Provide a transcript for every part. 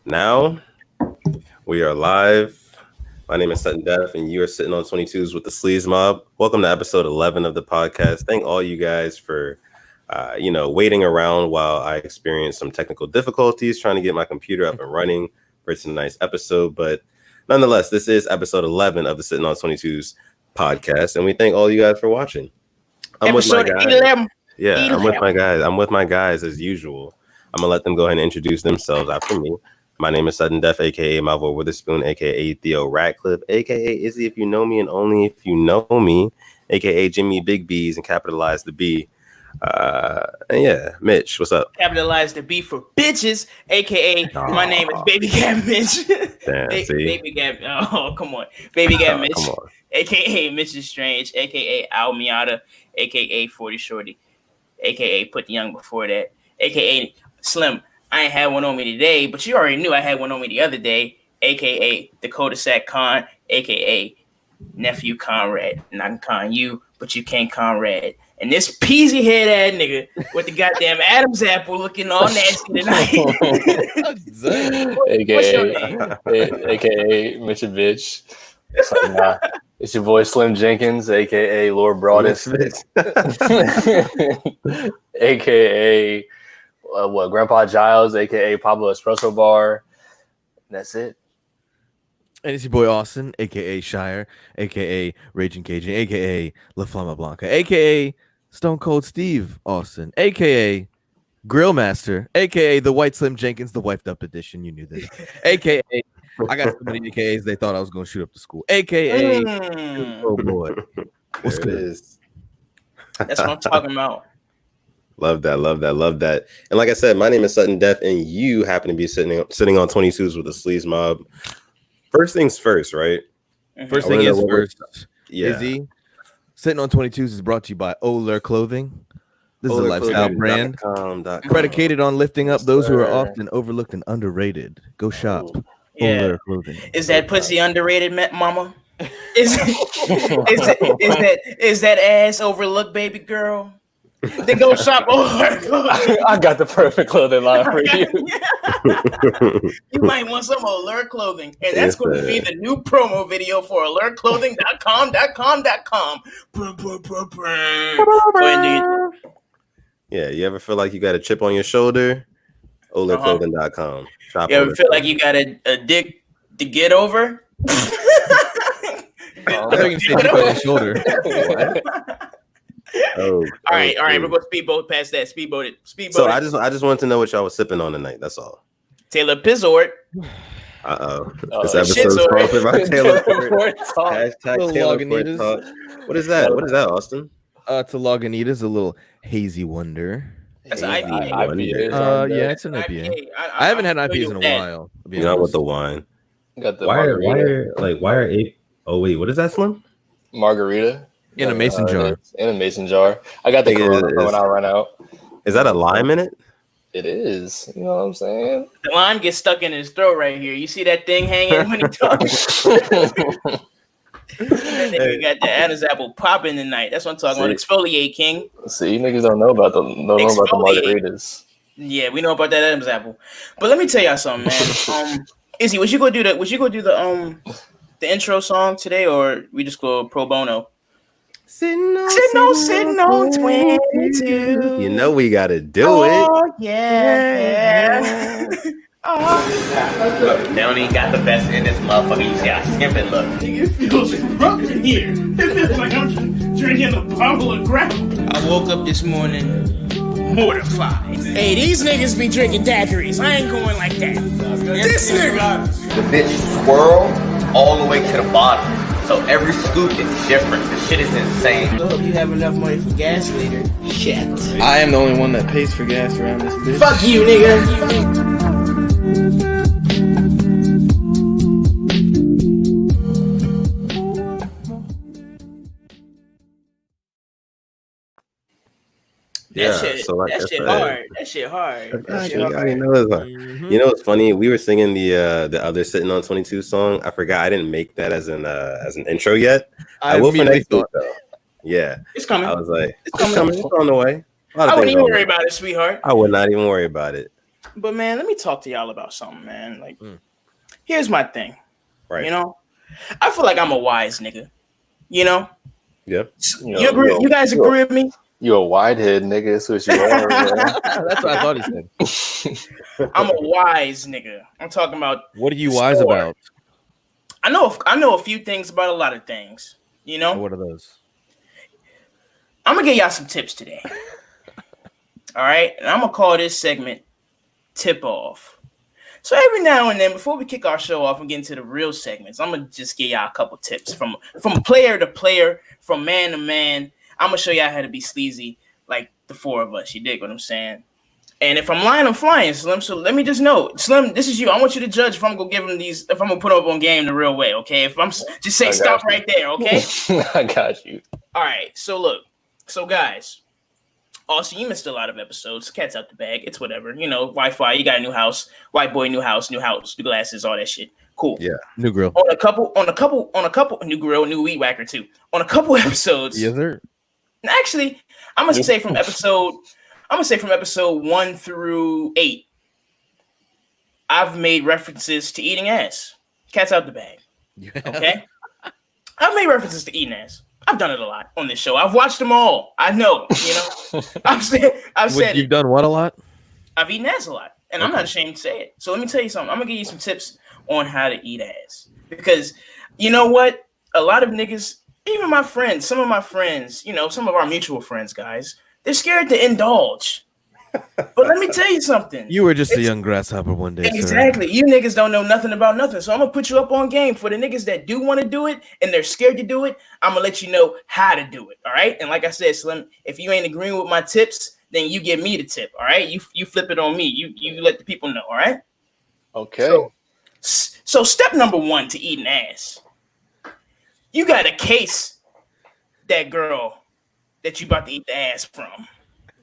Now we are live. My name is Sutton Def, and you are sitting on 22s with the Sleaze Mob. Welcome to episode 11 of the podcast. Thank all you guys for, waiting around while I experienced some technical difficulties trying to get my computer up and running for tonight's episode. But nonetheless, this is episode 11 of the Sitting on 22s podcast, and we thank all you guys for watching. I'm with my guys. 11. Yeah, 11. I'm with my guys. I'm with my guys as usual. I'm gonna let them go ahead and introduce themselves after me. My name is Sutton Def, aka Malvo Witherspoon, aka Theo Ratcliffe, aka Izzy if you know me and only if you know me, aka Jimmy Big B's and capitalize the B. And yeah, Mitch, what's up? Capitalize the B for bitches, aka my name is Baby Gab Mitch. Damn, Baby Gab, oh come on, Baby Gab Mitch, aka Mrs. Strange, aka Al Miata, aka 40 Shorty, aka Put the Young before that, aka Slim. I ain't had one on me today, but you already knew I had one on me the other day, aka Dakota Sack Khan, aka Nephew Conrad. And I can con you, but you can't Conrad. And this peasy head ass nigga with the goddamn Adam's apple looking all nasty tonight. AKA Mitch and Bitch. It's your boy Slim Jenkins, aka Lord Broadest. AKA Grandpa Giles, aka Pablo Espresso Bar. That's it. And it's your boy Austin, aka Shire, aka Raging Cajun, aka La Flama Blanca, aka Stone Cold Steve Austin, aka Grill Master, aka the White Slim Jenkins, the wiped up edition. You knew this. AKA I got so many AKAs they thought I was going to shoot up the school. AKA oh boy, what's good? That's what I'm talking about. Love that. And like I said, my name is Sutton Def, and you happen to be sitting on 22s with the Sleaze Mob. First things first, right? First thing is first. Yeah. Izzy, Sitting on 22s is brought to you by Oler Clothing. This is a lifestyle brand predicated on lifting up those who are often overlooked and underrated. Go shop. Yeah. Oler Clothing. Is that pussy underrated, mama? Is that ass overlooked, baby girl? Then go shop Oler Clothing. I got the perfect clothing line for you. You might want some Oler Clothing, and that's going to be the new promo video for alertclothing.com. Yeah, you ever feel like you got a chip on your shoulder? Olerclothing.com. You ever feel like you got a dick to get over? I think you said chip on your shoulder. All right. We're going to speedboat past that. Speedboat it. So I just wanted to know what y'all was sipping on tonight. That's all. Taylor Pizzort. This episode is sponsored by Taylor Port. Hashtag Taylor Port Talk. What is that? What is that, Austin? It's a Lagunitas, a little hazy wonder. That's an IPA. Yeah, it's an IPA. I haven't had IPAs in a while. You're not with the wine. Got the why are eight? Oh wait, what is that, Slim? Margarita. In a mason jar. In a mason jar. I got the Corona when I run out. Is that a lime in it? It is. You know what I'm saying? The lime gets stuck in his throat right here. You see that thing hanging when he talks? You got the Adam's apple popping tonight. That's what I'm talking about. Exfoliate, King. See, you niggas don't know about the margaritas. Yeah, we know about that Adam's apple. But let me tell y'all something, man. Izzy, was you go do the intro song today, or we just go pro bono? Sitting on 22. You know we gotta do it. Oh yeah. Look, they don't even got the best in this motherfucker. You see how skimping look. It feels rough in here. It feels like I'm drinking a bottle of gravel. I woke up this morning mortified. Hey, these niggas be drinking daiquiris. I ain't going like that. This nigga. The bitch swirl all the way to the bottom. So every scoop is different. The shit is insane. I hope you have enough money for gas later. Shit. I am the only one that pays for gas around this bitch. Fuck you, nigga. That shit hard. You know what's funny? We were singing the other Sitting on 22 song. I forgot I didn't make that as an intro yet. I will for next week though. Yeah, it's coming. I was like, it's coming. It's on the way. I wouldn't even worry about it, sweetheart. I would not even worry about it. But man, let me talk to y'all about something, man. Like, here's my thing. Right. You know, I feel like I'm a wise nigga. You know. Yep. You agree? You guys agree with me? You a whitehead nigga, that's what you are. That's what I thought he said. I'm a wise nigga. I'm talking about. What are you wise about? I know a few things about a lot of things. You know. What are those? I'm gonna give y'all some tips today. All right, and I'm gonna call this segment "Tip Off." So every now and then, before we kick our show off and get into the real segments, I'm gonna just give y'all a couple tips from player to player, from man to man. I'm gonna show y'all how to be sleazy like the four of us. You dig what I'm saying? And if I'm lying, I'm flying, Slim. So let me just know, Slim, this is you. I want you to judge if I'm gonna give him these, if I'm gonna put up on game the real way. Okay? If I'm just say stop right there. Okay? I got you. All right. So look. So guys. Also, you missed a lot of episodes. Cat's out the bag. It's whatever. You know, Wi-Fi. You got a new house. White boy, new house, new glasses, all that shit. Cool. Yeah. New grill. On a couple, new grill, new weed whacker too. On a couple episodes. Yes, sir. Actually, I'm gonna say from episode 1 through 8, I've made references to eating ass. Cat's out the bag. Okay. I've made references to eating ass. I've done it a lot on this show. I've watched them all. I know, you know. I've said you've done what a lot? I've eaten ass a lot, and I'm not ashamed to say it. So let me tell you something. I'm gonna give you some tips on how to eat ass, because you know what? A lot of niggas, even my friends, some of my friends, you know, some of our mutual friends, guys, they're scared to indulge. But let me tell you something. You were just a young grasshopper one day. Exactly. Sir. You niggas don't know nothing about nothing. So I'm going to put you up on game. For the niggas that do want to do it and they're scared to do it, I'm going to let you know how to do it. All right? And like I said, Slim, if you ain't agreeing with my tips, then you give me the tip. All right? You flip it on me. You let the people know. All right? Okay. So step number 1 to eating ass. You got to case that girl that you about to eat the ass from.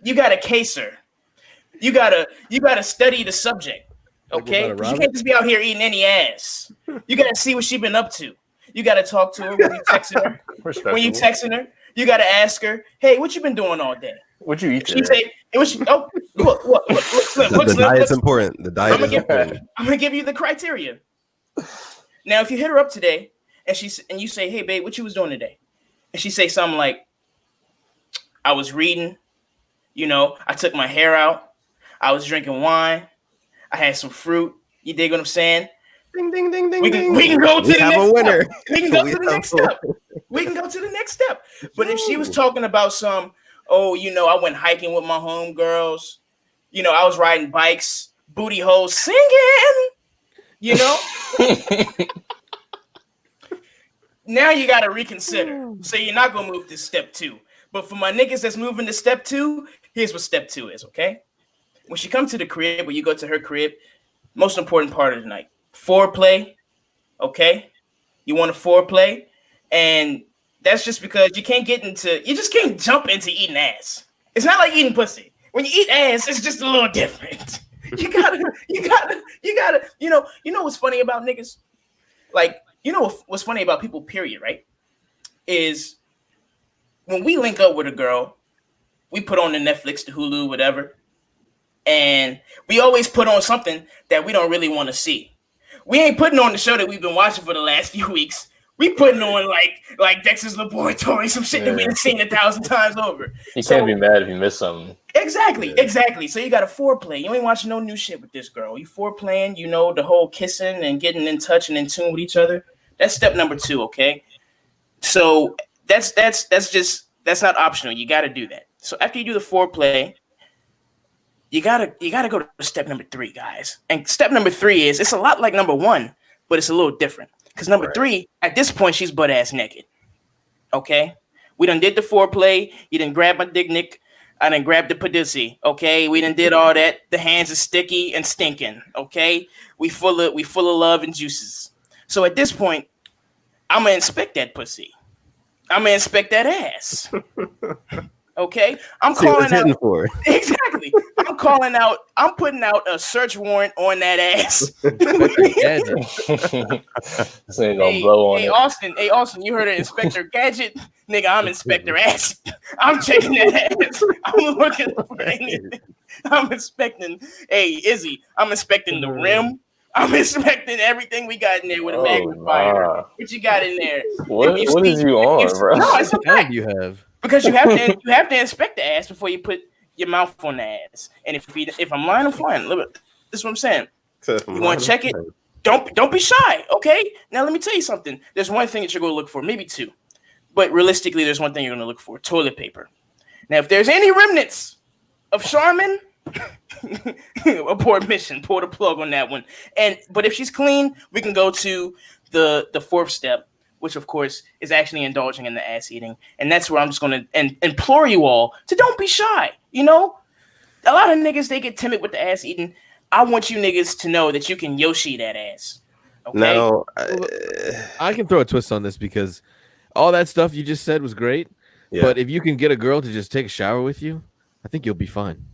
You got to case her. You gotta study the subject, okay? You can't just be out here eating any ass. You gotta see what she been up to. You gotta talk to her when you texting her. When you texting her, you gotta ask her, "Hey, what you been doing all day?" What you eat today? She say, "What? Slim, the diet's important. The diet is important. I'm gonna give you the criteria. Now, if you hit her up today and you say, "Hey, babe, what you was doing today?" and she say something like, "I was reading. You know, I took my hair out. I was drinking wine. I had some fruit." You dig what I'm saying? Ding, ding, ding, ding, we can go to the next step. We can go to the next step. We can go to the next step. But if she was talking about some, you know, I went hiking with my homegirls. You know, I was riding bikes, booty holes singing. You know? Now you got to reconsider. So you're not going to move to step 2. But for my niggas that's moving to step 2, here's what step 2 is, okay? When she comes to the crib or you go to her crib, most important part of the night, foreplay, okay? You want to foreplay, and that's just because you just can't jump into eating ass. It's not like eating pussy. When you eat ass, it's just a little different. You gotta, you know what's funny about niggas? Like, you know what's funny about people, period, right? Is when we link up with a girl, we put on the Netflix, the Hulu, whatever, and we always put on something that we don't really want to see. We ain't putting on the show that we've been watching for the last few weeks. We putting on like Dexter's Laboratory, some shit that we've seen 1,000 times over. You can't be mad if you miss something. Exactly. So you got to foreplay. You ain't watching no new shit with this girl. You foreplaying, you know, the whole kissing and getting in touch and in tune with each other. That's step number 2, okay? So that's not optional. You got to do that. So after you do the foreplay, you gotta go to step number 3, guys. And step number 3 is, it's a lot like number 1, but it's a little different. Because number 3, at this point, she's butt ass naked. Okay, we done did the foreplay. You done grab my dick, Nick. I done grabbed the pussy. Okay, we done did all that. The hands are sticky and stinking. Okay, we full of love and juices. So at this point, I'm gonna inspect that pussy. I'm gonna inspect that ass. Okay, I'm calling out for. Exactly. I'm putting out a search warrant on that ass. This ain't gonna blow on it. Hey Austin, you heard of Inspector Gadget? Nigga, I'm Inspector Ass. I'm checking that ass. I'm looking for anything. I'm inspecting. Hey, Izzy, I'm inspecting the rim. I'm inspecting everything we got in there with a magnifier. Nah. What you got in there? What is you on, bro? No, it's a What kind fact. do you have? Because you have to inspect the ass before you put your mouth on the ass. And if I'm lying, I'm flying. Look, this is what I'm saying. You want to check it? Don't be shy, okay? Now let me tell you something. There's one thing that you're going to look for, maybe two, but realistically, there's one thing you're going to look for: toilet paper. Now, if there's any remnants of Charmin, abort mission, pull the plug on that one. But if she's clean, we can go to the fourth step, which of course is actually indulging in the ass eating, and that's where I'm just going to implore you all to don't be shy. You know, a lot of niggas, they get timid with the ass eating. I want you niggas to know that you can Yoshi that ass. Okay? Now, I can throw a twist on this because all that stuff you just said was great. Yeah. But if you can get a girl to just take a shower with you, I think you'll be fine.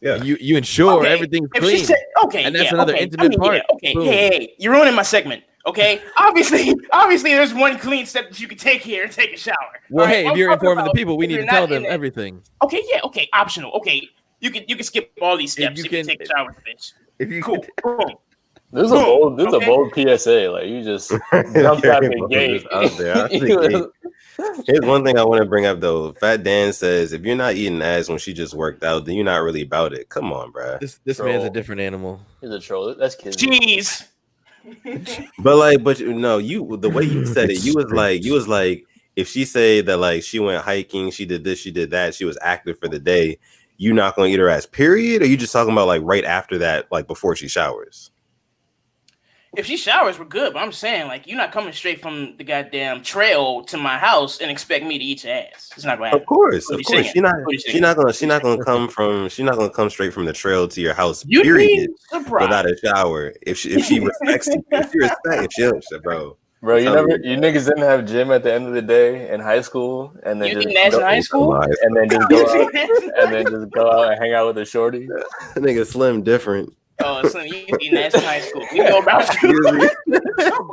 Yeah. And you ensure everything's clean. And that's another intimate part. Yeah, okay. Hey, you're ruining my segment. Okay. Obviously, there's one clean step that you can take here and take a shower. Well, hey, if you're informing the people, we need to tell them everything. Okay. Yeah. Okay. Optional. Okay. You can skip all these steps if you take a shower with the bitch. If you cool. This is a bold PSA. Like you just jumped out the gate. Out there. Here's one thing I want to bring up though. Fat Dan says if you're not eating ass when she just worked out, then you're not really about it. Come on, bro. This man's a different animal. He's a troll. That's kids. Jeez. but no, the way you said it, you was like if she say that like she went hiking, she did this, she did that, she was active for the day, you not gonna eat her ass, period? Or you just talking about like right after that, like before she showers? If she showers, we're good. But I'm saying, like, you're not coming straight from the goddamn trail to my house and expect me to eat your ass. It's not gonna happen. Of course. She's not gonna come straight from the trail to your house. Period. Without a shower. If she respects you, bro. Bro, you niggas didn't have gym at the end of the day in high school, and then you didn't in high school, and then just go out and hang out with a shorty. Nigga Slim different. Oh, Slim, you eating ass in high school. We know about you.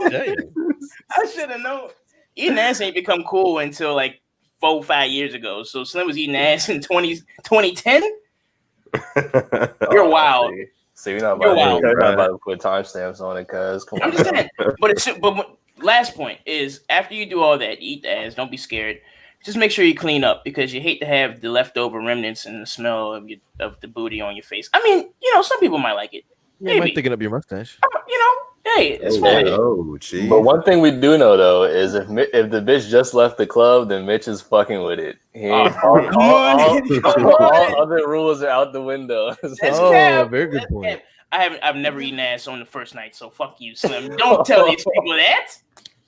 I should have known. Eating ass ain't become cool until like 4-5 years ago. So Slim was eating ass in 2010. You're wild. See, we're not about to put timestamps on it, cuz come on. I'm just saying. But last point is after you do all that, eat the ass. Don't be scared. Just make sure you clean up because you hate to have the leftover remnants and the smell of the booty on your face. I mean, some people might like it. You might thinking up your mustache. Hey, it's fine. Oh, geez. But one thing we do know though is if the bitch just left the club, then Mitch is fucking with it. All other rules are out the window. Very good point. I've never eaten ass on the first night, so fuck you, Slim. Don't tell these people that.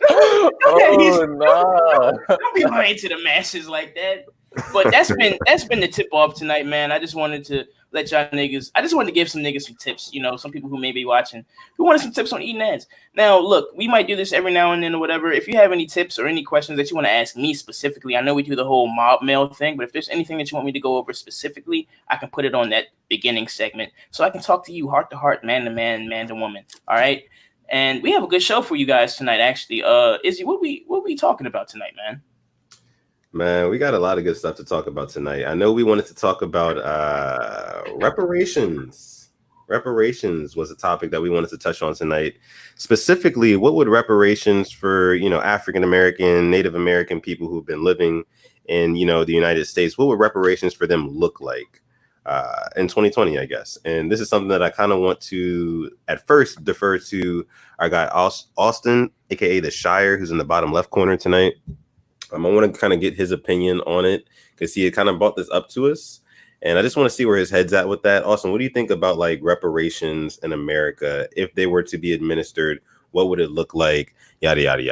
Don't be lying to the masses like that. But that's been the tip off tonight, man. I just wanted to let y'all niggas. I just wanted to give some niggas some tips. Some people who may be watching who wanted some tips on eating ass. Now, look, we might do this every now and then or whatever. If you have any tips or any questions that you want to ask me specifically, I know we do the whole mob mail thing, but if there's anything that you want me to go over specifically, I can put it on that beginning segment so I can talk to you heart to heart, man to man, man to woman. All right. And we have a good show for you guys tonight, actually. Izzy, what we talking about tonight, man? Man, we got a lot of good stuff to talk about tonight. I know we wanted to talk about reparations. Reparations was a topic that we wanted to touch on tonight. Specifically, what would reparations for, African American, Native American people who've been living in, the United States, what would reparations for them look like in 2020, I guess? And this is something that I kind of want to, at first, defer to our guy, Austin, aka the Shire, who's in the bottom left corner tonight. I want to kind of get his opinion on it because he had kind of brought this up to us. And I just want to see where his head's at with that. Austin, what do you think about like reparations in America? If they were to be administered, what would it look like? Yada, yada,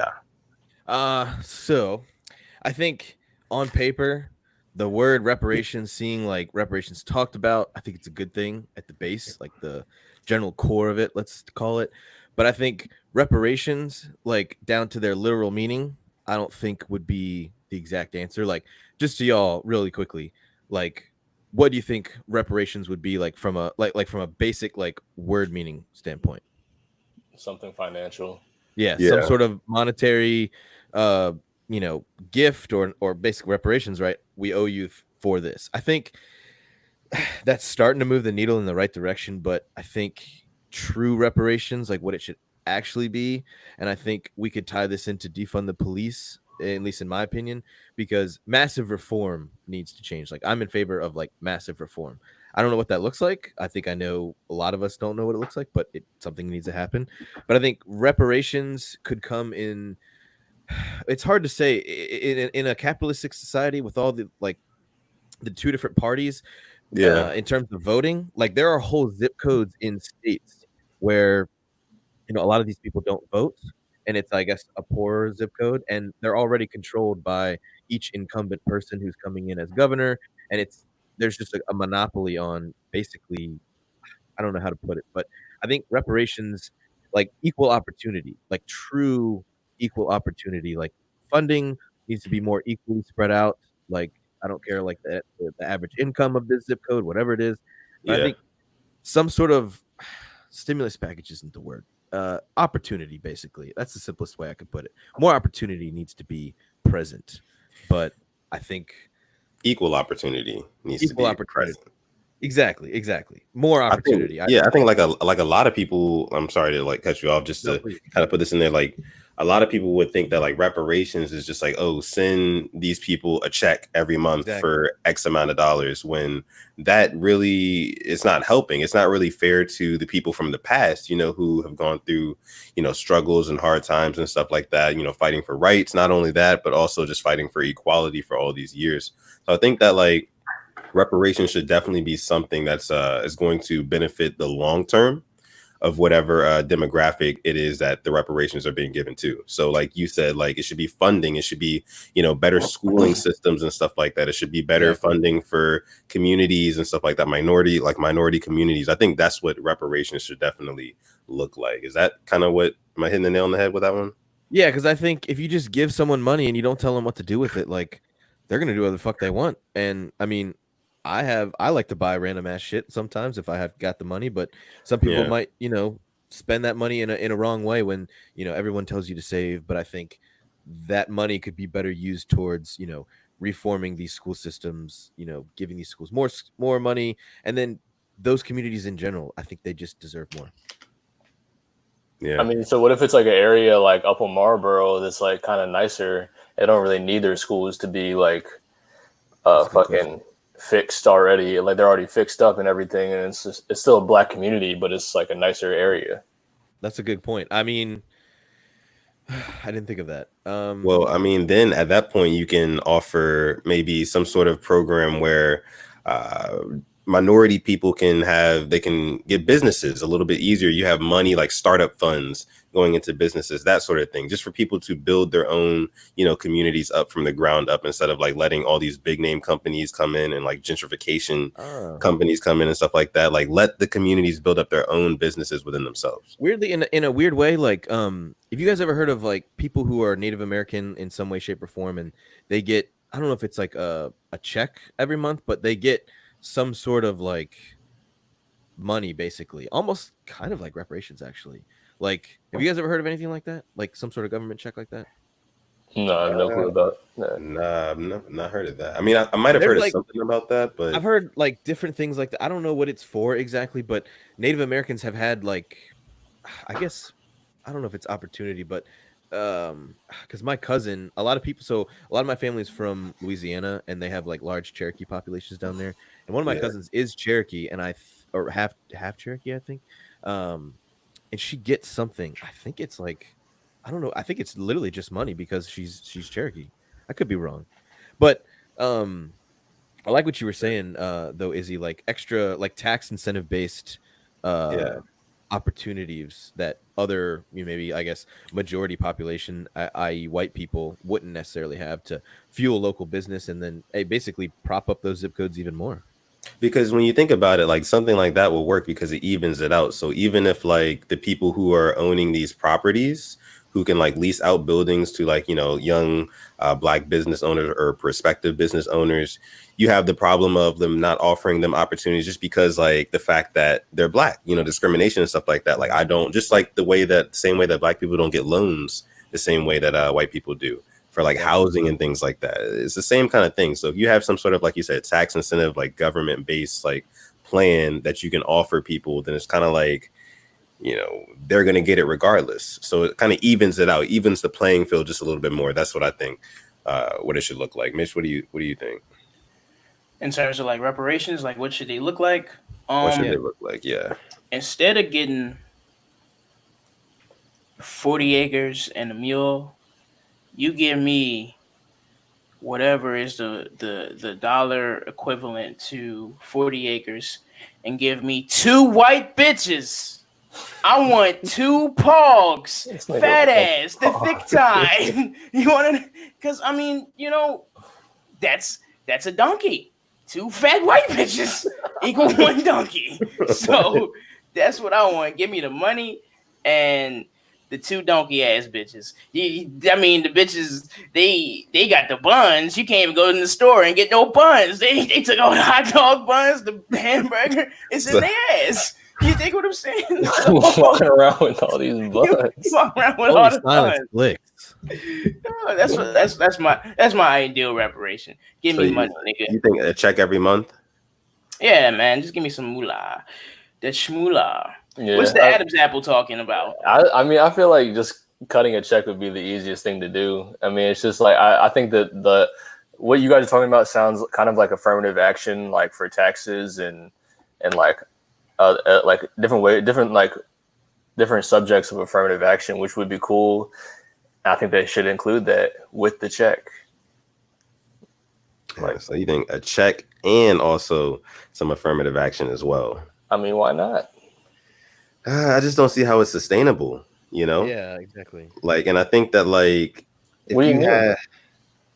yada. So I think on paper, the word reparations, seeing like reparations talked about, I think it's a good thing at the base, like the general core of it, let's call it. But I think reparations, like down to their literal meaning, I don't think would be the exact answer. Like, just to y'all really quickly, like, what do you think reparations would be like from a from a basic like word meaning standpoint? Something financial. Yeah. Some sort of monetary gift or basic reparations, right? We owe you for this. I think that's starting to move the needle in the right direction, but I think true reparations, like what it should actually be, and I think we could tie this into defund the police, at least in my opinion, because massive reform needs to change. Like I'm in favor of like massive reform. I don't know what that looks like. I think I know a lot of us don't know what it looks like, but something needs to happen. But I think reparations could come in. It's hard to say in a capitalistic society with all the like the two different parties. In terms of voting, like there are whole zip codes in states where a lot of these people don't vote, and it's I guess a poorer zip code, and they're already controlled by each incumbent person who's coming in as governor, and there's just a monopoly on basically, I don't know how to put it, but I think reparations, like equal opportunity, like true equal opportunity, like funding needs to be more equally spread out. Like I don't care like the average income of this zip code, whatever it is. But I think some sort of stimulus package isn't the word. Opportunity, basically. That's the simplest way I could put it. More opportunity needs to be present, but I think equal opportunity needs to be present. Exactly. More opportunity. I think like a lot of people. I'm sorry to like cut you off, just to kind of put this in there. Like a lot of people would think that like reparations is just like, oh, send these people a check every month for X amount of dollars, when that really is not helping. It's not really fair to the people from the past, who have gone through, struggles and hard times and stuff like that, fighting for rights. Not only that, but also just fighting for equality for all these years. So I think that like reparations should definitely be something that's is going to benefit the long term of whatever demographic it is that the reparations are being given to. So like you said, like it should be funding, it should be, better schooling systems and stuff like that. It should be better funding for communities and stuff like that, minority communities. I think that's what reparations should definitely look like. Is that kind of what, am I hitting the nail on the head with that one? Yeah, because I think if you just give someone money and you don't tell them what to do with it, like they're gonna do whatever the fuck they want. And I mean, I like to buy random ass shit sometimes if I have got the money, but some people might, spend that money in a wrong way when, everyone tells you to save. But I think that money could be better used towards, reforming these school systems, giving these schools more money. And then those communities in general, I think they just deserve more. Yeah. I mean, so what if it's like an area like up on Marlboro that's like kind of nicer? They don't really need their schools to be like fucking fixed already, like they're already fixed up and everything, and it's still a black community, but it's like a nicer area. That's a good point. I mean, I didn't think of that. Well, I mean, then at that point you can offer maybe some sort of program where minority people can get businesses a little bit easier. You have money like startup funds going into businesses, that sort of thing, just for people to build their own, communities up from the ground up, instead of like letting all these big name companies come in and like gentrification companies come in and stuff like that. Like let the communities build up their own businesses within themselves. Weirdly, in a weird way, like if you guys ever heard of like people who are Native American in some way, shape, or form, and they get, I don't know if it's like a check every month, but they get some sort of like money, basically, almost kind of like reparations, actually. Like, have you guys ever heard of anything like that? Like some sort of government check like that? No, I have no clue about that. Nah, I've not heard of that. I mean, I might have heard of something about that, but I've heard like different things like that. I don't know what it's for exactly, but Native Americans have had like, I guess, I don't know if it's opportunity, but because my cousin, a lot of my family is from Louisiana, and they have like large Cherokee populations down there, and one of my cousins is Cherokee, and or half Cherokee, I think, and she gets something. I think it's like, I don't know, I think it's literally just money because she's Cherokee. I could be wrong, but I like what you were saying though, Izzy, like extra like tax incentive based opportunities that other, maybe, I guess, majority population, i.e. white people, wouldn't necessarily have, to fuel local business and then basically prop up those zip codes even more. Because when you think about it, like something like that will work because it evens it out. So even if like the people who are owning these properties, who can like lease out buildings to like, young black business owners or prospective business owners, you have the problem of them not offering them opportunities just because like the fact that they're black, discrimination and stuff like that. Like I don't, just like same way that black people don't get loans the same way that white people do for like housing and things like that. It's the same kind of thing. So if you have some sort of, like you said, tax incentive, like government based like plan that you can offer people, then it's kind of like, they're going to get it regardless. So it kind of evens it out, evens the playing field just a little bit more. That's what I think what it should look like. Mitch, what do you think? In terms of like reparations, like what should they look like? What should they look like? Yeah. Instead of getting 40 acres and a mule, you give me whatever is the dollar equivalent to 40 acres and give me 2 white bitches. I want 2 pogs, fat ass, the thick tie. You want to? Because I mean, that's a donkey. 2 fat white bitches equal 1 donkey. So that's what I want. Give me the money and the 2 donkey ass bitches. I mean, the bitches they got the buns. You can't even go in the store and get no buns. They took all the hot dog buns, the hamburger. It's in their ass. You think what I'm saying? Walking around with all these buns. Walking around with all the buns. Flicks. That's my ideal reparation. Give me money, nigga. You think a check every month? Yeah, man. Just give me some moolah. The shmoolah. Yeah, What's the Adam's apple talking about? I mean, I feel like just cutting a check would be the easiest thing to do. I mean, it's just like I think that what you guys are talking about sounds kind of like affirmative action, like for taxes and like different subjects of affirmative action, which would be cool. I think they should include that with the check. So you think a check and also some affirmative action as well? I mean, why not? I just don't see how it's sustainable, Yeah, exactly. Like, and I think that like, what do you mean?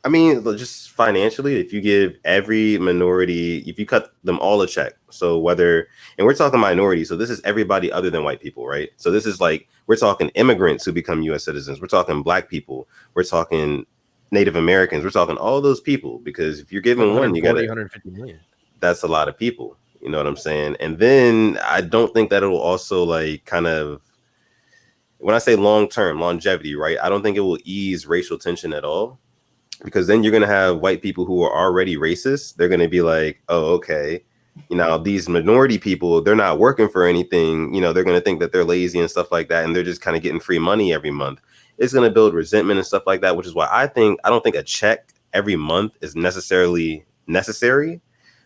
I mean, just financially, if you give every minority, if you cut them all a check, so whether, and we're talking minority, so this is everybody other than white people, right? So this is like, we're talking immigrants who become U.S. citizens. We're talking Black people. We're talking Native Americans. We're talking all those people, because if you're giving one, you got 150 million. That's a lot of people. You know what I'm saying? And then I don't think that it'll also like kind of, when I say long-term longevity, right? I don't think it will ease racial tension at all, because then you're going to have white people who are already racist. They're going to be like, oh, okay. These minority people, they're not working for anything. They're going to think that they're lazy and stuff like that. And they're just kind of getting free money every month. It's going to build resentment and stuff like that, which is why I don't think a check every month is necessarily necessary.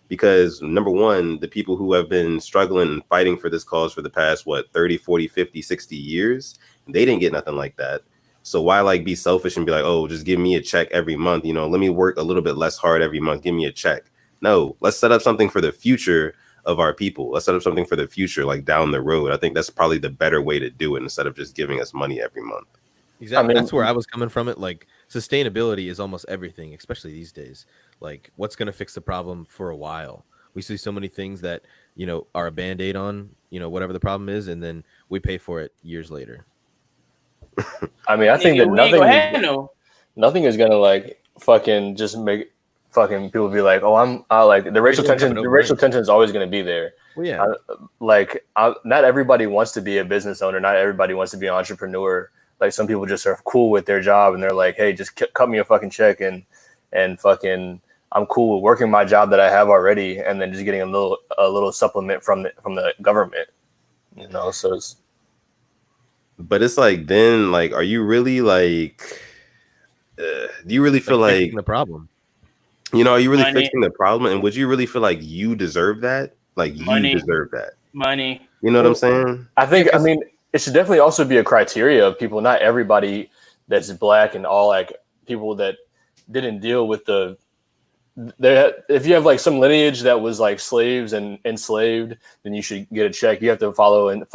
Because number one, the people who have been struggling and fighting for this cause for the past, 30, 40, 50, 60 years, they didn't get nothing like that. So why like be selfish and be like, oh, just give me a check every month? Let me work a little bit less hard every month. Give me a check. No, let's set up something for the future of our people. Let's set up something for the future, like down the road. I think that's probably the better way to do it instead of just giving us money every month. Exactly. That's where I was coming from. It like sustainability is almost everything, especially these days. Like, what's going to fix the problem for a while? We see so many things that, are a Band-Aid on, whatever the problem is, and then we pay for it years later. I mean, I think that nothing is going to like fucking just make fucking people be like, oh, like the racial tension. The racial tension is always going to be there. Well, yeah. Not everybody wants to be a business owner. Not everybody wants to be an entrepreneur. Like, some people just are cool with their job and they're like, hey, just cut me a fucking check and fucking, I'm cool with working my job that I have already, and then just getting a little supplement from the government, So it's. But it's like, then, like, are you really like? Do you really feel like the problem? Are you really fixing the problem? And would you really feel like you deserve that? Like, you deserve that money? You know what I'm saying? I mean, it should definitely also be a criteria of people. Not everybody that's Black and all like people that didn't deal with if you have like some lineage that was like slaves and enslaved, then you should get a check. You have to follow in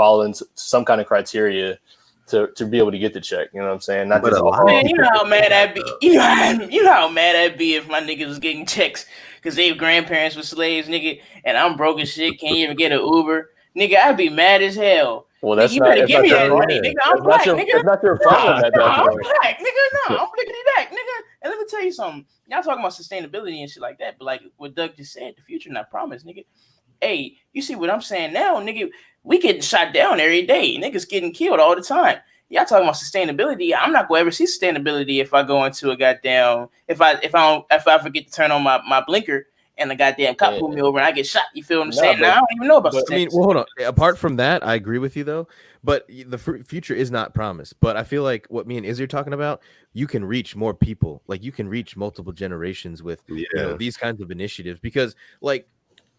some kind of criteria to be able to get the check. You know what I'm saying? Not just man, you know how mad I'd be. You know how mad I'd be if my niggas was getting checks because their grandparents were slaves, nigga, and I'm broke as shit, can't even get an Uber, nigga. I'd be mad as hell. Well, that's nigga, you better give me that money, nigga. I'm Black, nigga. It's not your problem. I'm Black, nigga. No, I'm blickety back, nigga. And let me tell you something. Y'all talking about sustainability and shit like that, but like what Doug just said, the future not promised, nigga. Hey, you see what I'm saying now, nigga? We getting shot down every day. Niggas getting killed all the time. y'all talking about sustainability. I'm not gonna ever see sustainability if I go into a goddamn if I forget to turn on my blinker and the goddamn cop pull me over and I get shot. You feel what I'm saying? Now I don't even know about sustainability. I mean, well, hold on. Apart from that, I agree with you though. But the future is not promised. But I feel like what me and Izzy are talking about, you can reach more people. Like you can reach multiple generations with these kinds of initiatives. Because like,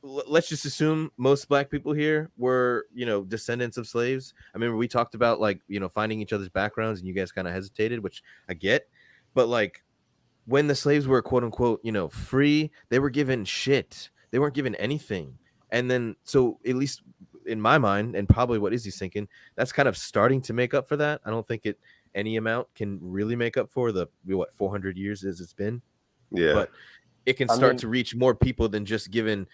let's just assume most black people here were, descendants of slaves. I remember we talked about like, finding each other's backgrounds, and you guys kind of hesitated, which I get. But like, when the slaves were quote unquote, free, they were given shit. They weren't given anything. And then, so at least in my mind, and probably what Izzy's thinking, that's kind of starting to make up for that. I don't think any amount can really make up for the 400 years as it's been. Yeah, but it can start to reach more people than just giving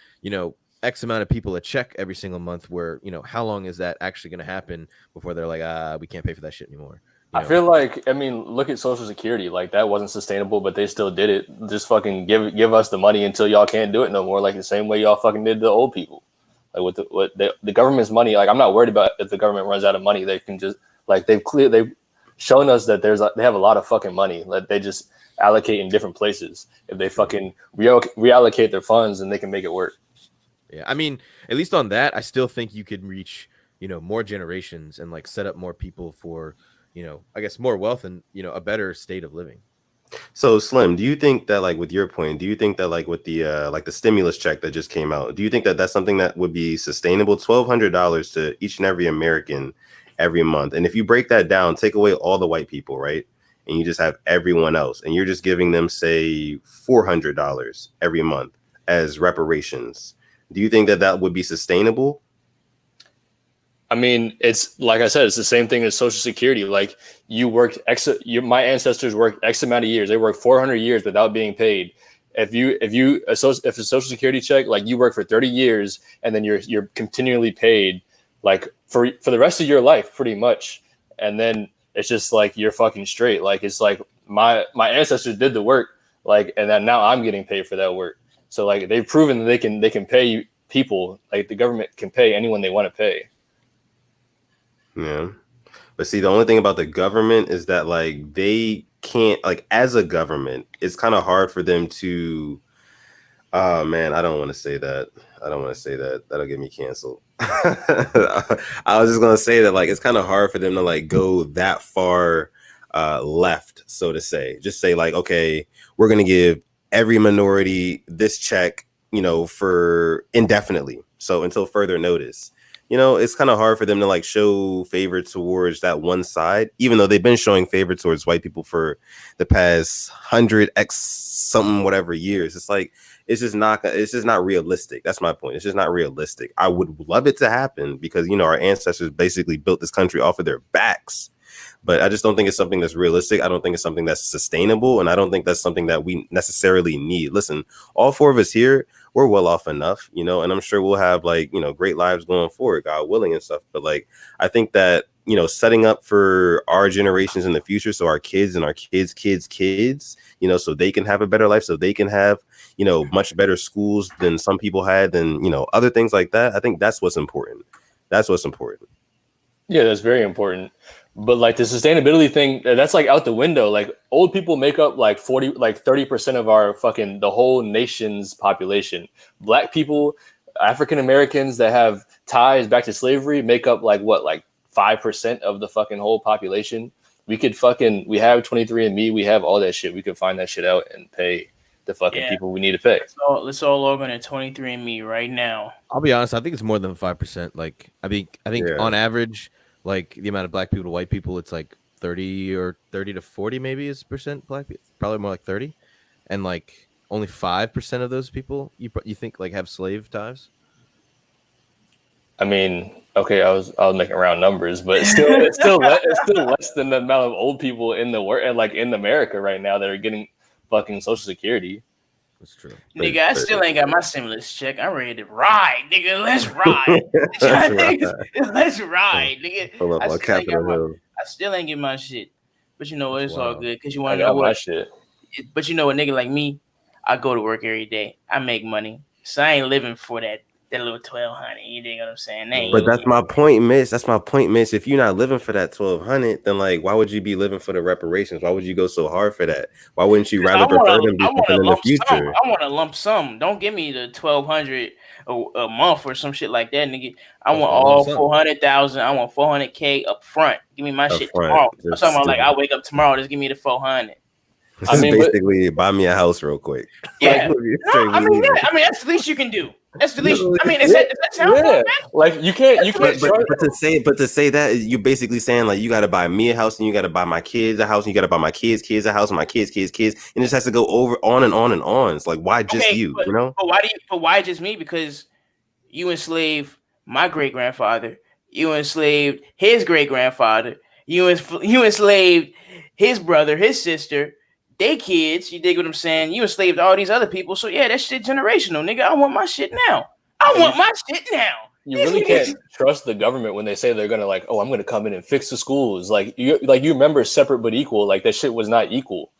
X amount of people a check every single month. Where how long is that actually going to happen before they're like, we can't pay for that shit anymore? I feel like, look at Social Security. Like that wasn't sustainable, but they still did it. Just fucking give us the money until y'all can't do it no more. Like the same way y'all fucking did the old people. Like with the government's money. Like I'm not worried about if the government runs out of money. They can just like they've shown us that they have a lot of fucking money. Like they just allocate in different places. If they fucking reallocate their funds, and they can make it work. Yeah, I mean, at least on that, I still think you could reach more generations and like set up more people for. I guess more wealth and, a better state of living. So Slim, do you think that like with your point, do you think that like with the stimulus check that just came out, do you think that that's something that would be sustainable? $1,200 to each and every American every month. And if you break that down, take away all the white people, right? And you just have everyone else and you're just giving them, say, $400 every month as reparations. Do you think that that would be sustainable? I mean, it's like I said, it's the same thing as Social Security. Like you worked my ancestors worked X amount of years. They worked 400 years without being paid. If a Social Security check, like you work for 30 years and then you're continually paid like for the rest of your life, pretty much. And then it's just like you're fucking straight. Like it's like my ancestors did the work, like, and then now I'm getting paid for that work. So like they've proven that they can pay people. Like the government can pay anyone they want to pay. Yeah. But see, the only thing about the government is that like they can't, like as a government, it's kind of hard for them to I don't want to say that. That'll get me canceled. I was just gonna say that like it's kind of hard for them to like go that far left, so to say. Just say like, okay, we're gonna give every minority this check, for indefinitely. So until further notice. It's kind of hard for them to like show favor towards that one side, even though they've been showing favor towards white people for the past 100x something whatever years. It's like it's just not realistic. That's my point. It's just not realistic. I would love it to happen because our ancestors basically built this country off of their backs. But I just don't think it's something that's realistic. I don't think it's something that's sustainable. And I don't think that's something that we necessarily need. Listen, all four of us here, we're well off enough, and I'm sure we'll have like, great lives going forward, God willing and stuff. But like, I think that, setting up for our generations in the future. So our kids and our kids, so they can have a better life, so they can have, much better schools than some people had, than, other things like that. I think that's what's important. Yeah, that's very important. But like the sustainability thing, that's like out the window. Like old people make up like 30% of our the whole nation's population. Black people, African Americans that have ties back to slavery make up like 5% of the fucking whole population. We have 23andMe, we have all that shit. We could find that shit out and pay the fucking people we need to pay. Let's all log on at 23andMe right now. I'll be honest, I think it's more than 5%. Like I think on average, like the amount of black people to white people, it's like 30 to 40 maybe is percent black people. Probably more like 30, and like only 5% of those people you think like have slave ties. I mean, okay, I was making round numbers, but it's still less than the amount of old people in the world and like in America right now that are getting fucking Social Security. That's true. Nigga, I still ain't got my stimulus check. I'm ready to ride, nigga. Let's ride. Let's ride, nigga. I still ain't get my shit. But it's all good. Because you want to know what? Shit. But a nigga like me, I go to work every day. I make money. So I ain't living for that That little 1,200. You dig what I'm saying? But that's my point, Mitch. That's my point, Mitch. If you're not living for that 1,200, then like, why would you be living for the reparations? Why would you go so hard for that? Why wouldn't you rather prefer them do something in the future? I want a lump sum. Don't give me the 1,200 a month or some shit like that, nigga. I want all 400,000. I want 400K up front. Give me my shit tomorrow. I'm talking about like I wake up tomorrow. Just give me the 400. I mean, basically, buy me a house real quick. Yeah, I mean, that's the least you can do. That's the least. I mean, is that sound like you can't. But to say that, you're basically saying like you got to buy me a house and you got to buy my kids a house and you got to buy my kids a house and my kids, and it just has to go over on and on and on. It's like, why just you? You know? But why just me? Because you enslaved my great grandfather. You enslaved his great grandfather. You enslaved his brother, his sister. They kids, you dig what I'm saying? You enslaved all these other people. So yeah, that shit generational, nigga. I want my shit now. You really can't trust the government when they say they're gonna like, oh, I'm gonna come in and fix the schools. Like you remember separate but equal. Like that shit was not equal.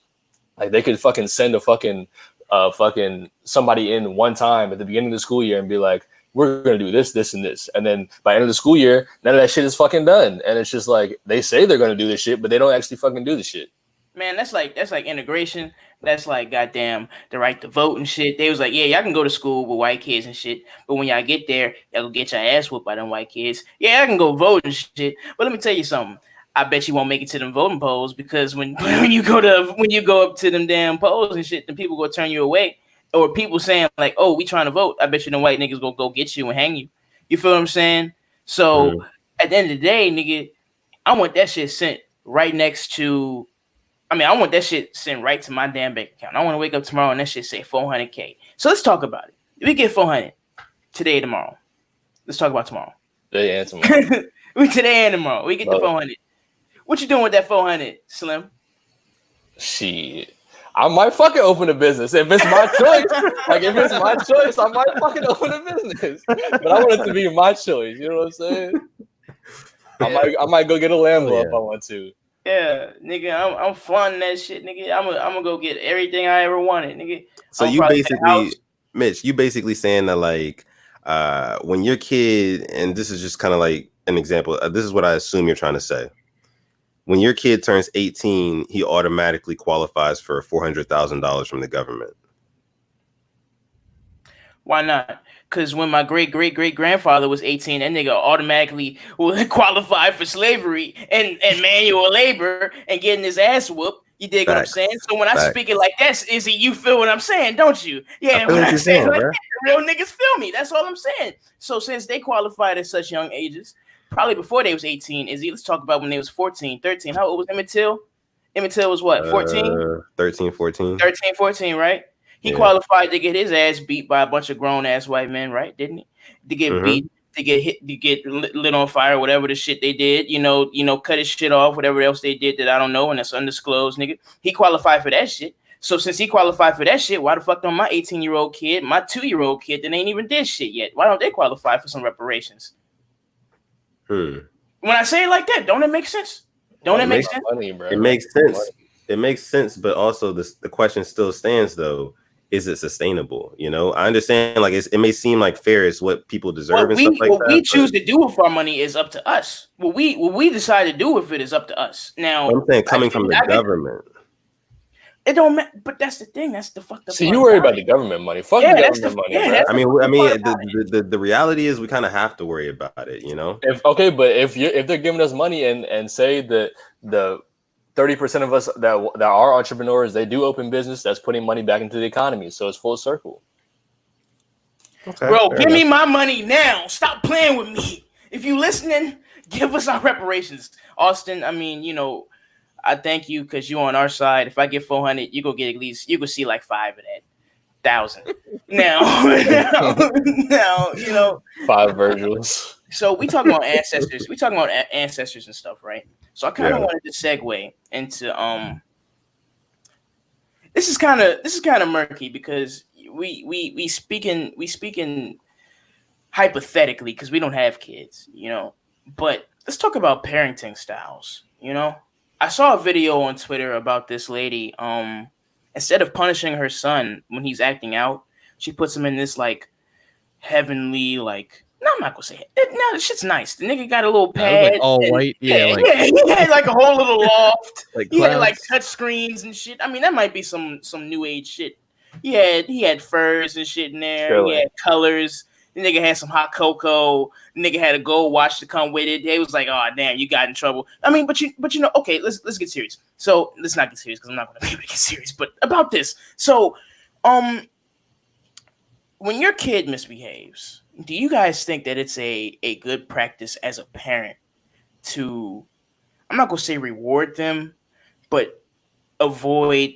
Like they could fucking send a fucking somebody in one time at the beginning of the school year and be like, we're gonna do this, this, and this. And then by the end of the school year, none of that shit is fucking done. And it's just like they say they're gonna do this shit, but they don't actually fucking do the shit. Man, that's like integration. That's like goddamn the right to vote and shit. They was like, yeah, y'all can go to school with white kids and shit, but when y'all get there, y'all go get your ass whooped by them white kids. Yeah, I can go vote and shit, but let me tell you something. I bet you won't make it to them voting polls because when you go up to them damn polls and shit, then people gonna turn you away. Or people saying like, oh, we trying to vote. I bet you them white niggas gonna go get you and hang you. You feel what I'm saying? So at the end of the day, nigga, I want that shit sent right next to. I mean, I want that shit sent right to my damn bank account. I want to wake up tomorrow and that shit say 400K. So let's talk about it. If we get 400 today, tomorrow. Let's talk about tomorrow. Today and tomorrow. Today and tomorrow. We get the 400. What you doing with that 400, Slim? Shit. I might fucking open a business if it's my choice. Like if it's my choice, I might fucking open a business. But I want it to be my choice. You know what I'm saying? Yeah. I might go get a Lambo if I want to. Yeah, nigga, I'm flaunting that shit, nigga. I'm gonna go get everything I ever wanted, nigga. So you basically, Mitch, you basically saying that like, when your kid, and this is just kind of like an example. This is what I assume you're trying to say. When your kid turns 18, he automatically qualifies for $400,000 from the government. Why not? Because when my great-great-great-grandfather was 18, that nigga automatically would qualify for slavery and manual labor and getting his ass whooped. You dig what I'm saying? So when I speak it like that, Izzy, you feel what I'm saying, don't you? Yeah, when I say it like that, real niggas feel me. That's all I'm saying. So since they qualified at such young ages, probably before they was 18, Izzy, let's talk about when they was 14, 13. How old was Emmett Till? Emmett Till was what, 14? 13, 14. 13, 14, right? He qualified to get his ass beat by a bunch of grown ass white men, right? Didn't he? To get beat, to get hit, to get lit on fire, whatever the shit they did, you know, cut his shit off, whatever else they did that I don't know, and that's undisclosed, nigga. He qualified for that shit. So since he qualified for that shit, why the fuck don't my 18-year-old kid, my 2-year-old kid that ain't even did shit yet? Why don't they qualify for some reparations? When I say it like that, don't it make sense? Don't it make sense? Money, bro. It makes sense. It makes sense, but also the question still stands though. Is it sustainable? You know, I understand like it may seem like fair is what people deserve and stuff like that. What we choose to do with our money is up to us. What we decide to do with it is up to us. Now I'm saying coming from the government. It don't matter, but that's the thing. That's the fucked up. See, you worry about the government money. Fuck the government money. Yeah, I mean, the reality is we kind of have to worry about it, you know. If they're giving us money and say that the 30% of us that are entrepreneurs, they do open business, that's putting money back into the economy. So it's full circle. Okay, bro, give me my money now. Stop playing with me. If you listening, give us our reparations. Austin, I mean, you know, I thank you because you're on our side. If I get 400, you go get at least, you go see like 5 of that. 1,000. Now, you know. 5 Virgils. So we talking about ancestors. We talking about ancestors and stuff, right? So I kind of wanted to segue into this is kind of murky because we speaking hypothetically because we don't have kids, you know. But let's talk about parenting styles, you know. I saw a video on Twitter about this lady. Instead of punishing her son when he's acting out, she puts him in this like heavenly, like. No, I'm not gonna say it. No, this shit's nice. The nigga got a little pad, like all white, yeah, he had like a whole little loft. Like he had like clouds. touch screens and shit. I mean, that might be some new age shit. He had furs and shit in there. Really? He had colors. The nigga had some hot cocoa. The nigga had a gold watch to come with it. They was like, "Oh damn, you got in trouble." I mean, but you know, okay, let's get serious. So let's not get serious because I'm not gonna be able to get serious. But about this, so when your kid misbehaves, do you guys think that it's a good practice as a parent to, I'm not gonna say reward them, but avoid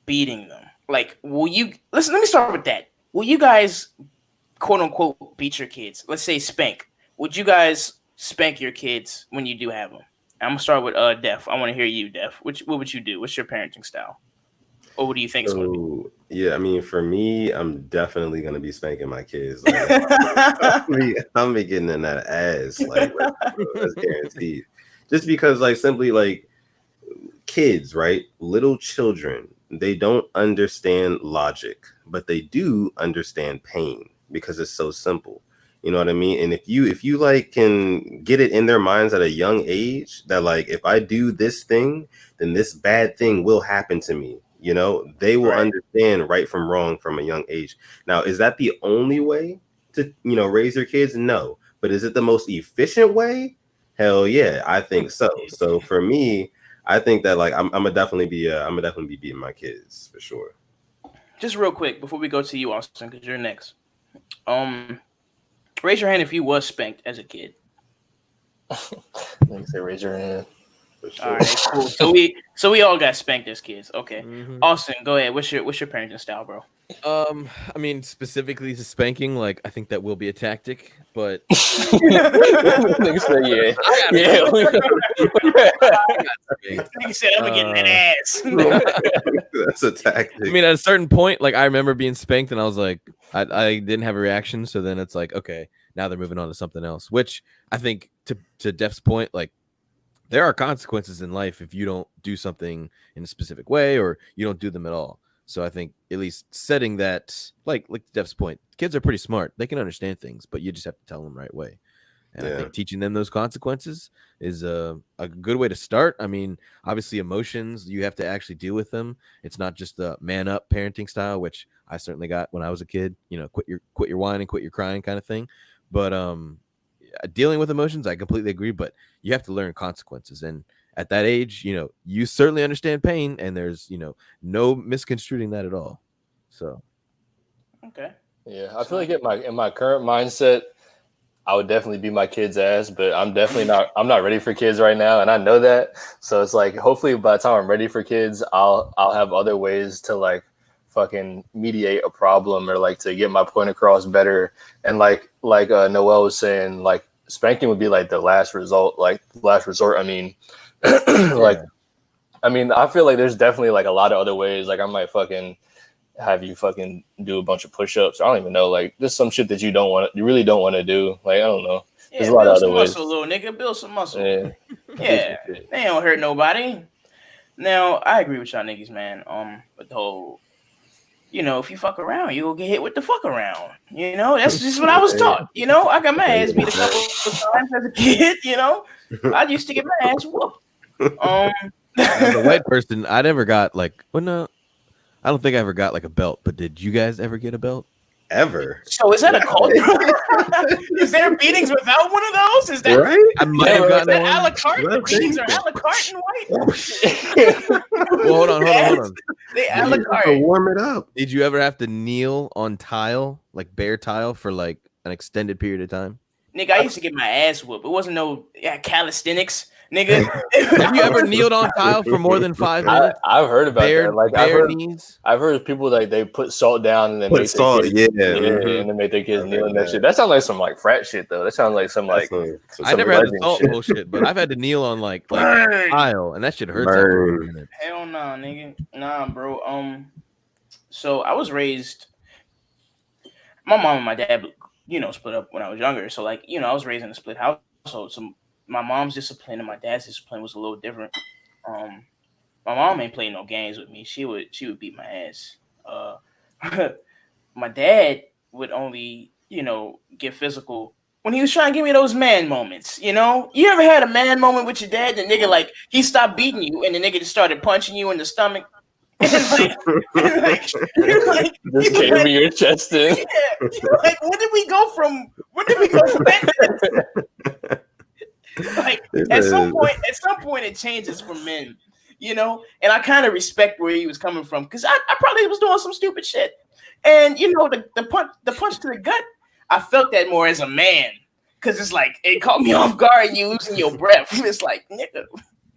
beating them? Like, will you listen? Let me start with that. Will you guys, quote unquote, beat your kids? Let's say spank. Would you guys spank your kids when you do have them? I'm gonna start with Def. I want to hear you, Def. What would you do? What's your parenting style? Or what do you think? So, yeah, I mean, for me, I'm definitely gonna be spanking my kids. Like, I'm be getting in that ass, like that's guaranteed. Just because, like, simply like kids, right? Little children, they don't understand logic, but they do understand pain because it's so simple. You know what I mean? And if you like can get it in their minds at a young age that like if I do this thing, then this bad thing will happen to me. You know, they will understand right from wrong from a young age. Now, is that the only way to, you know, raise your kids? No. But is it the most efficient way? Hell yeah, I think so. So for me, I think that like I'm gonna definitely be beating my kids for sure. Just real quick before we go to you, Austin, because you're next. Raise your hand if you was spanked as a kid. Like say raise your hand. All right, cool. So we all got spanked as kids. Okay, Austin, go ahead. What's your parenting style, bro? I mean, specifically to spanking, like I think that will be a tactic, but Nigga said, yeah. Nigga said, "I'm getting that ass." That's a tactic. I mean, at a certain point, like I remember being spanked, and I was like, I didn't have a reaction. So then it's like, okay, now they're moving on to something else. Which I think, to Def's point, like there are consequences in life if you don't do something in a specific way or you don't do them at all. So I think at least setting that, like Def's point, kids are pretty smart. They can understand things, but you just have to tell them the right way. And I think teaching them those consequences is a good way to start. I mean, obviously emotions, you have to actually deal with them. It's not just the man up parenting style, which I certainly got when I was a kid, you know, quit your whining, quit your crying kind of thing. But dealing with emotions, I completely agree, but you have to learn consequences. And at that age, you know, you certainly understand pain, and there's, you know, no misconstruing that at all. So, okay, yeah, I feel like in my current mindset, I would definitely beat my kid's ass, but I'm not ready for kids right now, and I know that. So it's like, hopefully by the time I'm ready for kids, I'll have other ways to like fucking mediate a problem or like to get my point across better. And like Noel was saying, like spanking would be like the last resort. I mean, like, I mean, I feel like there's definitely like a lot of other ways. Like I might fucking have you fucking do a bunch of push-ups. I don't even know. Like there's some shit that you really don't want to do. Like, I don't know. Yeah, there's a lot of other ways. Muscle, little nigga. Build some muscle. Yeah. Yeah. They don't hurt nobody. Now, I agree with y'all niggas, man. With the whole, you know, if you fuck around, you will get hit with the fuck around. You know, that's just what I was taught. You know, I got my ass beat a couple of times as a kid. You know, I used to get my ass whooped. As a white person, I never got like, well, no, I don't think I ever got like a belt. But did you guys ever get a belt? Ever? So is that a culture? Is there beatings without one of those? Is that right? I might have gotten one. A la carte? The beatings are a la carte and white. Well, hold on. They a la carte. Warm it up. Did you ever have to kneel on tile, like bare tile, for like an extended period of time? Nigga, I used to get my ass whooped. It wasn't no calisthenics, nigga. Have you ever kneeled on tile for more than 5 minutes? I've heard about that. Like knees. I've heard people like they put salt down and then put salt, and they make their kids kneel and that shit. That sounds like some like frat shit though. That sounds like some like I never had the salt bullshit, but I've had to kneel on like tile, and that shit hurts. Hell nah, nigga. Nah, bro. So I was raised. My mom and my dad, you know, split up when I was younger. So like, you know, I was raised in a split household. So my mom's discipline and my dad's discipline was a little different. My mom ain't playing no games with me. She would beat my ass. My dad would only get physical. When he was trying to give me those man moments, you ever had a man moment with your dad? The nigga like he stopped beating you, and the nigga just started punching you in the stomach, and just caving your chest in. Yeah, like where did we go from that? Like at some point it changes for men, and I kind of respect where he was coming from because I probably was doing some stupid shit, and the punch to the gut, I felt that more as a man because it's like it caught me off guard and you losing your breath. It's like, nigga,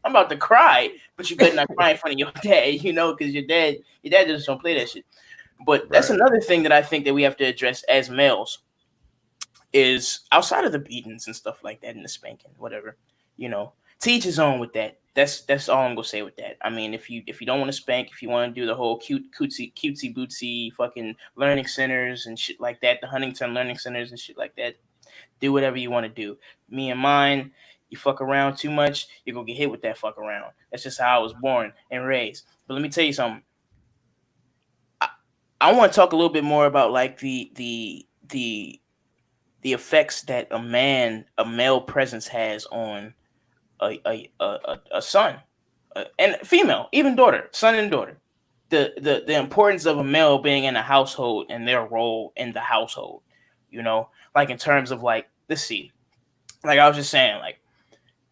I'm about to cry, but you better not cry in front of your dad, because your dad just don't play that shit. But that's another thing that I think that we have to address as males is outside of the beatings and stuff like that and the spanking, whatever, to each his own with that. That's all I'm gonna say with that. I mean, if you don't want to spank, if you want to do the whole cutesy bootsy fucking learning centers and shit like that, the Huntington learning centers and shit like that, do whatever you want to do. Me and mine, you fuck around too much, you're gonna get hit with that fuck around. That's just how I was born and raised. But let me tell you something. I want to talk a little bit more about like the effects that a male presence has on a son and female, even daughter, son and daughter. The importance of a male being in a household and their role in the household, like in terms of like, let's see, like I was just saying, like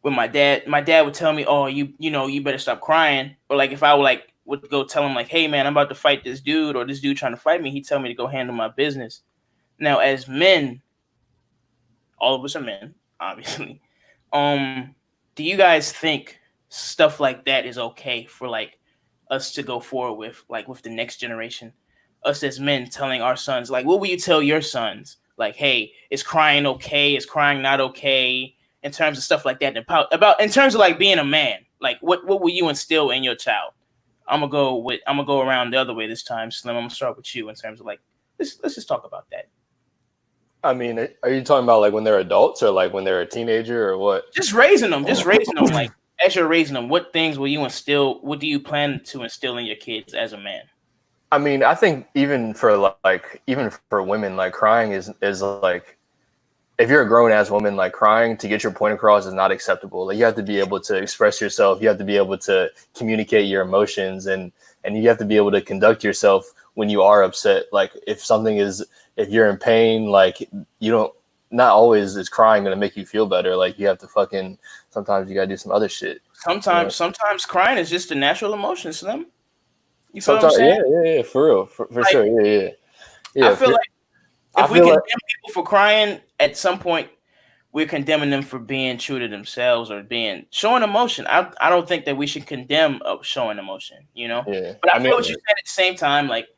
when my dad would tell me, oh, you better stop crying, or like if I would go tell him like, hey man, I'm about to fight this dude, or this dude trying to fight me, he'd tell me to go handle my business. Now as men, all of us are men, obviously. Do you guys think stuff like that is okay for like us to go forward with, like with the next generation? Us as men telling our sons, like, what will you tell your sons? Like, hey, is crying okay? Is crying not okay? In terms of stuff like that, about in terms of like being a man, like what will you instill in your child? I'm gonna go around the other way this time, Slim. I'm gonna start with you in terms of like, let's just talk about that. I mean, are you talking about like when they're adults or like when they're a teenager or what? Just raising them. Like as you're raising them, what things will you instill? What do you plan to instill in your kids as a man? I mean, I think even for women, like crying is like, if you're a grown ass woman, like crying to get your point across is not acceptable. Like you have to be able to express yourself. You have to be able to communicate your emotions, and you have to be able to conduct yourself when you are upset. Like if you're in pain, like not always is crying going to make you feel better. Like you have to sometimes you got to do some other shit. Sometimes crying is just a natural emotion, Slim. You feel what I'm saying? Yeah, for real, for like, sure. Yeah. I feel like if we condemn people for crying, at some point we're condemning them for being true to themselves or showing emotion. I don't think that we should condemn showing emotion, Yeah. But I feel what you said at the same time, like,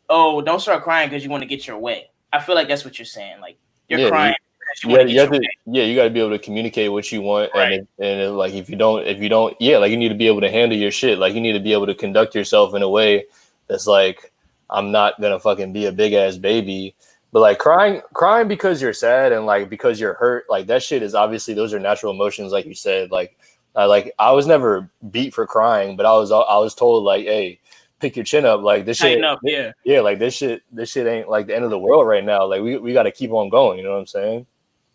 oh, don't start crying because you want to get your way. I feel like that's what you're saying. Like you're crying because you want to get your way. Yeah, you got to be able to communicate what you want, right. and like if you don't, like you need to be able to handle your shit. Like you need to be able to conduct yourself in a way that's like, I'm not gonna fucking be a big ass baby. But like crying because you're sad and like because you're hurt, like that shit is obviously, those are natural emotions, like you said. Like I was never beat for crying, but I was told like, hey, pick your chin up, like this shit. Up, yeah, like this shit ain't like the end of the world right now. Like we got to keep on going. You know what I'm saying?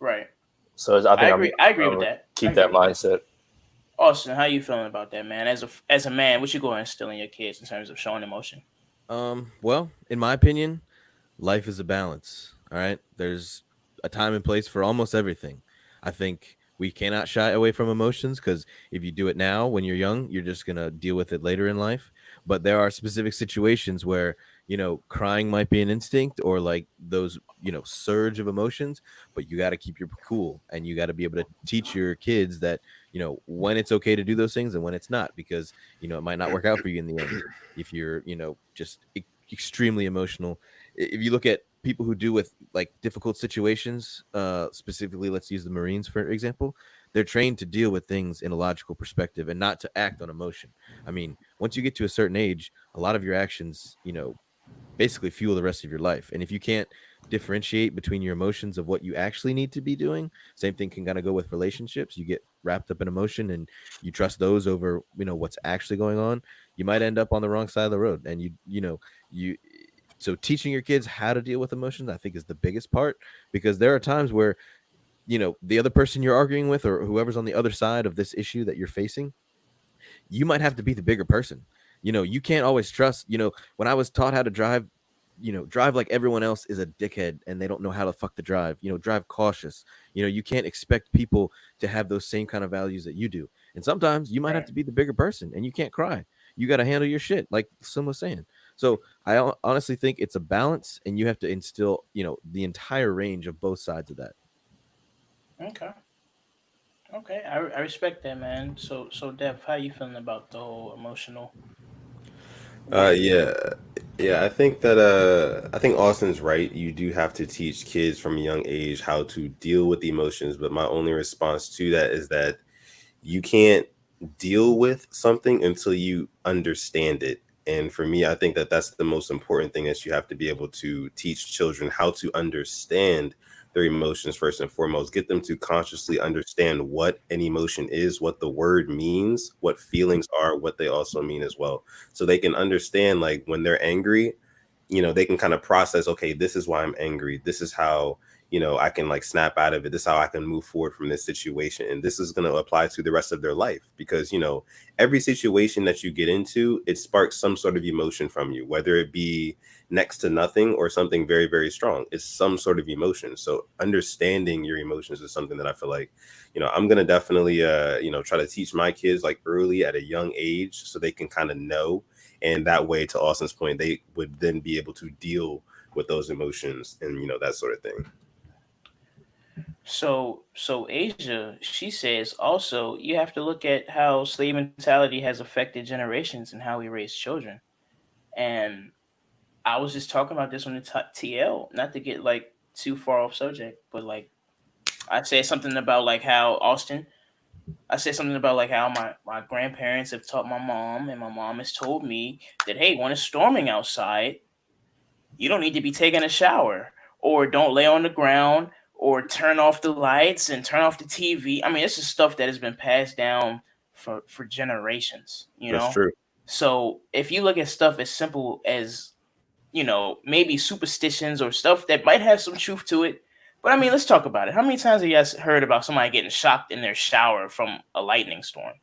Right. So I agree with that. Keep that mindset. Austin, how you feeling about that, man? As a man, what you going to instill in your kids in terms of showing emotion? Well, in my opinion, life is a balance. All right. There's a time and place for almost everything. I think we cannot shy away from emotions because if you do it now when you're young, you're just going to deal with it later in life. But there are specific situations where, crying might be an instinct or like those, surge of emotions, but you got to keep your cool and you got to be able to teach your kids that, when it's okay to do those things and when it's not, because, it might not work out for you in the end if you're, just extremely emotional. If you look at people who do with like difficult situations, specifically, let's use the Marines, for example, they're trained to deal with things in a logical perspective and not to act on emotion. I mean, once you get to a certain age, a lot of your actions, basically fuel the rest of your life. And if you can't differentiate between your emotions of what you actually need to be doing, same thing can kind of go with relationships. You get wrapped up in emotion and you trust those over, what's actually going on. You might end up on the wrong side of the road. And you So teaching your kids how to deal with emotions, I think, is the biggest part, because there are times where, the other person you're arguing with or whoever's on the other side of this issue that you're facing, you might have to be the bigger person. You can't always trust, when I was taught how to drive, drive like everyone else is a dickhead and they don't know how to fuck the drive, drive cautious. You can't expect people to have those same kind of values that you do. And sometimes you might have to be the bigger person and you can't cry. You got to handle your shit, like Sim was saying. So I honestly think it's a balance, and you have to instill, the entire range of both sides of that. Okay, I respect that, man. So Dev, how you feeling about the whole emotional? Yeah, I think that I think Austin's right. You do have to teach kids from a young age how to deal with emotions, but my only response to that is that you can't deal with something until you understand it. And for me, I think that that's the most important thing, is you have to be able to teach children how to understand their emotions first and foremost. Get them to consciously understand what an emotion is, what the word means, what feelings are, what they also mean as well. So they can understand, like, when they're angry, they can kind of process, okay, this is why I'm angry. This is how, I can like snap out of it. This is how I can move forward from this situation. And this is going to apply to the rest of their life, because, every situation that you get into, it sparks some sort of emotion from you, whether it be next to nothing or something very, very strong. It's some sort of emotion. So understanding your emotions is something that I feel like, I'm going to definitely, try to teach my kids like early at a young age, so they can kind of know. And that way, to Austin's point, they would then be able to deal with those emotions and, that sort of thing. So Asia, she says also you have to look at how slave mentality has affected generations and how we raise children. And I was just talking about this on the TL, not to get like too far off subject, but like I said something about like how Austin, I said something about like how my grandparents have taught my mom, and my mom has told me that, hey, when it's storming outside, you don't need to be taking a shower, or don't lay on the ground, or turn off the lights and turn off the TV. I mean, this is stuff that has been passed down for generations, That's true. So if you look at stuff as simple as, maybe superstitions or stuff that might have some truth to it. But I mean, let's talk about it. How many times have you guys heard about somebody getting shocked in their shower from a lightning storm?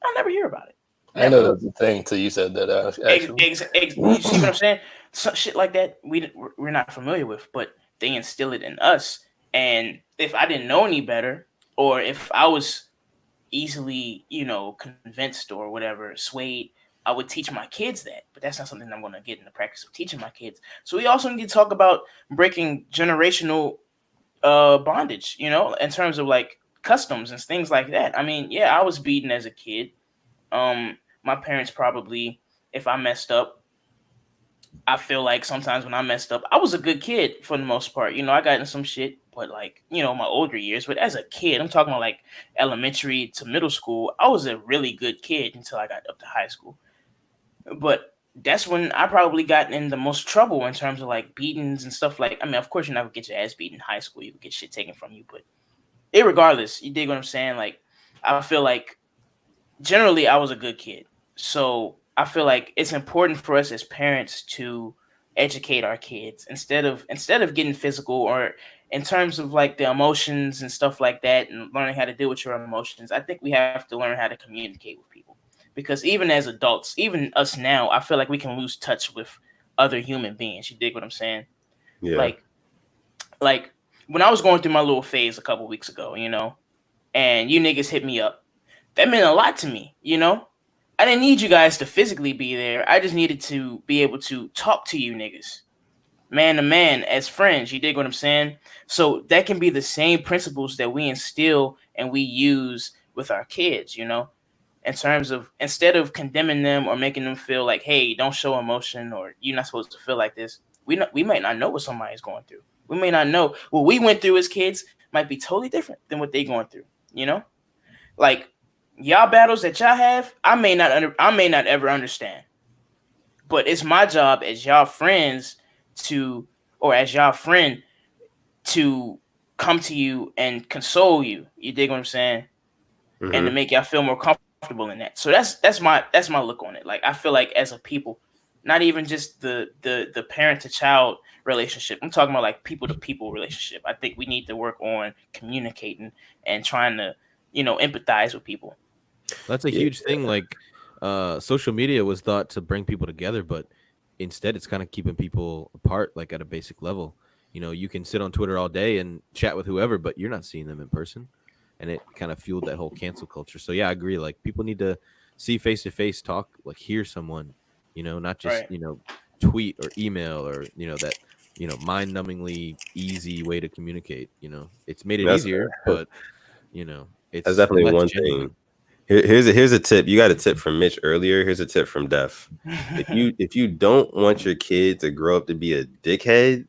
I never hear about it. I know that's the thing till you said that. Actually, you see what I'm saying? Some shit like that we're not familiar with, but they instill it in us. And if I didn't know any better, or if I was easily, convinced or whatever, swayed, I would teach my kids that. But that's not something I'm going to get in the practice of teaching my kids. So we also need to talk about breaking generational bondage, in terms of like customs and things like that. I mean, yeah, I was beaten as a kid. My parents probably, if I messed up, I feel like sometimes when I messed up, I was a good kid for the most part. I got in some shit, but like, my older years. But as a kid, I'm talking about like elementary to middle school, I was a really good kid until I got up to high school. But that's when I probably got in the most trouble in terms of like beatings and stuff. Like, I mean, of course, you're not gonna get your ass beaten in high school. You would get shit taken from you. But irregardless, you dig what I'm saying? Like, I feel like generally I was a good kid. So I feel like it's important for us as parents to educate our kids instead of getting physical, or in terms of like the emotions and stuff like that, and learning how to deal with your emotions. I think we have to learn how to communicate with people, because even as adults, even us now, I feel like we can lose touch with other human beings. You dig what I'm saying? Yeah. Like when I was going through my little phase a couple weeks ago, and you niggas hit me up, that meant a lot to me, I didn't need you guys to physically be there. I just needed to be able to talk to you niggas, man to man, as friends. You dig what I'm saying? So that can be the same principles that we instill and we use with our kids, in terms of, instead of condemning them or making them feel like, hey, don't show emotion, or you're not supposed to feel like this. We might not know what somebody's going through. We may not know what we went through as kids might be totally different than what they're going through, Like, y'all battles that y'all have, I may not ever understand. But it's my job as y'all friends as y'all friend to come to you and console you. You dig what I'm saying? Mm-hmm. And to make y'all feel more comfortable in that. So that's my look on it. Like, I feel like as a people, not even just the parent to child relationship. I'm talking about like people to people relationship. I think we need to work on communicating and trying to, empathize with people. That's a huge thing. Like, social media was thought to bring people together, but instead it's kind of keeping people apart, like at a basic level. You can sit on Twitter all day and chat with whoever, but you're not seeing them in person. And it kind of fueled that whole cancel culture. So yeah, I agree. Like, people need to see face to face, talk, like hear someone, not just, Right. Tweet or email or, that, mind numbingly easy way to communicate. It's made it easier, but it's that's definitely less one genuine. thing. Here's a tip. You got a tip from Mitch earlier. Here's a tip from Def. If you don't want your kid to grow up to be a dickhead,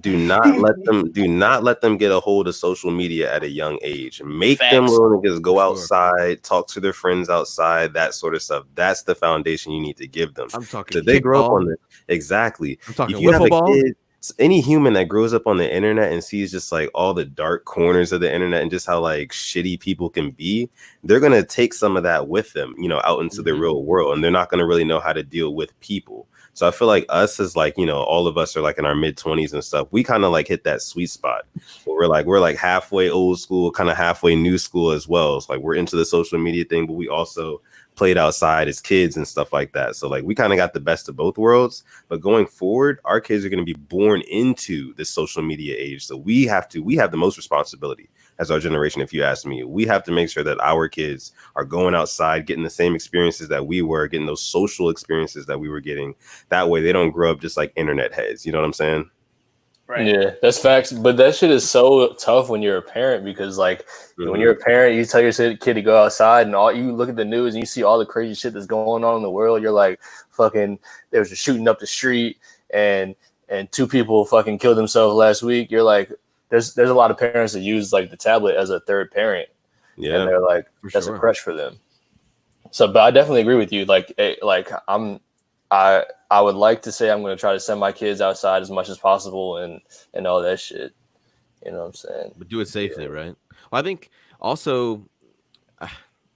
do not let them get a hold of social media at a young age. Make them little niggas go outside, talk to their friends outside, that sort of stuff. That's the foundation you need to give them. I'm talking so they grow up on it. Exactly. I'm talking if you have a ball. kid, any human that grows up on the internet and sees just like all the dark corners of the internet and just how like shitty people can be, they're gonna take some of that with them, out into the real world, and they're not gonna really know how to deal with people. So I feel like us as like, all of us are like in our mid-20s and stuff. We kind of like hit that sweet spot where we're like halfway old school, kind of halfway new school as well. It's like we're into the social media thing, but we also played outside as kids and stuff like that. So like we kind of got the best of both worlds. But going forward, our kids are going to be born into the social media age. So we have the most responsibility as our generation. If you ask me, we have to make sure that our kids are going outside, getting the same experiences that we were, getting those social experiences that we were getting. That way they don't grow up just like internet heads. You know what I'm saying? Right. Yeah, that's facts. But that shit is so tough when you're a parent, because like when you're a parent, you tell your kid to go outside and all you look at the news and you see all the crazy shit that's going on in the world. You're like, fucking, there was a shooting up the street and 2 people fucking killed themselves last week. You're like, there's a lot of parents that use like the tablet as a third parent. Yeah. And they're like, that's a crush for them. So, but I definitely agree with you. Like I would like to say I'm going to try to send my kids outside as much as possible and all that shit. You know what I'm saying? But do it safely, right? Well, I think also,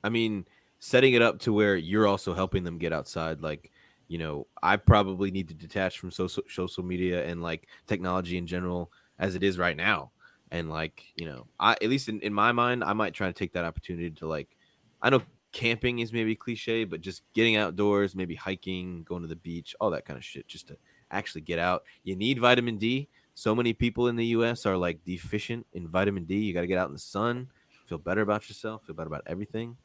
I mean, setting it up to where you're also helping them get outside. Like, I probably need to detach from social media and like technology in general as it is right now. And like, I, at least in my mind, I might try to take that opportunity to like, I know camping is maybe cliche, but just getting outdoors, maybe hiking, going to the beach, all that kind of shit, just to actually get out. You need vitamin D. So many people in the U.S. are like deficient in vitamin D. You got to get out in the sun, feel better about yourself, feel better about everything.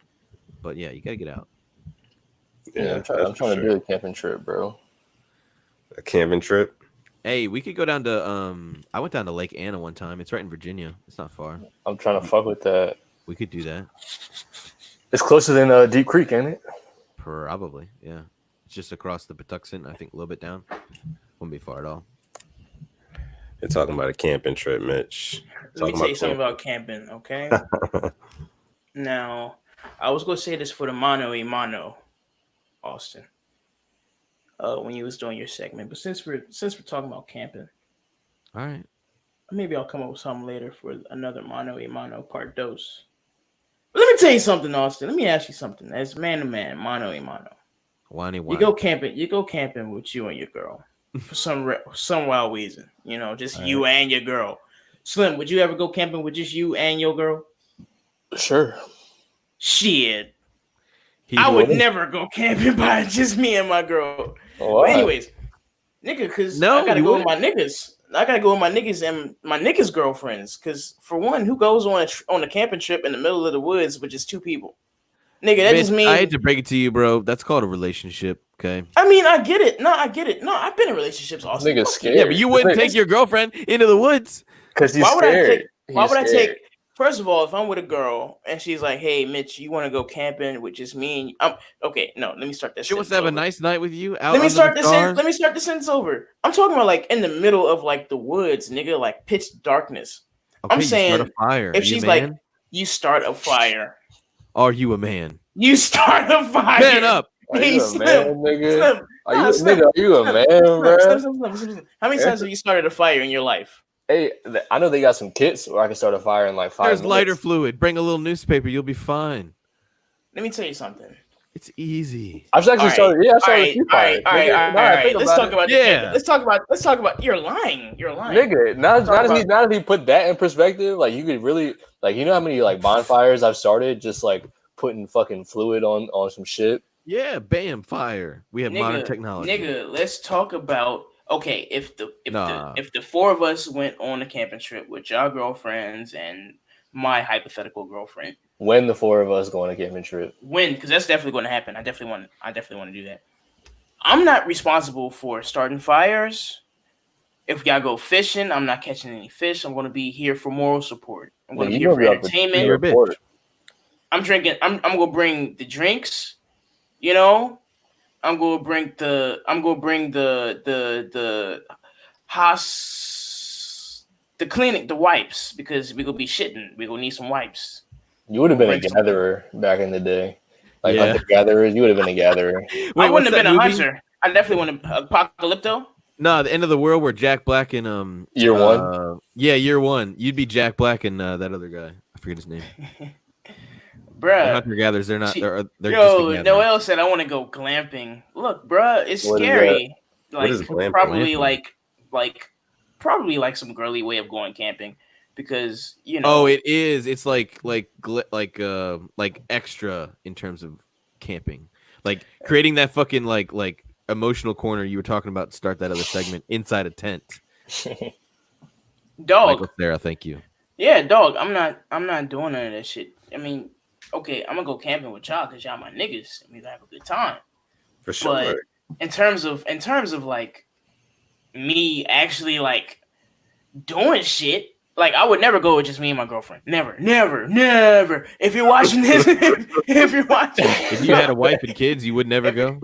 But yeah, you got to get out. Yeah, I'm trying to do a camping trip, bro. A camping trip? Hey, we could go down to I went down to Lake Anna one time. It's right in Virginia. It's not far. I'm trying to fuck with that. We could do that. It's closer than Deep Creek, ain't it? Probably, yeah. It's just across the Patuxent, I think a little bit down. Wouldn't be far at all. You're talking about a camping trip, Mitch. Let me tell you something about camping, okay? Now, I was going to say this for the mano a mano, Austin, when you was doing your segment. But since we're talking about camping, all right, maybe I'll come up with something later for another mano a mano part dos. But let me tell you something, Austin. Let me ask you something. As man to man, mano a mano. You go camping with you and your girl for some wild reason. Just you and your girl. Slim, would you ever go camping with just you and your girl? Sure. Shit. I would never go camping by just me and my girl. Why? But anyways, nigga, because I gotta go with my niggas. I gotta go with my niggas and my niggas' girlfriends. Because for one, who goes on a camping trip in the middle of the woods with just 2 people? Nigga, that just means I hate to break it to you, bro. That's called a relationship, okay? I mean, I get it. No, I've been in relationships also. Nigga's scared. Yeah, but you wouldn't take your girlfriend into the woods. Because he's scared. Why would I take first of all, if I'm with a girl and she's like, hey Mitch, you want to go camping with just me and okay, no, let me start this. She wants to have a nice night with you. Let me start this sentence over. I'm talking about like in the middle of like the woods, nigga, like pitch darkness. Okay, I'm saying start a fire. If she's like, you start a fire. Are you a man? You start a fire. Man up. Are you a man, nigga? Are you a man, bro? How many times have you started a fire in your life? Hey, I know they got some kits where I can start a fire in like 5 minutes. There's lighter fluid. Bring a little newspaper. You'll be fine. Let me tell you something. It's easy. I've actually started. Yeah, I started all right. Let's talk about. Yeah. Let's talk about. You're lying. Nigga, now that he put that in perspective, like you could really like you know how many like bonfires I've started just like putting fucking fluid on some shit. Yeah, bam, fire. We have modern technology. Nigga, let's talk about if the four of us went on a camping trip with y'all girlfriends and my hypothetical girlfriend. When the four of us go on a camping trip. When, because that's definitely going to happen. I definitely want to do that. I'm not responsible for starting fires. If y'all go fishing, I'm not catching any fish. I'm going to be here for moral support. I'm going to be here for entertainment. I'm drinking. I'm going to bring the drinks. You know, I'm going to bring the clinic, the wipes, because we gonna be shitting. We gonna need some wipes. You would have been a gatherer back in the day, like hunter gatherers. You would have been a gatherer. I wouldn't have been a hunter. I definitely want to Apocalypto. No, the end of the world where Jack Black and Year One. Yeah, Year One. You'd be Jack Black and that other guy. I forget his name. Bruh. Hunter gatherers. They're not. They're yo, Noel said I want to go glamping. Look, bruh, it's scary. Like probably probably like some girly way of going camping, because you know. Oh, it is. It's like extra in terms of camping, like creating that fucking like emotional corner you were talking about to start that other segment inside a tent. Dog. Michael Sarah, thank you. Yeah, dog. I'm not doing none of that shit. I mean, okay, I'm gonna go camping with y'all because y'all my niggas and we gonna have a good time. For sure. But in terms of like me actually like doing shit, like I would never go with just me and my girlfriend. Never. If you're watching this, if you had a wife and kids, you would never go.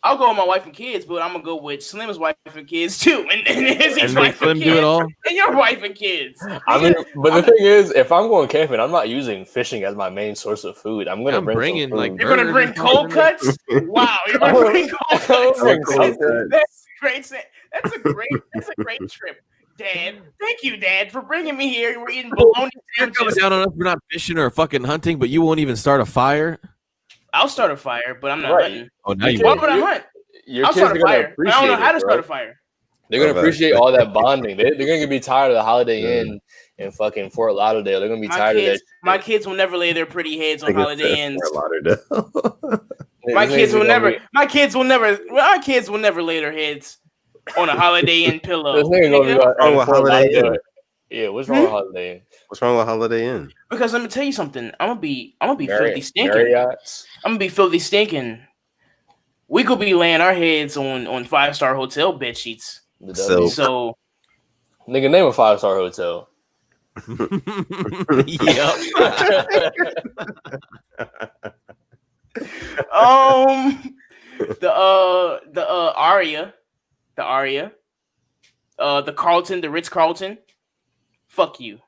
I'll go with my wife and kids, but I'm gonna go with Slim's wife and kids too, and his wife Slim and kids, do it all, and your wife and kids. I mean, but the thing is, if I'm going camping, I'm not using fishing as my main source of food. I'm gonna bring like you're gonna bring cold cuts. Wow, you're gonna bring cold cuts. That's great. That's a great trip. Dad, thank you, Dad, for bringing me here. We're eating bologna sandwiches. Down on us, we're not fishing or fucking hunting, but you won't even start a fire. I'll start a fire, but I'm not hunting. Oh, now you why would I hunt? I'll start a fire. I don't know how to start a fire. They're gonna appreciate all that bonding. They're gonna be tired of the Holiday Inn in fucking Fort Lauderdale. They're gonna be tired of that. My kids will never lay their pretty heads on Holiday Inns. My kids will never lay their heads on a Holiday Inn pillow. What's wrong with Holiday Inn? Yeah, what's wrong with Holiday Inn? What's wrong with Holiday Inn? Because let me tell you something. I'm gonna be filthy stinking. I'm gonna be filthy stinking. We could be laying our heads on 5-star hotel bed sheets. So nigga, name a 5-star hotel. Yep. The Aria, the Carlton, the Ritz Carlton. Fuck you.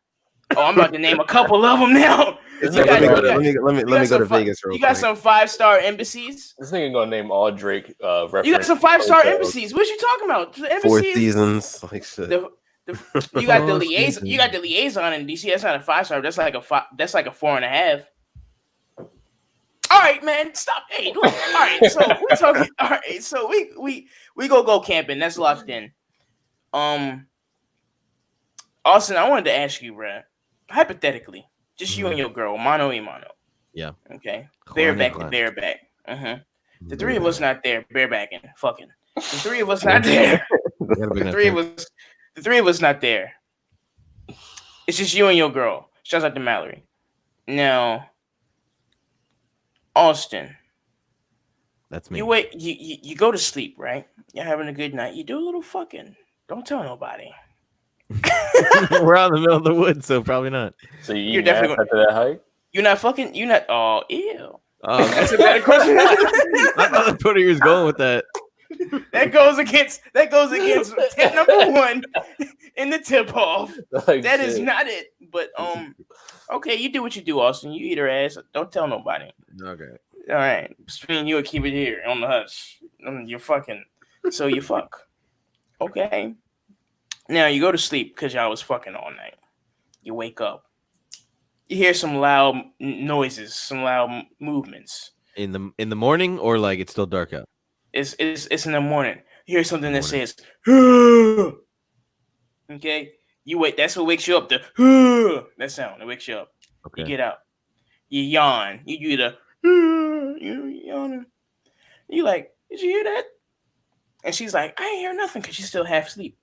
Oh, I'm about to name a couple of them now. Let me go to Vegas real quick. You got some 5-star embassies. This nigga gonna name all Drake references. You got some 5-star embassies. What you talking about? The Four Seasons, like shit. You got the liaison. You got the liaison in DC. That's not a 5-star. That's like a 4.5. All right, man. Stop. Hey, look. All right. So we're talking. All right. So we go camping. That's locked in. Austin, I wanted to ask you, bruh. Hypothetically, just you and your girl, mano y mano. Yeah. Okay. Bareback to bareback. The three of us not there, barebacking, fucking. The three of us not there. The three of us not there. It's just you and your girl. Shouts out to Mallory. Now, Austin. That's me. You wait. You go to sleep, right? You're having a good night. You do a little fucking. Don't tell nobody. We're out in the middle of the woods, so probably not. So you're definitely after that hike. You're not fucking. You're not. Oh, ew. That's a better question. I thought that's where he was going with that. That goes against tip number 1 in the tip off. That is not it. But okay, you do what you do, Austin. You eat her ass. Don't tell nobody. Okay. All right. Between you and keep it here on the hush. You're fucking. So you fuck. Okay. Now you go to sleep because y'all was fucking all night. You wake up. You hear some loud noises, some loud movements. In the morning, or like it's still dark out? It's in the morning. You hear something that says, okay, you wait. That's what wakes you up. That sound that wakes you up. Okay. You get out. You yawn. You do the you yawning. You like, did you hear that? And she's like, I ain't hear nothing because she's still half asleep.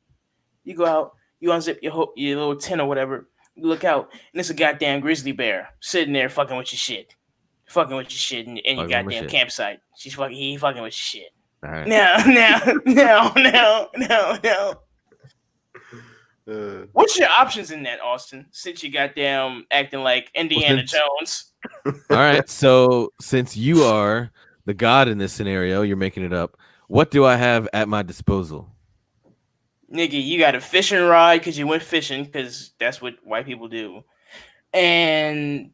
You go out. You unzip your little tent or whatever. You look out, and it's a goddamn grizzly bear sitting there fucking with your shit. Fucking with your shit in your goddamn campsite. He fucking with your shit. All right. Now. What's your options in that, Austin? Since you goddamn acting like Indiana Jones. All right. So since you are the god in this scenario, you're making it up. What do I have at my disposal? Nigga, you got a fishing rod because you went fishing because that's what white people do. And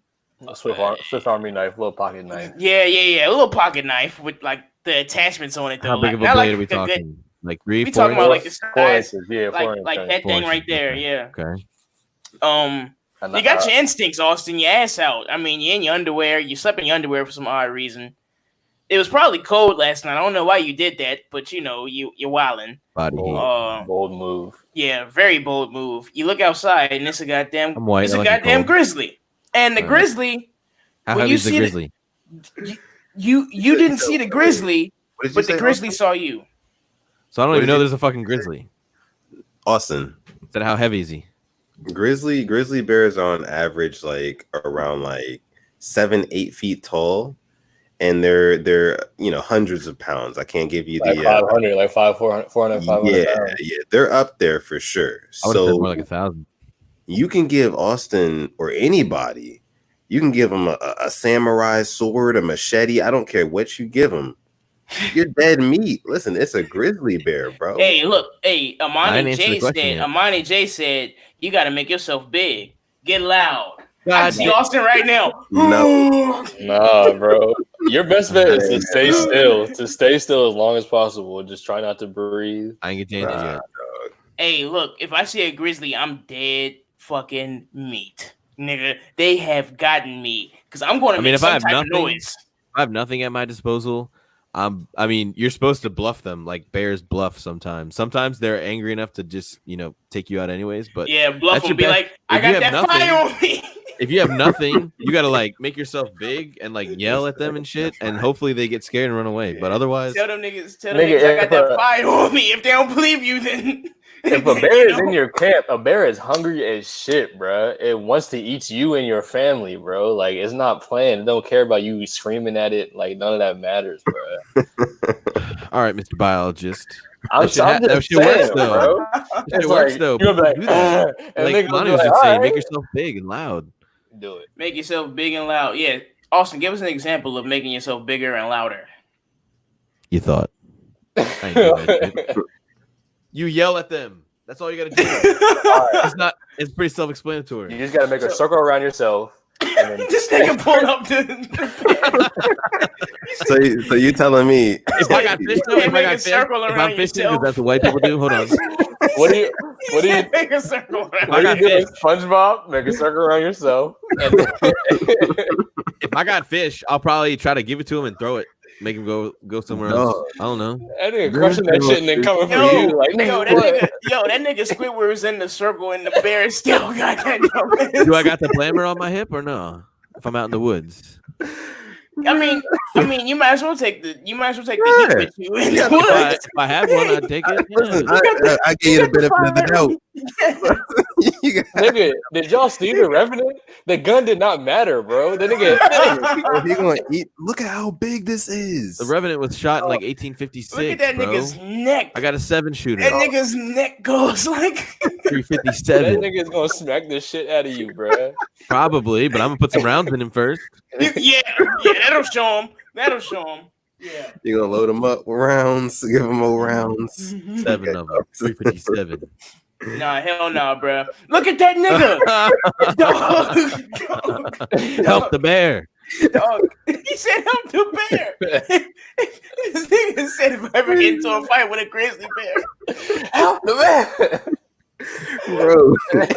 a Swiss Army knife, little pocket knife. Yeah. A little pocket knife with like the attachments on it. Though. How big of a blade are we talking? Like 3, 4 we talking about like the size, yeah, like that thing right there. Yeah. Okay. You got your instincts, Austin. Your ass out. I mean, you're in your underwear. You slept in your underwear for some odd reason. It was probably cold last night. I don't know why you did that, but you know, you're wilding. Body heat. Bold move. Yeah, very bold move. You look outside and it's a goddamn grizzly. And the grizzly. How heavy is the grizzly? You didn't see the grizzly, but the grizzly saw you. So I don't even know there's a fucking grizzly. Austin. Said how heavy is he? Grizzly bears are on average like around like 7-8 feet tall. And they're hundreds of pounds. I can't give you like the 500, like 400, 500 pounds. Yeah, they're up there for sure. I would have said more like 1,000. You can give Austin or anybody, you can give him a samurai sword, a machete. I don't care what you give him. You're dead meat. Listen, it's a grizzly bear, bro. Hey, look, Amani J said you got to make yourself big, get loud. I see Austin right now. No, nah, bro. Your best bet is to stay still. To stay still as long as possible. Just try not to breathe. I ain't getting it yet. Hey, look, if I see a grizzly, I'm dead fucking meat, nigga. They have gotten me because I'm going to make some type of noise. If I have nothing at my disposal. I mean, you're supposed to bluff them like bears bluff sometimes. Sometimes they're angry enough to just, take you out anyways. But yeah, bluff them. Be like, I got that fire on me. If you have nothing, you gotta like make yourself big and like yell at them and shit, and hopefully they get scared and run away. But otherwise, tell them niggas, I got that fire on me. If they don't believe you, then if a bear is in your camp, a bear is hungry as shit, bro. It wants to eat you and your family, bro. Like it's not playing. It don't care about you screaming at it. Like none of that matters, bro. All right, Mr. Biologist. That shit works though. It works though. You're like, Lonnie was just saying, make yourself big and loud. Do it. Make yourself big and loud. Yeah. Austin, give us an example of making yourself bigger and louder. You thought. You yell at them. That's all you gotta do. Right. It's pretty self-explanatory. You just gotta make a circle around yourself. And then this nigga pulled up to So you telling me if I got fish though, if I'm fishing because that's what white people do. Hold on. What do you make a circle around? What do you do? SpongeBob, make a circle around yourself. If I got fish, I'll probably try to give it to him and throw it. Make him go somewhere else. I don't know. That nigga crushing that shit and then coming for you. Like, that nigga Squidward was in the circle and the bear still got that. Do I got the blammer on my hip or no? If I'm out in the woods. I mean, you might as well take the heat with you. If I had one, I'd take it. Listen, I gave you the benefit of the doubt. Nigga, did y'all see the Revenant? The gun did not matter, bro. The nigga, he gonna eat. Look at how big this is. The Revenant was shot in like 1856. Look at that nigga's neck. I got a 7-shooter. That nigga's neck goes like 357. That nigga's gonna smack the shit out of you, bro. Probably, but I'm gonna put some rounds in him first. Yeah, that'll show him. Yeah. You're gonna load them up with rounds, give them more rounds. 7 of them. 357. Nah, hell no, bro. Look at that nigga. Dog. Help the bear. Dog. He said help the bear. This nigga said if I ever get into a fight with a grizzly bear, help the bear. Bro, that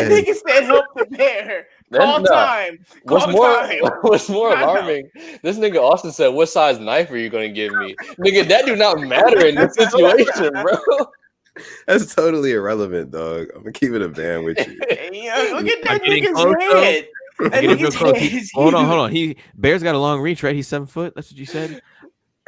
nigga said help the bear. Call time. What's more alarming? This nigga Austin said, "What size knife are you gonna give me, nigga?" That do not matter in this situation, bro. That's totally irrelevant, dog. I'm gonna keep it a band with you. Hey, look at that nigga's head. Hold on. Bear's got a long reach, right? He's 7 foot. That's what you said.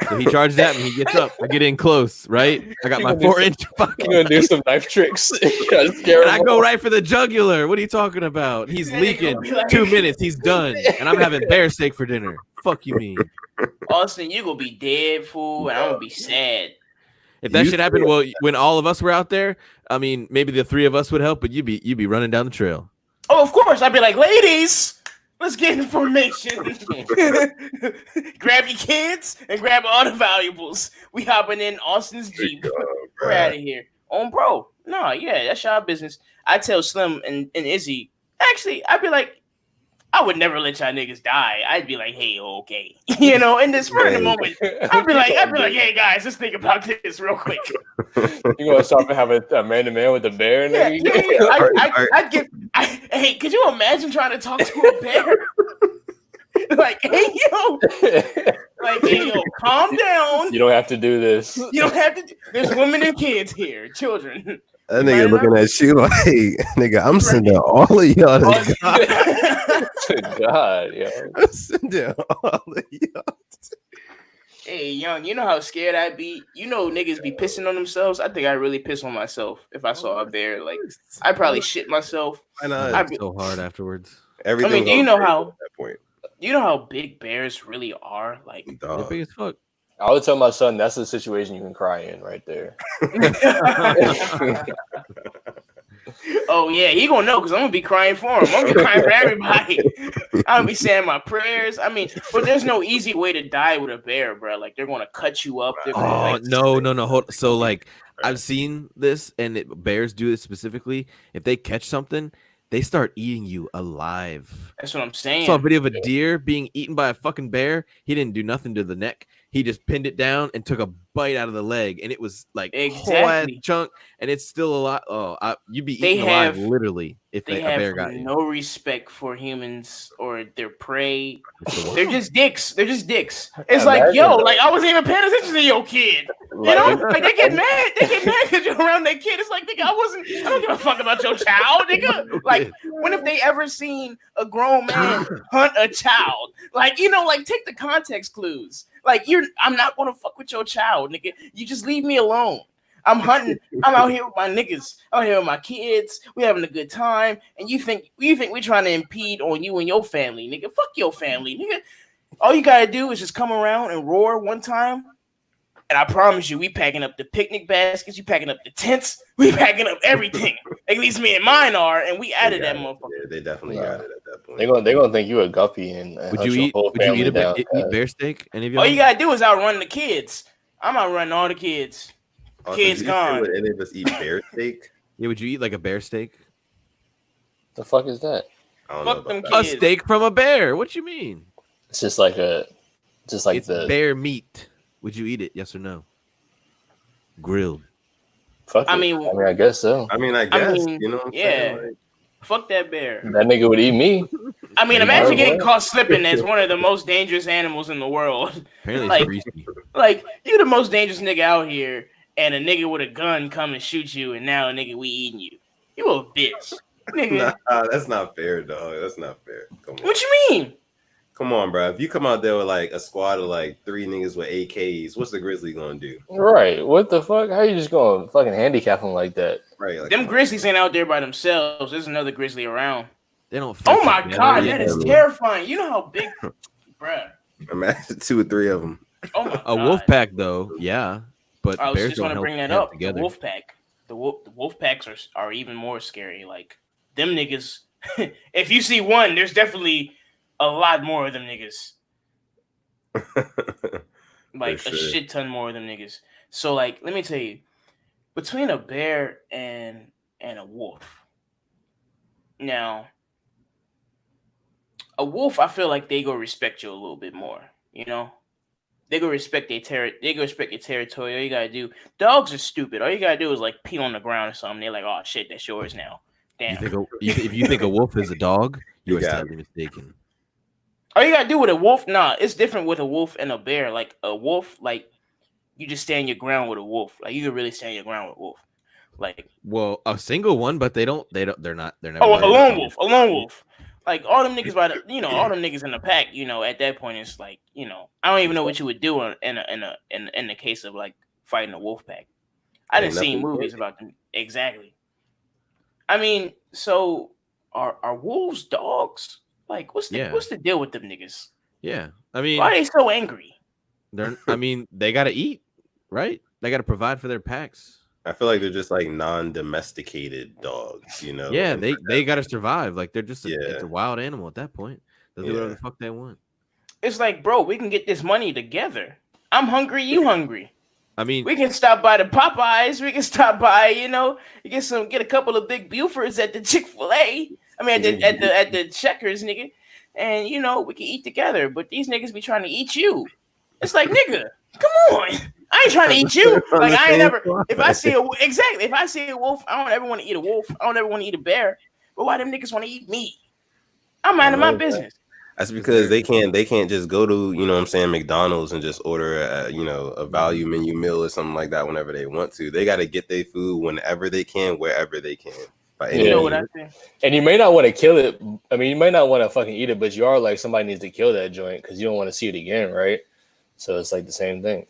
So he charges at me. He gets up. I get in close, right? I got my 4-inch fucking. You're gonna do some knife tricks. And I go right for the jugular. What are you talking about? He's leaking. 2 minutes. He's done. And I'm having bear steak for dinner. Fuck you mean? Austin, you gonna be dead, fool, and I'm gonna be sad. If that shit happened, well, when all of us were out there, I mean, maybe the 3 of us would help, but you'd be running down the trail. Oh, of course. I'd be like, ladies, let's get information. Grab your kids and grab all the valuables. We hopping in Austin's Jeep. We're out of here. Bro. No, yeah, that's y'all business. I tell Slim and Izzy, actually, I'd be like, I would never let y'all niggas die. I'd be like, hey, okay. You know, in this spur of the moment, I'd be like, hey guys, let's think about this real quick. You gonna stop and have a man-to-man with a bear? Hey, could you imagine trying to talk to a bear? Like, hey yo, calm down. You don't have to do this. You don't have to. There's women and kids here, children. That nigga looking at you like, nigga, I'm sending all of y'all to God. God, yo. I'm sending all of y'all. Hey, young, you know how scared I'd be? You know niggas be pissing on themselves? I think I'd really piss on myself if I saw a bear. Like, I'd probably shit myself. Why not? I'd be so hard afterwards. Everything. I mean, do you know how? At that point. Do you know how big bears really are? Like, they're big as fuck. I would tell my son that's the situation you can cry in right there. Oh yeah, he gonna know because I'm gonna be crying for him. I'm gonna be crying for everybody. I'm gonna be saying my prayers. I mean, but there's no easy way to die with a bear, bro. Like they're gonna cut you up. No. So like I've seen this, and bears do this specifically. If they catch something, they start eating you alive. That's what I'm saying. I saw a video of a deer being eaten by a fucking bear. He didn't do nothing to the neck. He just pinned it down and took a bite out of the leg, and it was like a whole ass chunk, and it's still a lot. Oh, you'd be eaten alive literally if a bear got you. No respect for humans or their prey. They're just dicks. It's like, yo, like I wasn't even paying attention to your kid. You know, like they get mad. They get mad because you're around their kid. It's like, nigga, I don't give a fuck about your child, nigga. Like, when have they ever seen a grown man hunt a child? Like, you know, like take the context clues. Like I'm not gonna fuck with your child, nigga. You just leave me alone. I'm hunting. I'm out here with my niggas. I'm out here with my kids. We having a good time. And you think we trying to impede on you and your family, nigga? Fuck your family, nigga. All you gotta do is just come around and roar one time. And I promise you, we packing up the picnic baskets, you packing up the tents, we packing up everything. At least me and mine are, and we added that motherfucker. Yeah, they definitely got it at that point. They're gonna think you a guppy and would you eat bear steak? Any of you? All you gotta do is outrun the kids. I'm outrunning all the kids. Kids gone. Would any of us eat bear steak? Yeah, would you eat like a bear steak? The fuck is that? Fuck them kids. A steak from a bear. What you mean? It's just like it's bear meat. Would you eat it? Yes or no? Grilled. Fuck it. I mean, I guess so. You know what I'm saying? Like, fuck that bear. That nigga would eat me. I mean, imagine getting caught slipping as one of the most dangerous animals in the world. Apparently like, it's greasy. Like, you're the most dangerous nigga out here, and a nigga with a gun come and shoot you, and now a nigga we eating you. You a bitch. Nigga. Nah, that's not fair, dog. That's not fair. Come on. What you mean? Come on, bro. If you come out there with like a squad of like 3 niggas with AKs, what's the Grizzly gonna do? Right. What the fuck? How you just gonna fucking handicap them like that? Right. Like, them Grizzlies ain't out there by themselves. There's another Grizzly around. They don't. Oh my god, that is terrifying. You know how big, bruh. Imagine 2 or 3 of them. Oh my god. A wolf pack though, yeah. But I was bears just want to bring that up. Together. The wolf pack. The wolf packs are even more scary. Like them niggas. If you see one, there's definitely a lot more of them niggas. Like a shit ton more of them niggas. So like, let me tell you, between a bear and a wolf. Now, a wolf, I feel like they go respect you a little bit more. You know, they go respect their They go respect your territory. All you gotta do. Dogs are stupid. All you gotta do is like pee on the ground or something. They're like, oh shit, that's yours now. Damn. If you think a wolf is a dog, you are sadly mistaken. All you gotta do with a wolf, it's different with a wolf and a bear. Like a wolf, like you just stand your ground with a wolf. Like you can really stand your ground with a wolf. Like, well, a single one, but they're never. A lone wolf. Like all them niggas all them niggas in the pack. At that point, it's like, I don't even know what you would do in the case of like fighting a wolf pack. I didn't see movies about them exactly. I mean, so are wolves dogs? Like, what's the deal with them niggas? Yeah, I mean, why are they so angry? They gotta eat, right? They gotta provide for their packs. I feel like they're just like non-domesticated dogs, Yeah, they gotta survive. Like they're just it's a wild animal at that point. They'll do whatever the fuck they want. It's like, bro, we can get this money together. I'm hungry, you hungry. I mean, we can stop by the Popeyes. We can stop by, get a couple of big Bufords at the Chick-fil-A. I mean, at the Checkers, nigga, and we can eat together. But these niggas be trying to eat you. It's like, nigga, come on. I ain't trying to eat you. Like I ain't never. If I see a wolf, I don't ever want to eat a wolf. I don't ever want to eat a bear. But why them niggas want to eat me? I'm minding my business. That's because they can't just go to McDonald's and just order a value menu meal or something like that whenever they want to. They got to get their food whenever they can, wherever they can. You know what I think? And you may not want to kill it. I mean, you might not want to fucking eat it, but you are like somebody needs to kill that joint because you don't want to see it again, right? So it's like the same thing.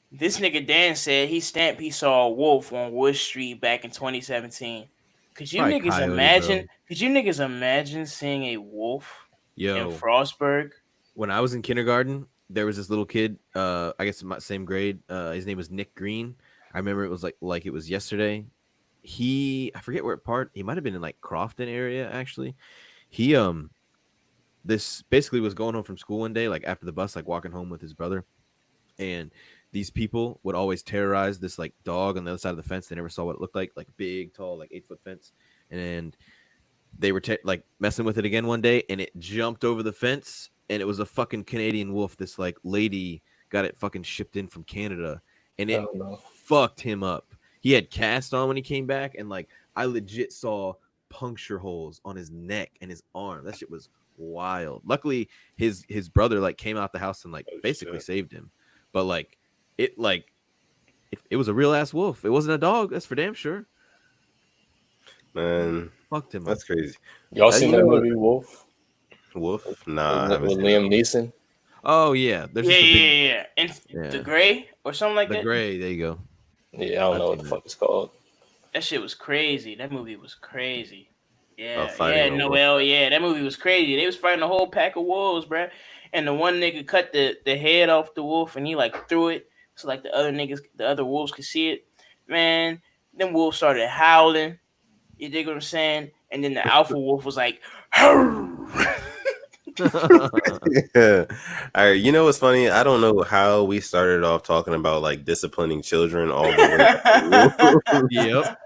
This nigga Dan said he saw a wolf on Wood Street back in 2017. Could you niggas imagine? Could you niggas imagine seeing a wolf in Frostburg? When I was in kindergarten, there was this little kid. I guess in my same grade. His name was Nick Green. I remember it was like it was yesterday. I forget where part. He might have been in like Crofton area actually. He this basically was going home from school one day, like after the bus, like walking home with his brother, and these people would always terrorize this like dog on the other side of the fence. They never saw what it looked like big, tall, like 8-foot fence. And they were like messing with it again one day, and it jumped over the fence, and it was a fucking Canadian wolf. This like lady got it fucking shipped in from Canada, and it fucked him up. He had cast on when he came back, and like I legit saw puncture holes on his neck and his arm. That shit was wild. Luckily, his brother like came out the house and like basically saved him. But like it was a real ass wolf. It wasn't a dog. That's for damn sure. Man, fucked him. That's crazy. Y'all seen that movie Wolf? Wolf? Nah. With Liam Neeson. Oh yeah. Yeah. And The Gray or something like that. The Gray. There you go. Yeah, I don't know what the fuck it's called. That shit was crazy. That movie was crazy. Yeah, Noel. Yeah, that movie was crazy. They was fighting a whole pack of wolves, bruh. And the one nigga cut the head off the wolf, and he like threw it so like the other wolves could see it. Man, them wolves started howling. You dig what I'm saying? And then the alpha wolf was like, yeah. All right. You know what's funny? I don't know how we started off talking about like disciplining children all the way. Yep.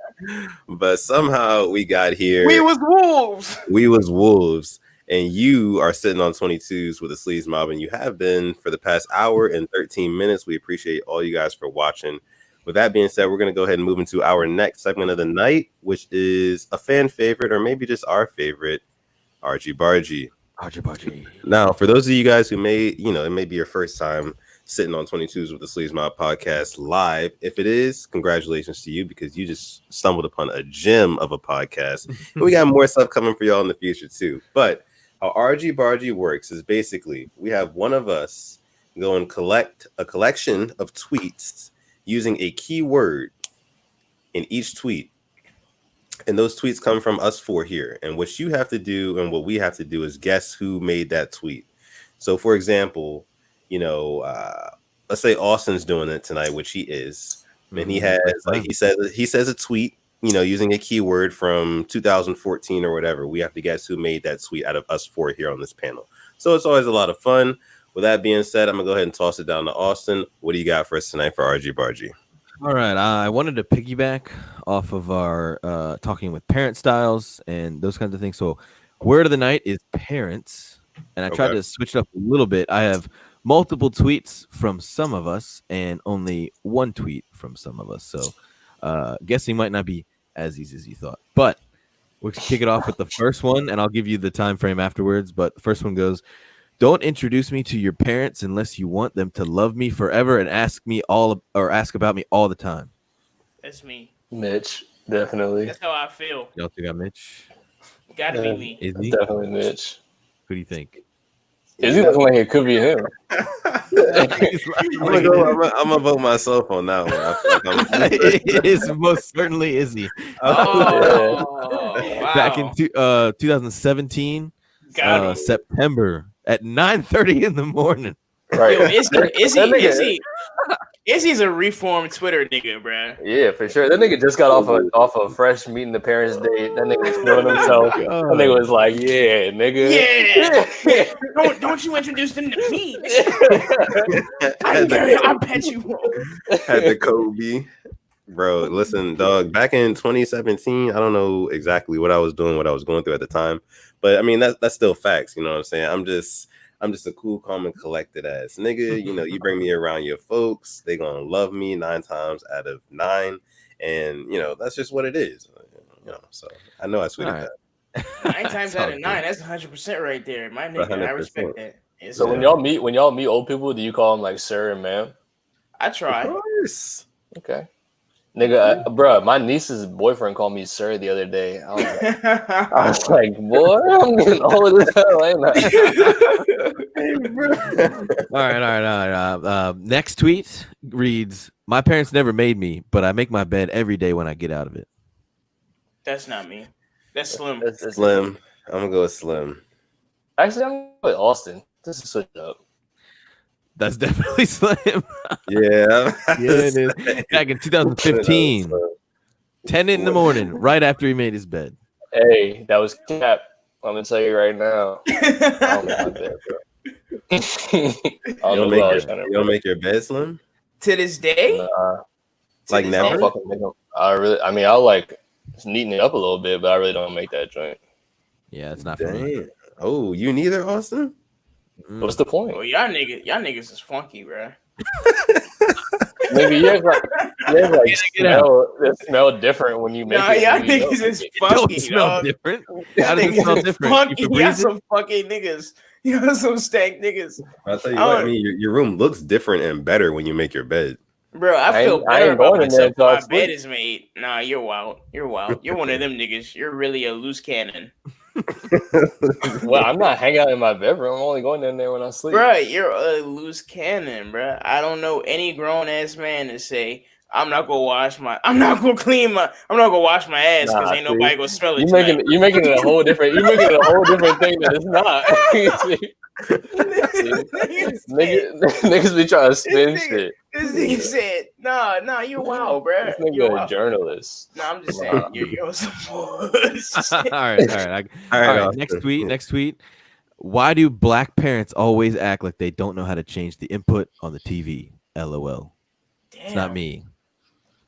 But somehow we got here. We was wolves. And you are sitting on 22s with a sleaze mob, and you have been for the past hour and 13 minutes. We appreciate all you guys for watching. With that being said, we're going to go ahead and move into our next segment of the night, which is a fan favorite, or maybe just our favorite, Argy Bargy. Argy Bargy. Now, for those of you guys who may, it may be your first time sitting on 22s with the Sleaze Mob podcast live. If it is, congratulations to you, because you just stumbled upon a gem of a podcast. And we got more stuff coming for y'all in the future too. But how Argy Bargy works is basically we have one of us go and collect a collection of tweets using a keyword in each tweet. And those tweets come from us four here. And what you have to do and what we have to do is guess who made that tweet. So, for example, let's say Austin's doing it tonight, which he is. And he has he says a tweet, using a keyword from 2014 or whatever. We have to guess who made that tweet out of us four here on this panel. So it's always a lot of fun. With that being said, I'm gonna go ahead and toss it down to Austin. What do you got for us tonight for Argy Bargy? All right, I wanted to piggyback off of our talking with parent styles and those kinds of things. So, word of the night is parents, and I tried to switch it up a little bit. I have multiple tweets from some of us and only one tweet from some of us. So, guessing might not be as easy as you thought. But We'll kick it off with the first one, and I'll give you the time frame afterwards. But the first one goes: don't introduce me to your parents unless you want them to love me forever and ask about me all the time. That's me. Mitch, definitely. That's how I feel. Y'all think I Mitch? Gotta be me. Is he? Definitely Mitch. Who do you think? Is he looking like it could be him? I'm gonna vote myself on that one. I feel like It is most certainly Izzy. Oh, wow. Back in 2017, September at 9:30 in the morning. Right. Yo, Izzy's a reformed Twitter nigga, bruh. Yeah, for sure. That nigga just got off a fresh meeting the parents date. That nigga was feeling himself. That nigga was like, "Yeah, nigga. Yeah. don't you introduce them to me? I bet you won't." Had the Kobe. Bro, listen, dog. Back in 2017, I don't know exactly what I was doing, what I was going through at the time, but I mean that's still facts. You know what I'm saying? I'm just a cool, calm, and collected ass nigga. You know, you bring me around your folks, they gonna love me 9 times out of 9, and you know that's just what it is. You know, so I know I tweeted that. 9 times out of 9, that's 100% right there, my nigga. 100%. I respect that. So when y'all meet old people, do you call them like sir and ma'am? I try. Of course. Okay. Nigga, bro, my niece's boyfriend called me sir the other day. I was like, boy, I'm getting old as hell, ain't I? All right. Next tweet reads: my parents never made me, but I make my bed every day when I get out of it. That's not me. That's Slim. Slim. I'm gonna go with Slim. Actually, I'm going with Austin. Just to switch it up. That's definitely Slim. Yeah, it is. Back in 2015, 10 in the morning, right after he made his bed. Hey, that was cap. I'm gonna tell you right now. You don't make your bed, Slim? To this day? Like never? I'll like neaten it up a little bit, but I really don't make that joint. Yeah, it's not for me. Oh, you neither, Austin? What's the point? Well, y'all niggas is funky, bro. Maybe you have smell different when you make it. Y'all niggas is funky. Don't smell different. How does it smell different? Funky. Y'all some fucking niggas. Y'all some stank niggas. I'll tell you what, I mean, your room looks different and better when you make your bed. Bro, I feel better about myself when my bed is made. Nah, you're wild. You're wild. You're one of them niggas. You're really a loose cannon. Well, I'm not hanging out in my bedroom. I'm only going in there when I sleep. Bro, you're a loose cannon, bro. I don't know any grown ass man to say I'm not gonna wash my ass because ain't nobody gonna smell it. You're making it a whole different. You're making it a whole different thing that it's not. Niggas be trying to spin shit. This nigga said, nah, you're wild, bro. This nigga a journalist. No, I'm just saying, you're some bullshit. All right. Next tweet. Why do black parents always act like they don't know how to change the input on the TV? LOL. Damn. It's not me.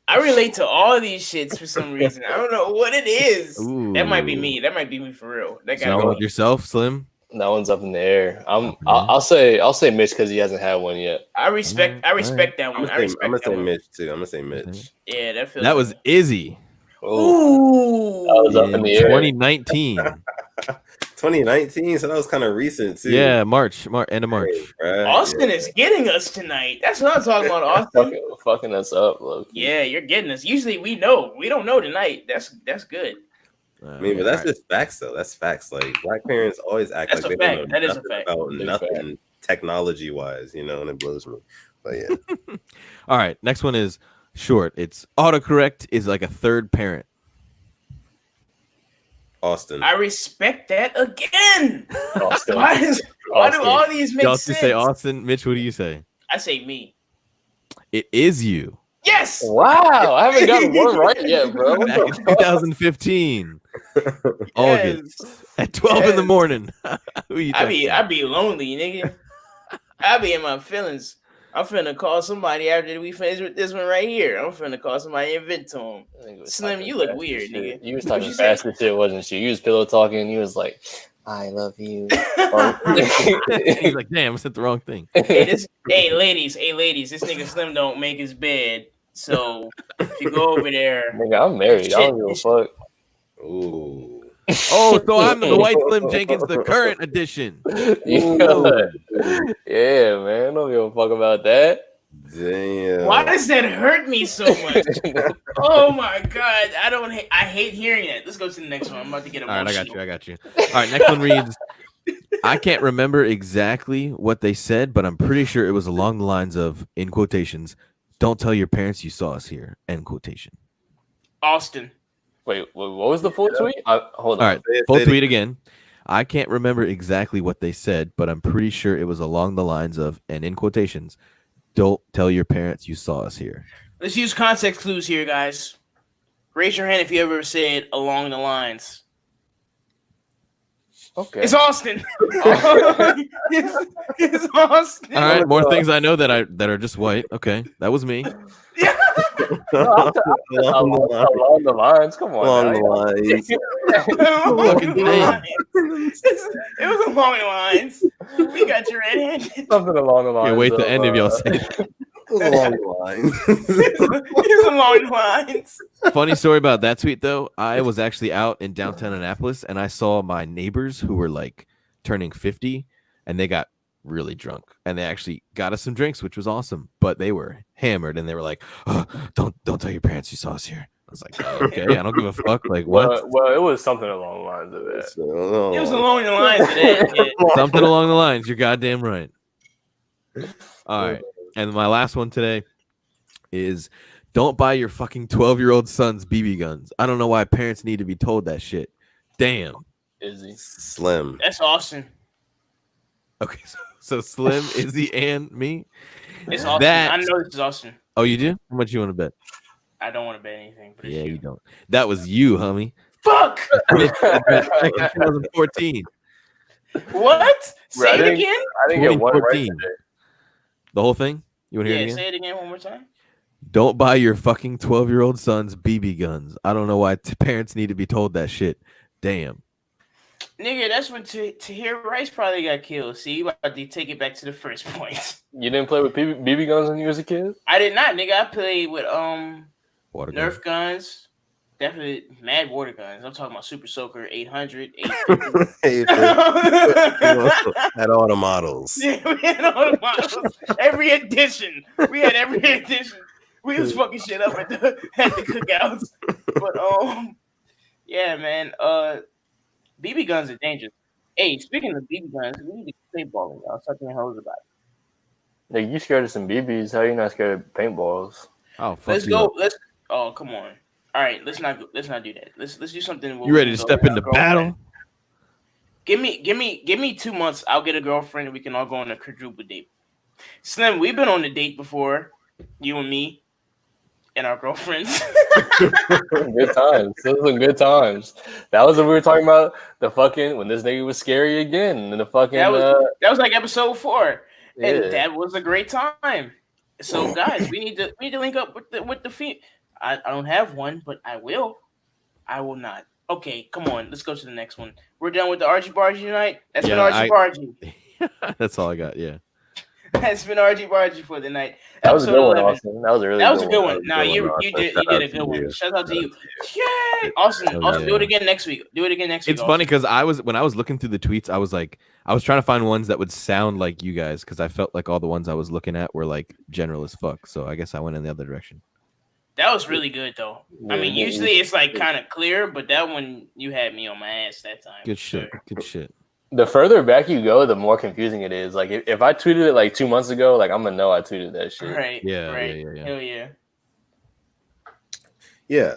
I relate to all these shits for some reason. I don't know what it is. Ooh. That might be me. That might be me for real. That guy. With yourself, Slim. That one's up in the air. I'll say Mitch because he hasn't had one yet. I respect that one. I'm gonna say Mitch too. I'm gonna say Mitch. Yeah, that was Izzy. Ooh. That was up in the air. 2019. 2019, so that was kind of recent too. Yeah, March, end of March. Right, Austin is getting us tonight. That's what I'm talking about, Austin. fucking us up, look. Yeah, you're getting us. Usually we know. We don't know tonight. That's good. I mean, but that's just facts, though. That's facts. Like black parents always act like they don't know nothing about nothing technology-wise, you know, and it blows me. But yeah. All right, next one is short. It's autocorrect is like a third parent. Austin. I respect that again. Austin. Why do all these make sense? Y'all say Austin. Mitch, what do you say? I say me. It is you. Yes. Wow. I haven't gotten one right yet, bro. Back in 2015. August at 12 in the morning. Who you I be lonely, nigga. I be in my feelings. I'm finna call somebody after we finish with this one right here. I'm finna call somebody and vent to him. Slim, you look weird, nigga. You was talking fast and shit, wasn't you? You was pillow talking. You was like, I love you. He's like, damn, I said the wrong thing. Hey, ladies, this nigga Slim don't make his bed. So if you go over there, nigga, I'm married. I don't give a fuck. Ooh. Oh, so I'm the White Slim Jenkins, the current edition. Yeah, man. Don't give a fuck about that. Damn. Why does that hurt me so much? Oh my god, I hate hearing it. Let's go to the next one. I'm about to get emotional. All right, I got you. All right, next one reads, I can't remember exactly what they said, but I'm pretty sure it was along the lines of, in quotations, don't tell your parents you saw us here, end quotation. Austin. Wait, what was the full tweet? Hold on. All right, full tweet again. I can't remember exactly what they said, but I'm pretty sure it was along the lines of, and in quotations, don't tell your parents you saw us here. Let's use context clues here, guys. Raise your hand if you ever said along the lines. Okay. It's Austin. it's Austin. All right, more things I know that are just white. Okay, that was me. Yeah. Along the lines. Come on. Along the lines. It was along the lines. We got you red-handed. Something along the lines. Yeah, wait, the end of y'all say. Along the lines. It was along the lines. Funny story about that tweet though. I was actually out in downtown Annapolis and I saw my neighbors who were like turning 50 and they got really drunk and they actually got us some drinks, which was awesome. But they were hammered and they were like, oh, don't tell your parents you saw us here. I was like, oh, okay, I don't give a fuck. Like what? Well, it was something along the lines of that. It was along the lines of that. Something along the lines. You're goddamn right. All right. And my last one today is don't buy your fucking 12-year-old sons BB guns. I don't know why parents need to be told that shit. Damn. Izzy. Slim. That's Austin. Okay, so Slim, Izzy, and me. It's Austin. I know this is Austin. Oh, you do? How much you want to bet? I don't want to bet anything. But Yeah, you don't. That was you, homie. Fuck. 2014. What? Say it again. I didn't get one right today. The whole thing? You want to hear it again? Say it again one more time. Don't buy your fucking 12-year-old sons BB guns. I don't know why parents need to be told that shit. Damn. Nigga, that's when Tahir Rice probably got killed. See, you about to take it back to the first point. You didn't play with BB guns when you was a kid? I did not, nigga. I played with Water Nerf guns. Definitely mad water guns. I'm talking about Super Soaker 800, 850. Had all the models. Yeah, we had all the models. Every edition. We had every edition. We was fucking shit up at the cookouts. But yeah, man. BB guns are dangerous. Hey, speaking of BB guns, we need to paintballing. Y'all start being hoes about it. Like, you scared of some BBs? How are you not scared of paintballs? Oh, fuck let's you go. up. Oh, come on. All right, let's not do that. Let's do something. You ready to step into battle? Give me 2 months. I'll get a girlfriend and we can all go on a quadruple date. Slim, we've been on a date before, you and me, and our girlfriends. Good times. Those were good times. That was what we were talking about. The fucking when this nigga was scary again, and the fucking that was like episode 4, and Yeah. that was a great time. So guys, we need to link up with the feet. I don't have one, but I will. I will not. Okay, come on. Let's go to the next one. We're done with the Archie Bargy tonight. That's been Archie Bargy. That's all I got. Yeah. That's been Archie Bargy for the night. That was a good one, Austin. That was a really good one. No, you did a good one. Shout out to you. Yay! Austin, do it again next week. It's funny because when I was looking through the tweets, I was trying to find ones that would sound like you guys because I felt like all the ones I was looking at were like general as fuck. So I guess I went in the other direction. That was really good though. I mean, usually it's like kind of clear, but that one you had me on my ass that time. Good shit. Good shit. The further back you go, the more confusing it is. Like if I tweeted it like 2 months ago, like I'm gonna know I tweeted that shit. Right. Yeah. Right. Yeah. Hell yeah. Yeah.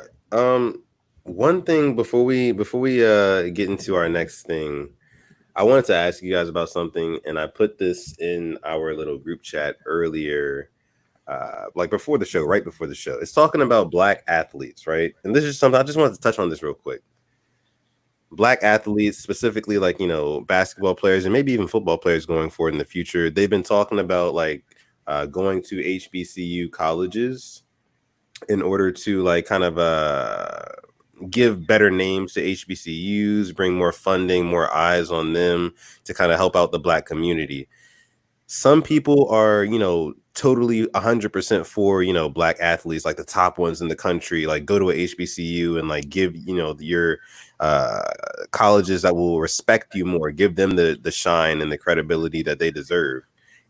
One thing before we get into our next thing, I wanted to ask you guys about something, and I put this in our little group chat earlier, like before the show, right before the show. It's talking about Black athletes, right? And this is something I just wanted to touch on this real quick. Black athletes, specifically like, basketball players and maybe even football players going forward in the future, they've been talking about like going to HBCU colleges in order to like kind of give better names to HBCUs, bring more funding, more eyes on them to kind of help out the Black community. some people are, totally 100% for, black athletes, like the top ones in the country, like go to a HBCU and like give, your colleges that will respect you more, give them the shine and the credibility that they deserve,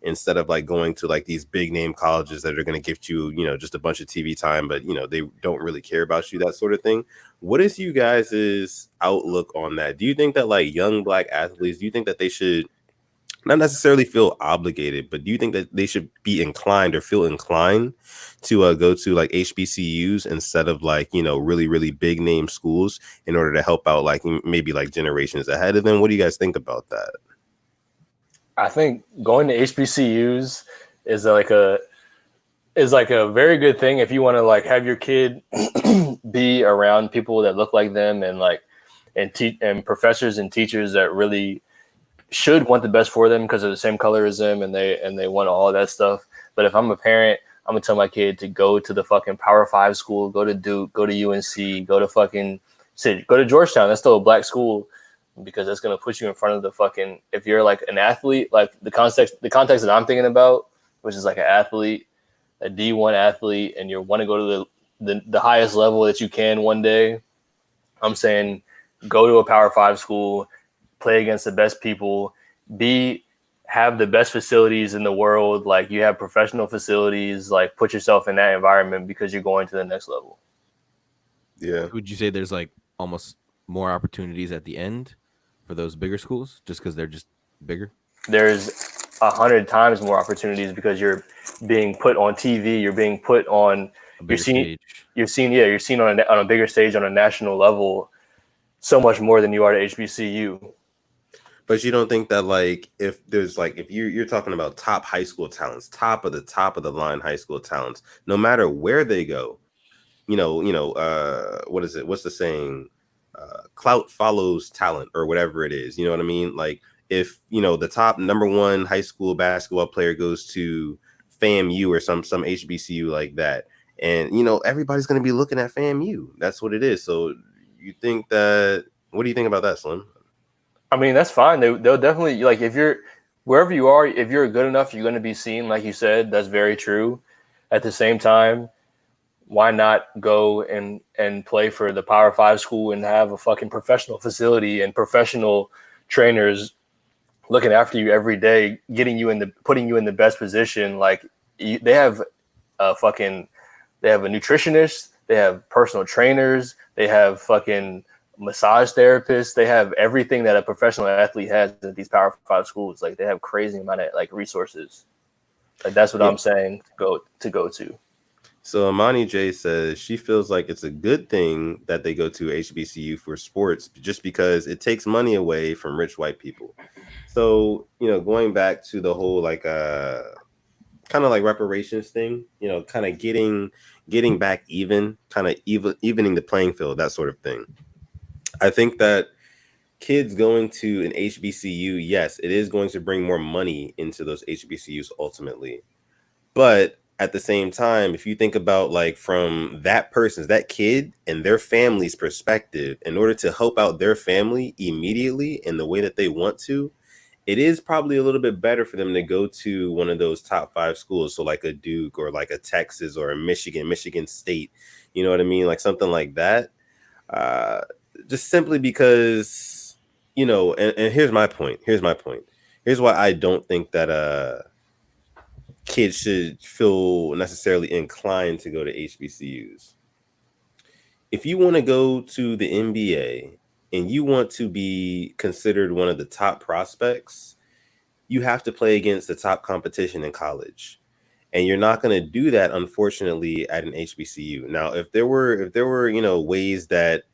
instead of like going to like these big name colleges that are going to give you, just a bunch of TV time, but they don't really care about you, that sort of thing. What is you guys' outlook on that? Do you think that like young black athletes, do you think that they should not necessarily feel obligated, but do you think that they should be inclined or feel inclined to go to like HBCUs instead of like, really, really big name schools in order to help out like maybe like generations ahead of them? What do you guys think about that? I think going to HBCUs is like a very good thing if you want to like have your kid be around people that look like them and like and professors and teachers that really should want the best for them because they're the same color as them and they want all of that stuff. But if I'm a parent, I'm gonna tell my kid to go to the fucking Power 5 school, go to Duke, go to UNC, go to Georgetown. That's still a black school, because that's gonna put you in front of the fucking, if you're like an athlete, like the context that I'm thinking about, which is like an athlete, a D1 athlete, and you want to go to the highest level that you can one day. I'm saying go to a Power 5 school, play against the best people, have the best facilities in the world. Like you have professional facilities, like put yourself in that environment because you're going to the next level. Yeah. Would you say there's like almost more opportunities at the end for those bigger schools just because they're just bigger? There's 100 times more opportunities because you're being put on TV. You're being put on, you're seen on a bigger stage on a national level so much more than you are to HBCU. But you don't think that like if there's like if you're talking about top high school talents, top of the line high school talents, no matter where they go, what is it? What's the saying? Clout follows talent, or whatever it is. You know what I mean? Like if the top number one high school basketball player goes to FAMU or some HBCU like that, and everybody's going to be looking at FAMU. That's what it is. So you think that? What do you think about that, Slim? I mean, that's fine. They'll definitely, like, if you're wherever you are, if you're good enough, you're going to be seen. Like you said, that's very true. At the same time, why not go and play for the Power 5 school and have a fucking professional facility and professional trainers looking after you every day, putting you in the best position? Like they have a nutritionist, they have personal trainers, they have fucking massage therapists, they have everything that a professional athlete has at these Power 5 schools. Like they have crazy amount of like resources. Like that's what I'm saying to go to. So Amani J says she feels like it's a good thing that they go to HBCU for sports just because it takes money away from rich white people. So, going back to the whole like kind of like reparations thing, kind of getting back even, kind of evening the playing field, that sort of thing. I think that kids going to an HBCU, yes, it is going to bring more money into those HBCUs ultimately. But at the same time, if you think about like from that kid and their family's perspective, in order to help out their family immediately in the way that they want to, it is probably a little bit better for them to go to one of those top 5 schools. So like a Duke or like a Texas or a Michigan State, you know what I mean? Like something like that. Just simply because, and here's my point. Here's why I don't think that kids should feel necessarily inclined to go to HBCUs. If you want to go to the NBA and you want to be considered one of the top prospects, you have to play against the top competition in college. And you're not going to do that, unfortunately, at an HBCU. Now, if there were, ways that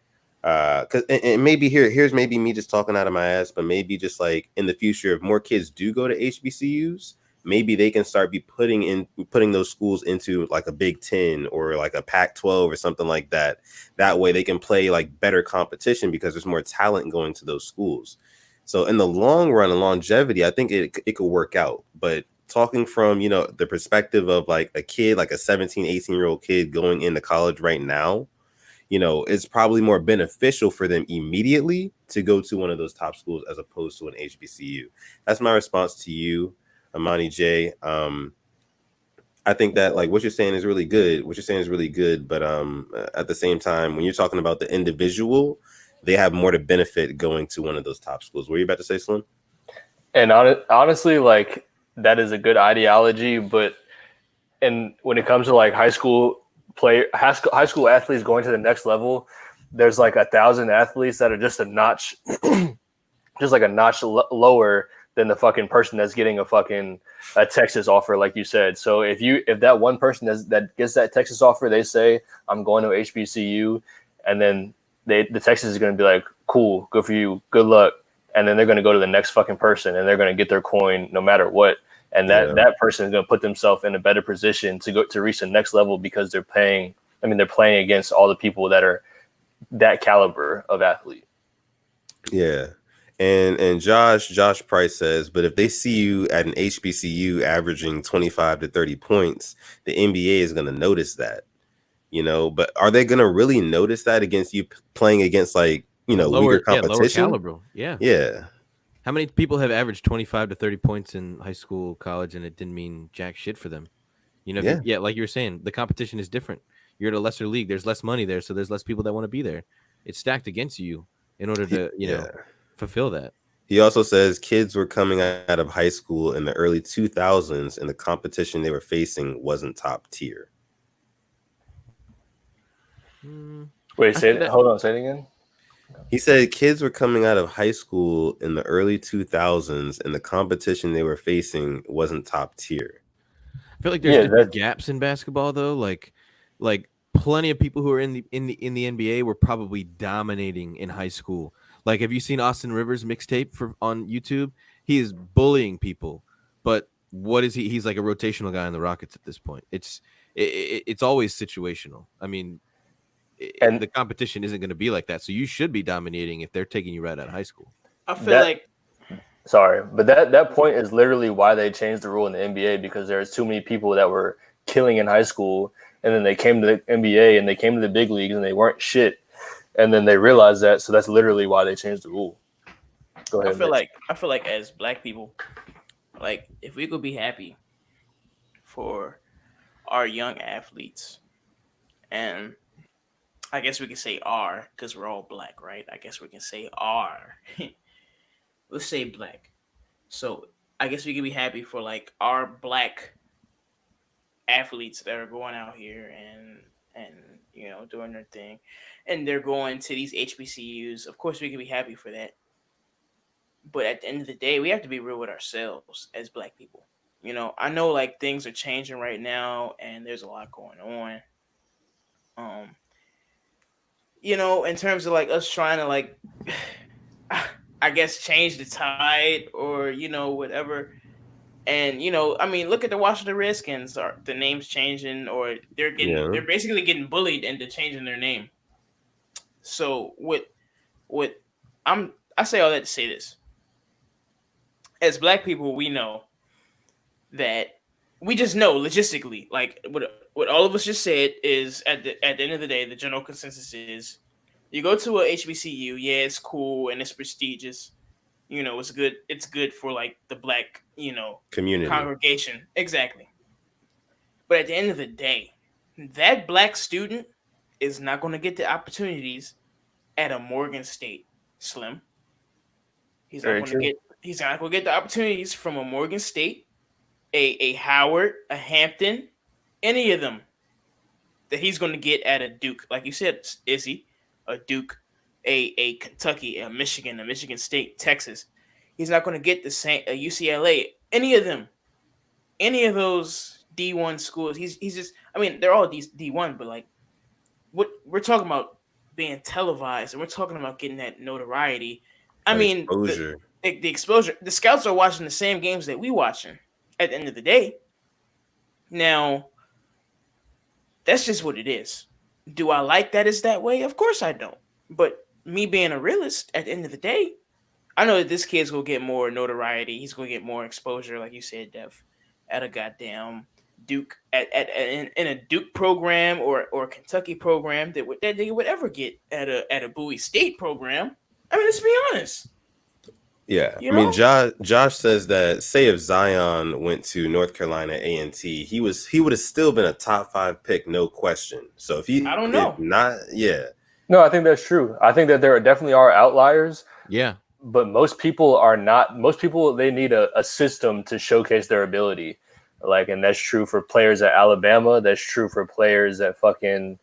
and maybe here's maybe me just talking out of my ass, but maybe just like in the future, if more kids do go to HBCUs, maybe they can start putting those schools into like a Big Ten or like a Pac-12 or something like that. That way they can play like better competition because there's more talent going to those schools. So in the long run and longevity, I think it could work out. But talking from, the perspective of like a kid, like a 17, 18-year-old kid going into college right now, it's probably more beneficial for them immediately to go to one of those top schools as opposed to an HBCU. That's my response to you. Amani J. I think that like what you're saying is really good. But at the same time, when you're talking about the individual, they have more to benefit going to one of those top schools. What were you about to say, Slim? And honestly, like that is a good ideology, but when it comes to like high school athletes going to the next level, there's like 1,000 athletes that are just a notch, just like a notch lower than the fucking person that's getting a Texas offer, like you said. So if that one person that gets that Texas offer, they say I'm going to HBCU, and then the Texas is going to be like, cool, good for you, good luck, and then they're going to go to the next fucking person and they're going to get their coin no matter what, and that person is going to put themselves in a better position to reach the next level because they're playing against all the people that are that caliber of athlete. Yeah. And Josh Price says, but if they see you at an HBCU averaging 25 to 30 points, the NBA is going to notice that, but are they going to really notice that against you playing against like, weaker competition? Lower caliber. Yeah. Yeah. How many people have averaged 25 to 30 points in high school, college, and it didn't mean jack shit for them? Like you were saying, the competition is different. You're at a lesser league. There's less money there, so there's less people that want to be there. It's stacked against you in order to, fulfill that. He also says kids were coming out of high school in the early 2000s and the competition they were facing wasn't top tier. Wait, hold on, say it again. He said kids were coming out of high school in the early 2000s and the competition they were facing wasn't top tier. I feel like there's different gaps in basketball though. Like plenty of people who are in the NBA were probably dominating in high school. Like, have you seen Austin Rivers' mixtape on YouTube? He is bullying people, but what is he? He's like a rotational guy in the Rockets at this point. It's always situational. I mean, and the competition isn't going to be like that. So you should be dominating if they're taking you right out of high school. I feel sorry, but that point is literally why they changed the rule in the NBA, because there's too many people that were killing in high school, and then they came to the NBA and they came to the big leagues and they weren't shit. And then they realized that, so that's literally why they changed the rule. Go ahead. I feel like as black people, like if we could be happy for our young athletes, and I guess we can say "are" because we're all black, right? I guess we can say "are." Let's say black. So I guess we can be happy for like our black athletes that are going out here and doing their thing, and they're going to these HBCUs. Of course, we can be happy for that. But at the end of the day, we have to be real with ourselves as black people. I know like things are changing right now, and there's a lot going on. In terms of like us trying to like, I guess change the tide or whatever. And I mean, look at the Washington Redskins. Are the names changing, or they're basically getting bullied into changing their name. So I say all that to say this: as black people, we know that we just know logistically, like what all of us just said is at the end of the day, the general consensus is you go to a HBCU, yeah, it's cool and it's prestigious. It's good. It's good for like the black, community congregation. Exactly. But at the end of the day, that black student is not going to get the opportunities at a Morgan State, Slim. He's not going to get the opportunities from a Morgan State, a Howard, a Hampton, any of them that he's going to get at a Duke. Like you said, Izzy, a Duke, a Kentucky, a Michigan State, Texas. He's not going to get the same, a UCLA, any of them, any of those D1 schools. He's just, I mean, they're all D1, but like what we're talking about being televised, and we're talking about getting that notoriety. I mean, exposure. The exposure. The scouts are watching the same games that we watching at the end of the day. Now, that's just what it is. Do I like that it's that way? Of course I don't. But me being a realist, at the end of the day, I know that this kid's going to get more notoriety. He's going to get more exposure, like you said, Dev, at a goddamn Duke, in a Duke program or Kentucky program that they would ever get at a Bowie State program. I mean, let's be honest. Yeah, I mean, Josh says that say if Zion went to North Carolina A&T, he would have still been a top 5 pick, no question. So I don't know. if not, yeah. No, I think that's true. I think that there definitely are outliers. Yeah. But most people are not. Most people, they need a system to showcase their ability. Like, and that's true for players at Alabama. That's true for players at fucking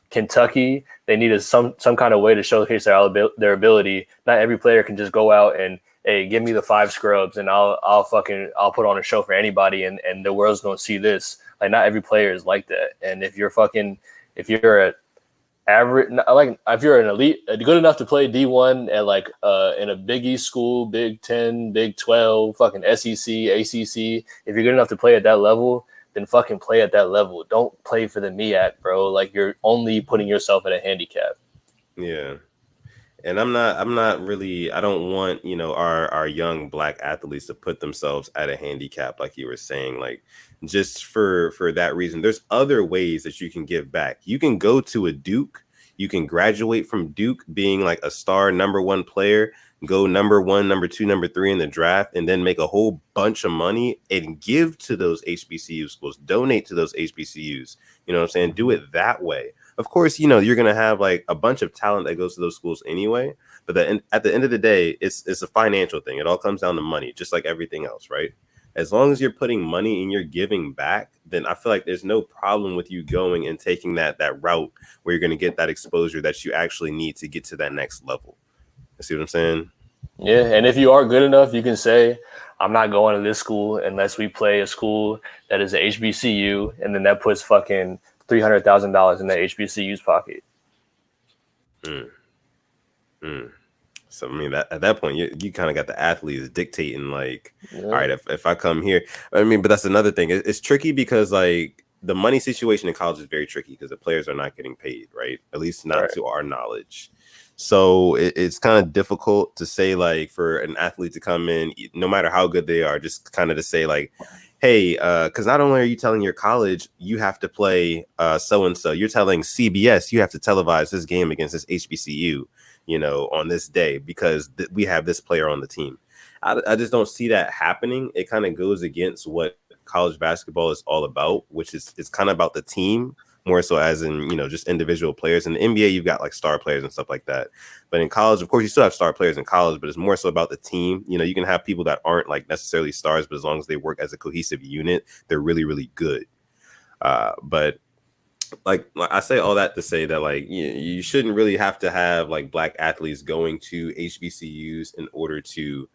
Kentucky. They need some kind of way to showcase their ability. Not every player can just go out and, hey, give me the 5 scrubs and I'll put on a show for anybody and the world's gonna see this. Like, not every player is like that. And if you're at average, like if you're an elite, good enough to play D1 at like in a Big East school, Big 10, Big 12, fucking SEC, ACC, if you're good enough to play at that level, then fucking play at that level. Don't play for the MEAC, bro. Like, you're only putting yourself at a handicap. Yeah. And I'm not really, I don't want, our young black athletes to put themselves at a handicap, like you were saying, like just for that reason. There's other ways that you can give back. You can go to a Duke, you can graduate from Duke being like a star number 1 player, go number 1, number 2, number 3 in the draft, and then make a whole bunch of money and give to those HBCU schools, donate to those HBCUs. You know what I'm saying? Do it that way. Of course, you're going to have like a bunch of talent that goes to those schools anyway. But at the end of the day, it's a financial thing. It all comes down to money, just like everything else, right? As long as you're putting money and you're giving back, then I feel like there's no problem with you going and taking that route where you're going to get that exposure that you actually need to get to that next level. You see what I'm saying? Yeah, and if you are good enough, you can say, I'm not going to this school unless we play a school that is a HBCU, and then that puts fucking $300,000 in the HBCU's pocket. So I mean, at that point, you kind of got the athletes dictating, like, all right, if I come here, I mean, but that's another thing. It's tricky because like the money situation in college is very tricky because the players are not getting paid, right? At least not to our knowledge. So it's kind of difficult to say, like, for an athlete to come in, no matter how good they are, just kind of to say like, hey, because not only are you telling your college you have to play so-and-so, you're telling CBS you have to televise this game against this HBCU, on this day because we have this player on the team. I just don't see that happening. It kind of goes against what college basketball is all about, which is it's kind of about the team more so as in, just individual players. In the NBA, you've got like star players and stuff like that. But in college, of course, you still have star players in college, but it's more so about the team. You can have people that aren't like necessarily stars, but as long as they work as a cohesive unit, they're really, really good. But like I say all that to say that like you shouldn't really have to have like black athletes going to HBCUs in order to,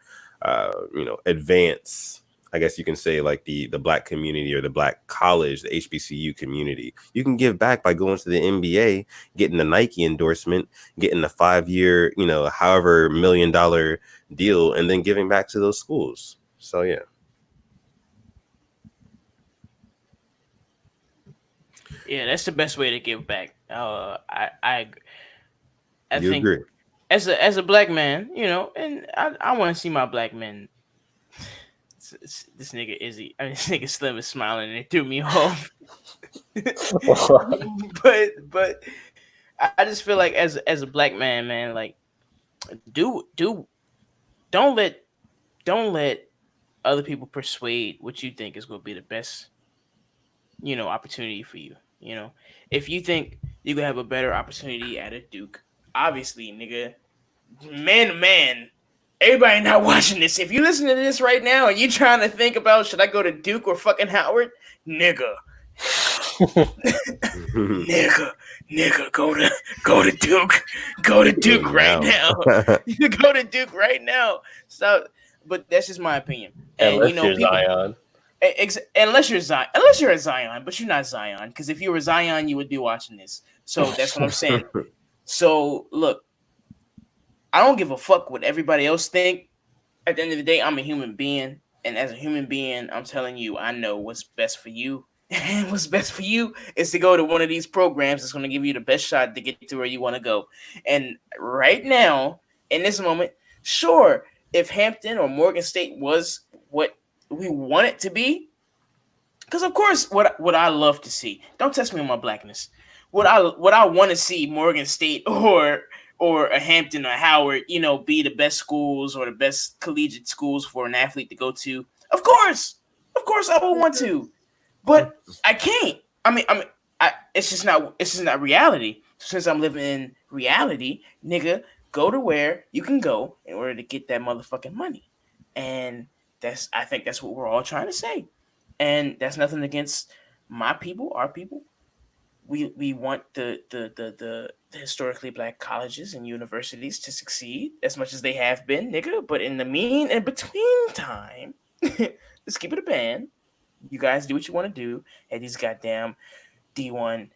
advance, I guess you can say, like the black community or the black college, the HBCU community. You can give back by going to the NBA, getting a Nike endorsement, getting a 5-year, however $1 million deal, and then giving back to those schools. So, yeah. Yeah, that's the best way to give back. I agree. As a black man, and I want to see my black men. This nigga Izzy, this nigga Slim is smiling and it threw me off. but I just feel like as a black man, like don't let other people persuade what you think is going to be the best, opportunity for you. If you think you can have a better opportunity at a Duke, obviously, nigga, man to man. Everybody not watching this. If you listen to this right now and you trying to think about should I go to Duke or fucking Howard, nigga, go to Duke, right now. Go to Duke right now. So, but that's just my opinion. And unless you're Zion. Unless you're a Zion, but you're not Zion. Because if you were Zion, you would be watching this. So that's what I'm saying. So look. I don't give a fuck what everybody else think. At the end of the day, I'm a human being. And as a human being, I'm telling you, I know what's best for you. And what's best for you is to go to one of these programs that's going to give you the best shot to get to where you want to go. And right now, in this moment, sure, if Hampton or Morgan State was what we want it to be, because of course, what I love to see, don't test me on my blackness. What I want to see Morgan State or or a Hampton or Howard, be the best schools or the best collegiate schools for an athlete to go to. Of course I would want to, but I can't. It's just not reality. Since I'm living in reality, nigga, go to where you can go in order to get that motherfucking money. And I think that's what we're all trying to say. And that's nothing against my people, our people. We want the historically black colleges and universities to succeed as much as they have been, nigga. But in between time, let's keep it a band. You guys do what you want to do at these goddamn D1.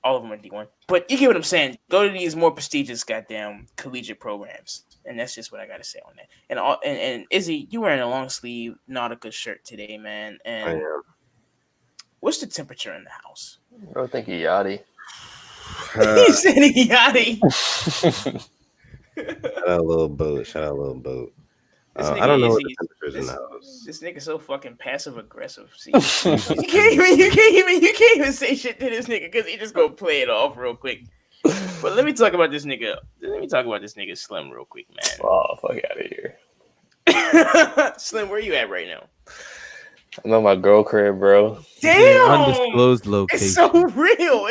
All of them are D1, but you get what I'm saying. Go to these more prestigious goddamn collegiate programs, and that's just what I got to say on that. And Izzy, you wearing a long sleeve Nautica shirt today, man. And I am. What's the temperature in the house? Bro, think he yachty. He said he yachty. Shout out a little boat. I don't know what the temperature is in the house. This nigga so fucking passive aggressive. See, you can't even say shit to this nigga because he just gonna play it off real quick. But let me talk about this nigga. Slim real quick, man. Oh, fuck out of here. Slim, where you at right now? I'm at my girl crib, bro. Damn, undisclosed location. It's so real.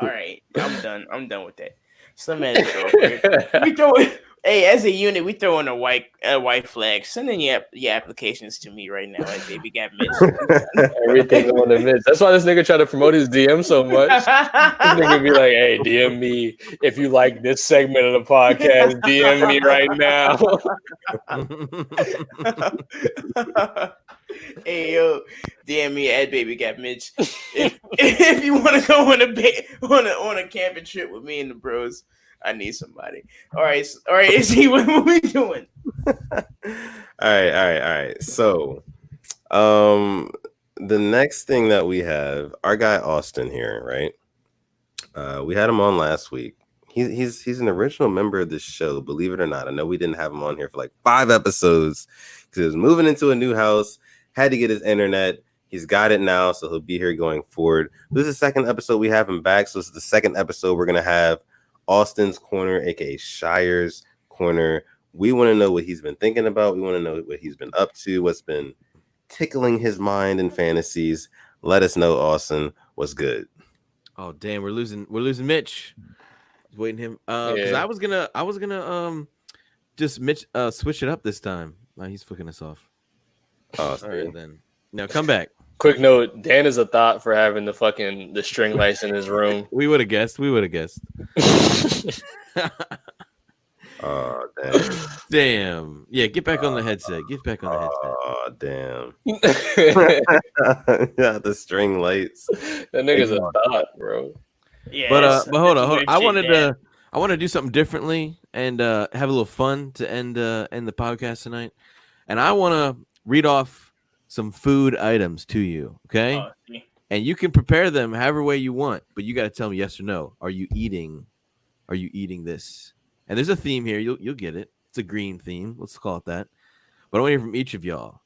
All right, I'm done with that. Slim at his girl crib. We throw it. Hey, as a unit, we throw in a white flag. Send in your applications to me right now at Baby Got Mitch. Everything on the Mitch. That's why this nigga try to promote his DM so much. This nigga be like, hey, DM me if you like this segment of the podcast. DM me right now. Hey, yo, DM me at Baby Got Mitch. If you want to go on a camping trip with me and the bros, I need somebody. All right. Izzy, what are we doing? All right. So, the next thing that we have, our guy Austin here, right? We had him on last week. He's an original member of this show, believe it or not. I know we didn't have him on here for like 5 episodes because he was moving into a new house, had to get his internet. He's got it now, so he'll be here going forward. This is the second episode we have him back, so this is the second episode we're gonna have Austin's Corner, aka Shire's Corner. We want to know what he's been thinking about. We want to know what he's been up to, what's been tickling his mind and fantasies. Let us know, Austin. What's good? Oh damn, we're losing Mitch. Waiting him. Because I was gonna just Mitch switch it up this time. Now he's flicking us off. Oh, all right then. Now come back. Quick note: Dan is a thought for having the string lights in his room. We would have guessed. Oh damn! Yeah, get back on the headset. Oh damn! Yeah, the string lights. That nigga's a thought, bro. Yeah, but hold on. I wanted to do something differently and have a little fun to end the podcast tonight. And I want to read off some food items to you, okay? And you can prepare them however way you want, but you got to tell me yes or no. Are you eating this? And there's a theme here. You'll get it. It's a green theme. Let's call it that. But I want to hear from each of y'all.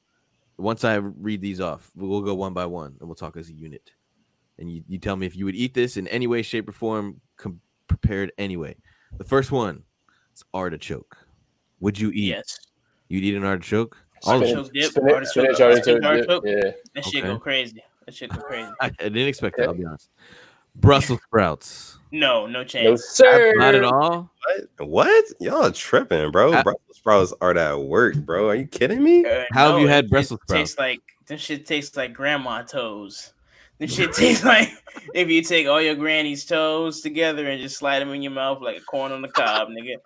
Once I read these off, we'll go one by one, and we'll talk as a unit. And you tell me if you would eat this in any way, shape, or form, prepared anyway. The first one is artichoke. Would you eat? Yes. You'd eat an artichoke? Artichoke dip. Artichoke. Yeah. That shit go crazy. I didn't expect that, I'll be honest. Brussels sprouts. No chance. No, sir. Not at all. What? Y'all tripping, bro. Brussels sprouts are that work, bro. Are you kidding me? How have you had Brussels sprouts? Them shit tastes like grandma toes. This shit tastes like if you take all your granny's toes together and just slide them in your mouth like a corn on the cob, nigga.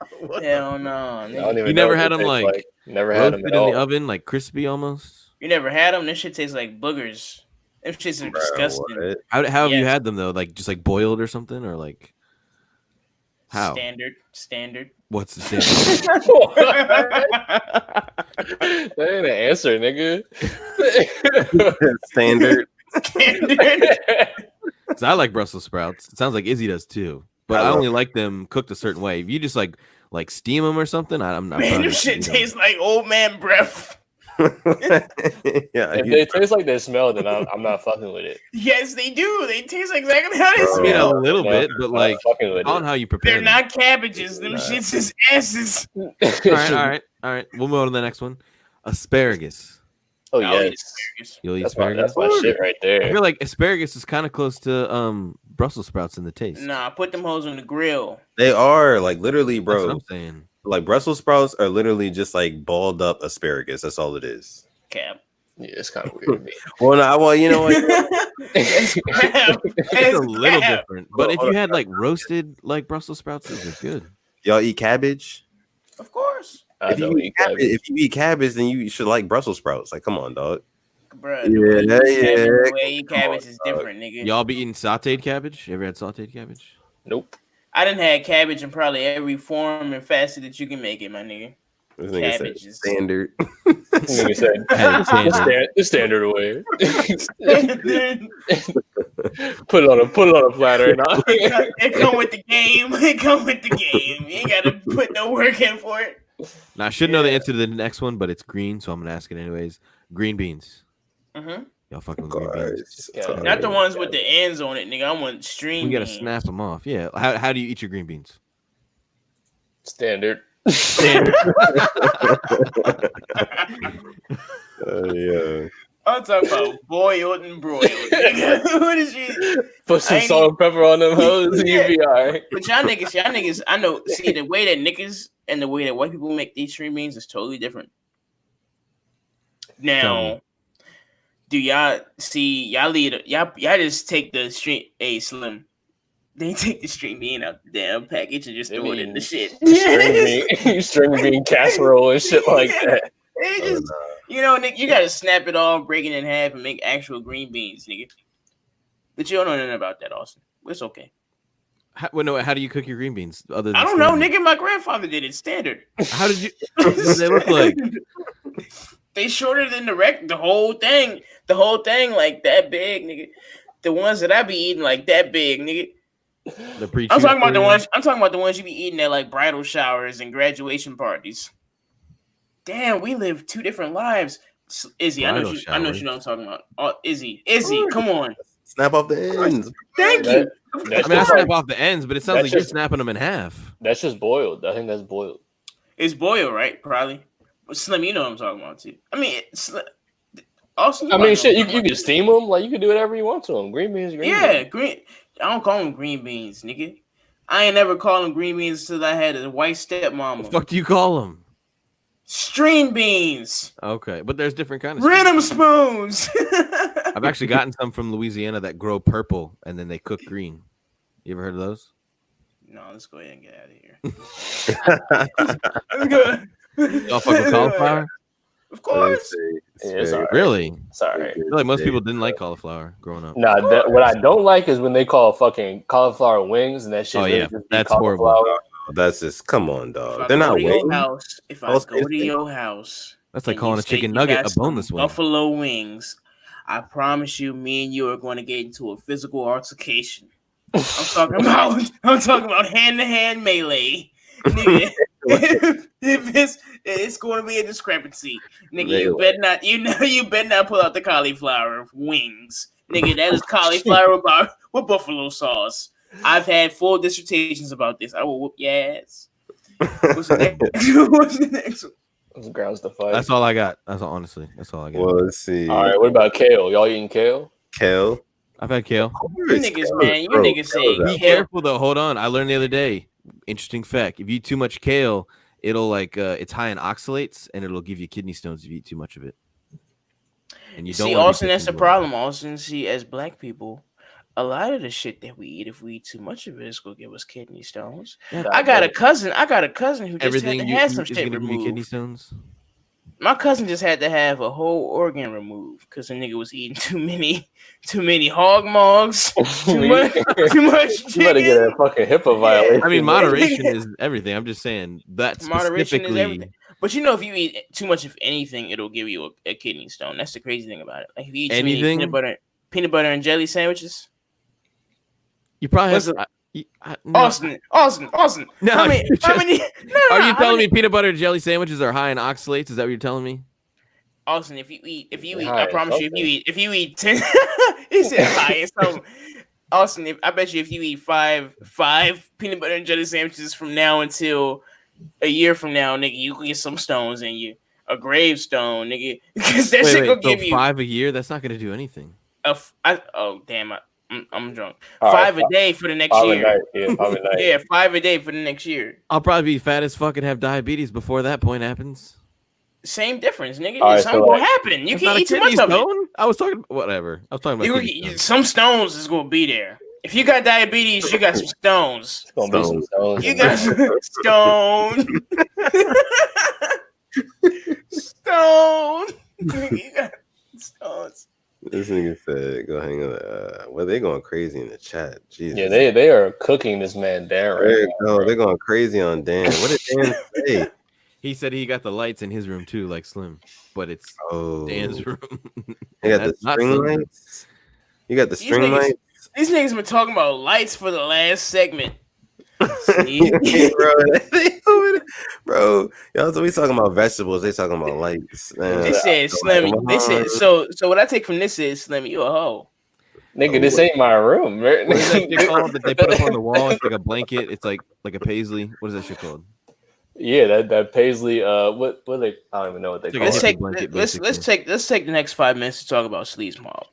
Hell no, nigga. You never had them like never had them in the oven, like crispy almost? You never had them? This shit tastes like boogers. Them shits are disgusting. What? How have you had them though? Like just like boiled or something, or like how? Standard. What's the standard? That ain't an answer, nigga. Standard. So I like Brussels sprouts. It sounds like Izzy does too, but I only like them cooked a certain way. If you just like steam them or something, I'm not. Man, this shit tastes like old man breath. Yeah, If they taste like they smell, then I'm not fucking with it. Yes, they do. They taste exactly how they I mean, a smell. little bit, but like fucking with on it. how you prepare They're them. not cabbages. Them shits is asses. All right. We'll move on to the next one. Asparagus. Oh I'll eat yes, asparagus. You'll eat that's asparagus. my shit right I there. feel like asparagus is kind of close to Brussels sprouts in the taste. Nah, put them hoes on the grill. They are like literally, That's what bro. I'm saying. Like Brussels sprouts are literally just like balled up asparagus. That's all it is. Cap. Yeah, it's kind of weird to me. Well, no, well, you know what? It's cap. It's a little cap. different. But if you had like roasted like Brussels sprouts, those are good. Y'all eat cabbage? Of course. I don't eat cabbage. If you eat cabbage, then you should like Brussels sprouts. Like, come on, dog. Bruh, Yeah, the way you cabbage is different, nigga. Y'all be eating sauteed cabbage? You ever had sauteed cabbage? Nope. I done had cabbage in probably every form and facet that you can make it, my nigga. This nigga said Cabbage is standard. Nigga said the standard way. Put it on a platter. It come with the game. It come with the game. You ain't gotta put no work in for it. Now I should know the answer to the next one, but it's green, so I'm gonna ask it anyways. Green beans. Mm-hmm. Y'all fucking with green beans. Yeah. Not the ones with the ends on it, nigga. I want string. We gotta beans. snap them off. Yeah. How do you eat your green beans? Standard. Yeah. I'm talking about boiled and broiled. Nigga. What is you? Put some salt and pepper on them hoes, and you be all right. But y'all niggas, I know. See, the way that niggas and the way that white people make these string beans is totally different. Now, do y'all see? Y'all just take the string. Hey, Slim. They take the string bean out the damn package and just throw it in the shit. String bean casserole and shit like that. They just, Nick, you gotta snap it off, break it in half, and make actual green beans, nigga. But you don't know nothing about that, Austin. It's okay. How do you cook your green beans? Other than I don't know, nigga. My grandfather did it standard. How did you? What do they look like? They shorter than the whole thing. The whole thing like that big, nigga. The ones that I be eating like that big, nigga. I'm talking about the ones you be eating at like bridal showers and graduation parties. Damn, we live two different lives. Izzy, I know you know what I'm talking about. Oh, Izzy, come on. Snap off the ends. Thank you. I snap off the ends, but it sounds like you're snapping them in half. That's just boiled. I think that's boiled. It's boiled, right? Probably. But Slim, you know what I'm talking about too. I mean, shit, you can steam them. Like, you can do whatever you want to them. Green beans, green. I don't call them green beans, nigga. I ain't never called them green beans until I had a white stepmama. What the fuck do you call them? String beans. Okay, but there's different kinds of rhythm spoons. I've actually gotten some from Louisiana that grow purple and then they cook green. You ever heard of those? No, let's go ahead and get out of here. Y'all fuck with cauliflower? Of course. Really? Sorry. I feel like most people didn't like cauliflower growing up. Nah, what I don't like is when they call fucking cauliflower wings and that shit. Oh yeah, that's horrible. That's just come on, dog. They're not wings. If I go to your house, that's like calling a chicken nugget a boneless wing. Buffalo wings. I promise you, me and you are going to get into a physical altercation. I'm talking about hand-to-hand melee, nigga. if it's going to be a discrepancy, nigga. You better not pull out the cauliflower wings, nigga. That is cauliflower with buffalo sauce. I've had full dissertations about this. I will whoop your ass. What's the next one? Those grounds to fight. That's all I got. That's all, honestly. That's all I got. Well, let's see. All right, what about kale? Y'all eating kale? Kale. I've had kale. You niggas say be careful though. Hold on. I learned the other day. Interesting fact. If you eat too much kale, it'll it's high in oxalates and it'll give you kidney stones if you eat too much of it. And you don't see, Austin, that's the problem. Austin, see, as black people, a lot of the shit that we eat, if we eat too much of it, it's gonna give us kidney stones. Yeah, I got a cousin who just had to have some shit removed. Kidney stones. My cousin just had to have a whole organ removed because the nigga was eating too many hog mogs, too much chicken. You better get a fucking HIPAA violation. I mean, moderation is everything. I'm just saying that moderation is everything. But you know, if you eat too much of anything, it'll give you a kidney stone. That's the crazy thing about it. Like if you eat too many peanut butter and jelly sandwiches, you probably have. No. Austin. No, are you telling me peanut butter and jelly sandwiches are high in oxalates? Is that what you're telling me? Austin, if you eat, I promise you, if you eat 10, he said high and something. Austin, I bet you if you eat five peanut butter and jelly sandwiches from now until a year from now, nigga, you can get some stones in you, a gravestone, nigga, because that shit gonna give you 5 a year. That's not gonna do anything. Oh damn, I'm drunk. All 5 a day for the next year. Yeah, 5 a night. Yeah, 5 a day for the next year. I'll probably be fat as fuck and have diabetes before that point happens. Same difference, nigga. Right, something gonna happen. You can't eat too much of it. I was talking whatever. I was talking about some stones is gonna be there. If you got diabetes, you got some stones. It's gonna be some stones. You got some stone. Stone. You got stones. This nigga said, "Go hang on." Well, they going crazy in the chat. Jesus. Yeah, they are cooking this man down right now. They're going crazy on Dan. What did Dan say? He said he got the lights in his room too, like Slim, but it's Dan's room. You got the string lights. You got the string lights. These niggas been talking about lights for the last segment. bro, y'all. So we talking about vegetables. They talking about lights. Man. They said Slim. They said so. What I take from this is Slim, you a hoe. Nigga, this ain't my room. What is that shit called that they put up on the wall? It's like a blanket. It's like a paisley. What is that shit called? Yeah, that paisley. What they? I don't even know what they call it. Let's take the next 5 minutes to talk about Sleaze Mob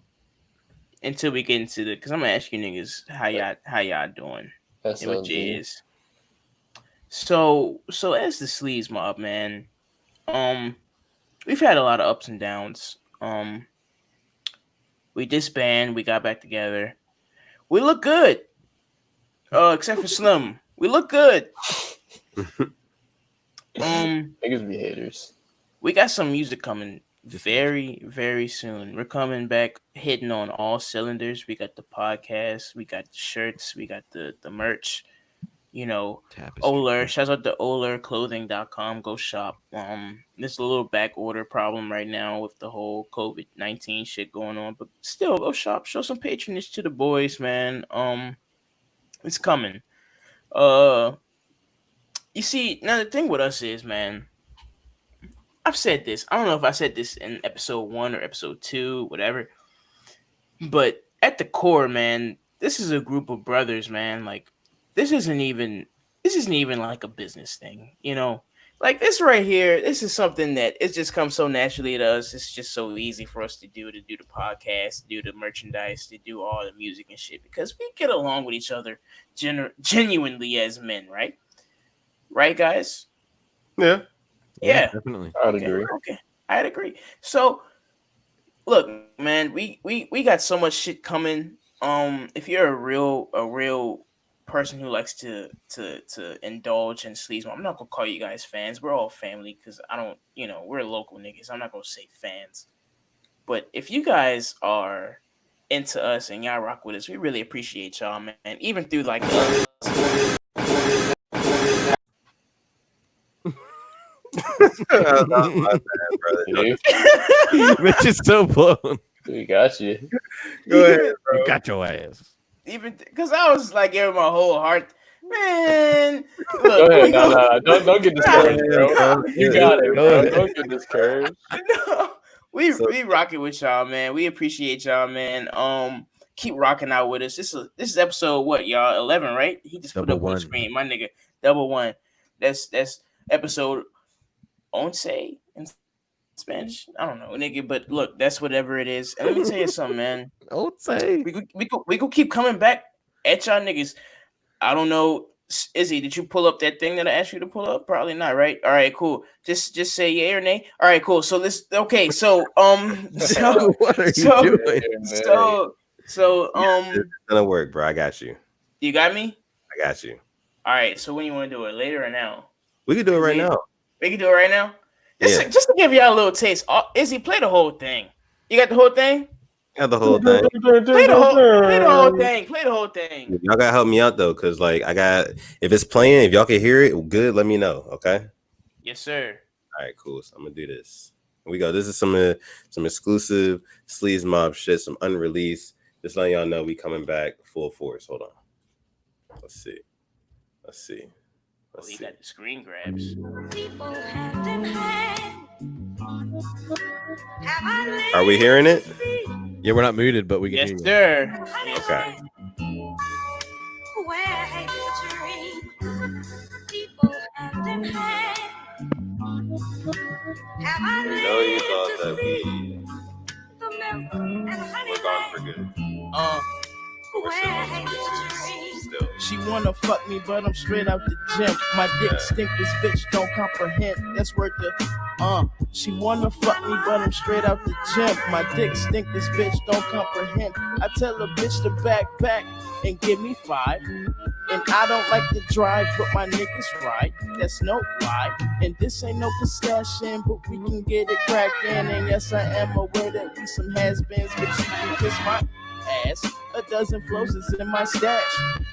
until we get into because I'm gonna ask you niggas how y'all doing and what you is. So as the Sleaze Mob, man, we've had a lot of ups and downs. We disbanded, we got back together. We look good. Except for Slim. We look good. Niggas be haters. We got some music coming very, very soon. We're coming back hitting on all cylinders. We got the podcast, we got the shirts, we got the merch. You know, Oler, shout out to OlerClothing.com. Go shop. There's a little back order problem right now with the whole COVID-19 shit going on, but still go shop. Show some patronage to the boys, man. It's coming. You see, now the thing with us is, man, I've said this. I don't know if I said this in episode 1 or episode 2, whatever. But at the core, man, this is a group of brothers, man. Like, this isn't even like a business thing, you know? Like this right here, this is something that it just comes so naturally to us. It's just so easy for us to do the podcast, to do the merchandise, to do all the music and shit because we get along with each other genuinely as men, right? Right, guys? Yeah, definitely. I'd agree. Okay, I'd agree. So, look, man, we got so much shit coming. If you're a real person who likes to indulge in Sleaze, I'm not gonna call you guys fans. We're all family because I don't, we're local niggas. I'm not gonna say fans, but if you guys are into us and y'all rock with us, we really appreciate y'all, man. Even through like. Rich is so blown. We got you. Go ahead, bro. You got your ass. Even because I was like giving my whole heart, man. Look, go ahead, no, don't get discouraged, bro. You got it, bro. Don't get discouraged. No, we rocking with y'all, man. We appreciate y'all, man. Keep rocking out with us. This is episode what, y'all? 11, right? He just put up on the screen, my nigga. Double one. That's episode 11 in Spanish. I don't know, nigga, but look, that's whatever it is. And let me tell you something, man. We could keep coming back at y'all niggas. I don't know, Izzy, did you pull up that thing that I asked you to pull up? Probably not, right? All right, cool. Just say yay or nay. All right, cool. So what are you doing? It's gonna work, bro. I got you. You got me? I got you. All right. So when you want to do it, later or now? We can do it right now. We can do it right now. Just to give y'all a little taste. Izzy, play the whole thing. You got the whole thing? Got the whole thing. Play the whole thing. Play the whole thing. Y'all gotta help me out though, cause like if it's playing, if y'all can hear it, good. Let me know, okay? Yes, sir. All right, cool. So I'm gonna do this. Here we go. This is some exclusive Sleaze Mob shit, some unreleased. Just letting y'all know we coming back full force. Hold on. Let's see. You got the screen grabs. People hand in hand, Are we hearing it? Yeah, we're not muted, but we can Yes, hear you. sir. Okay. We know you thought that we were gone for good. But we're still on 22s. Still. She wanna fuck me, but I'm straight out the gym. My dick stink, this bitch don't comprehend. That's worth the She wanna fuck me, but I'm straight out the gym. My dick stink, this bitch don't comprehend. I tell a bitch to back and give me 5. And I don't like to drive, but my niggas ride. That's no lie. And this ain't no pistachian, but we can get it crackin'. And yes, I am aware that we some has-beens, but you can kiss my ass. A dozen flows is in my stash.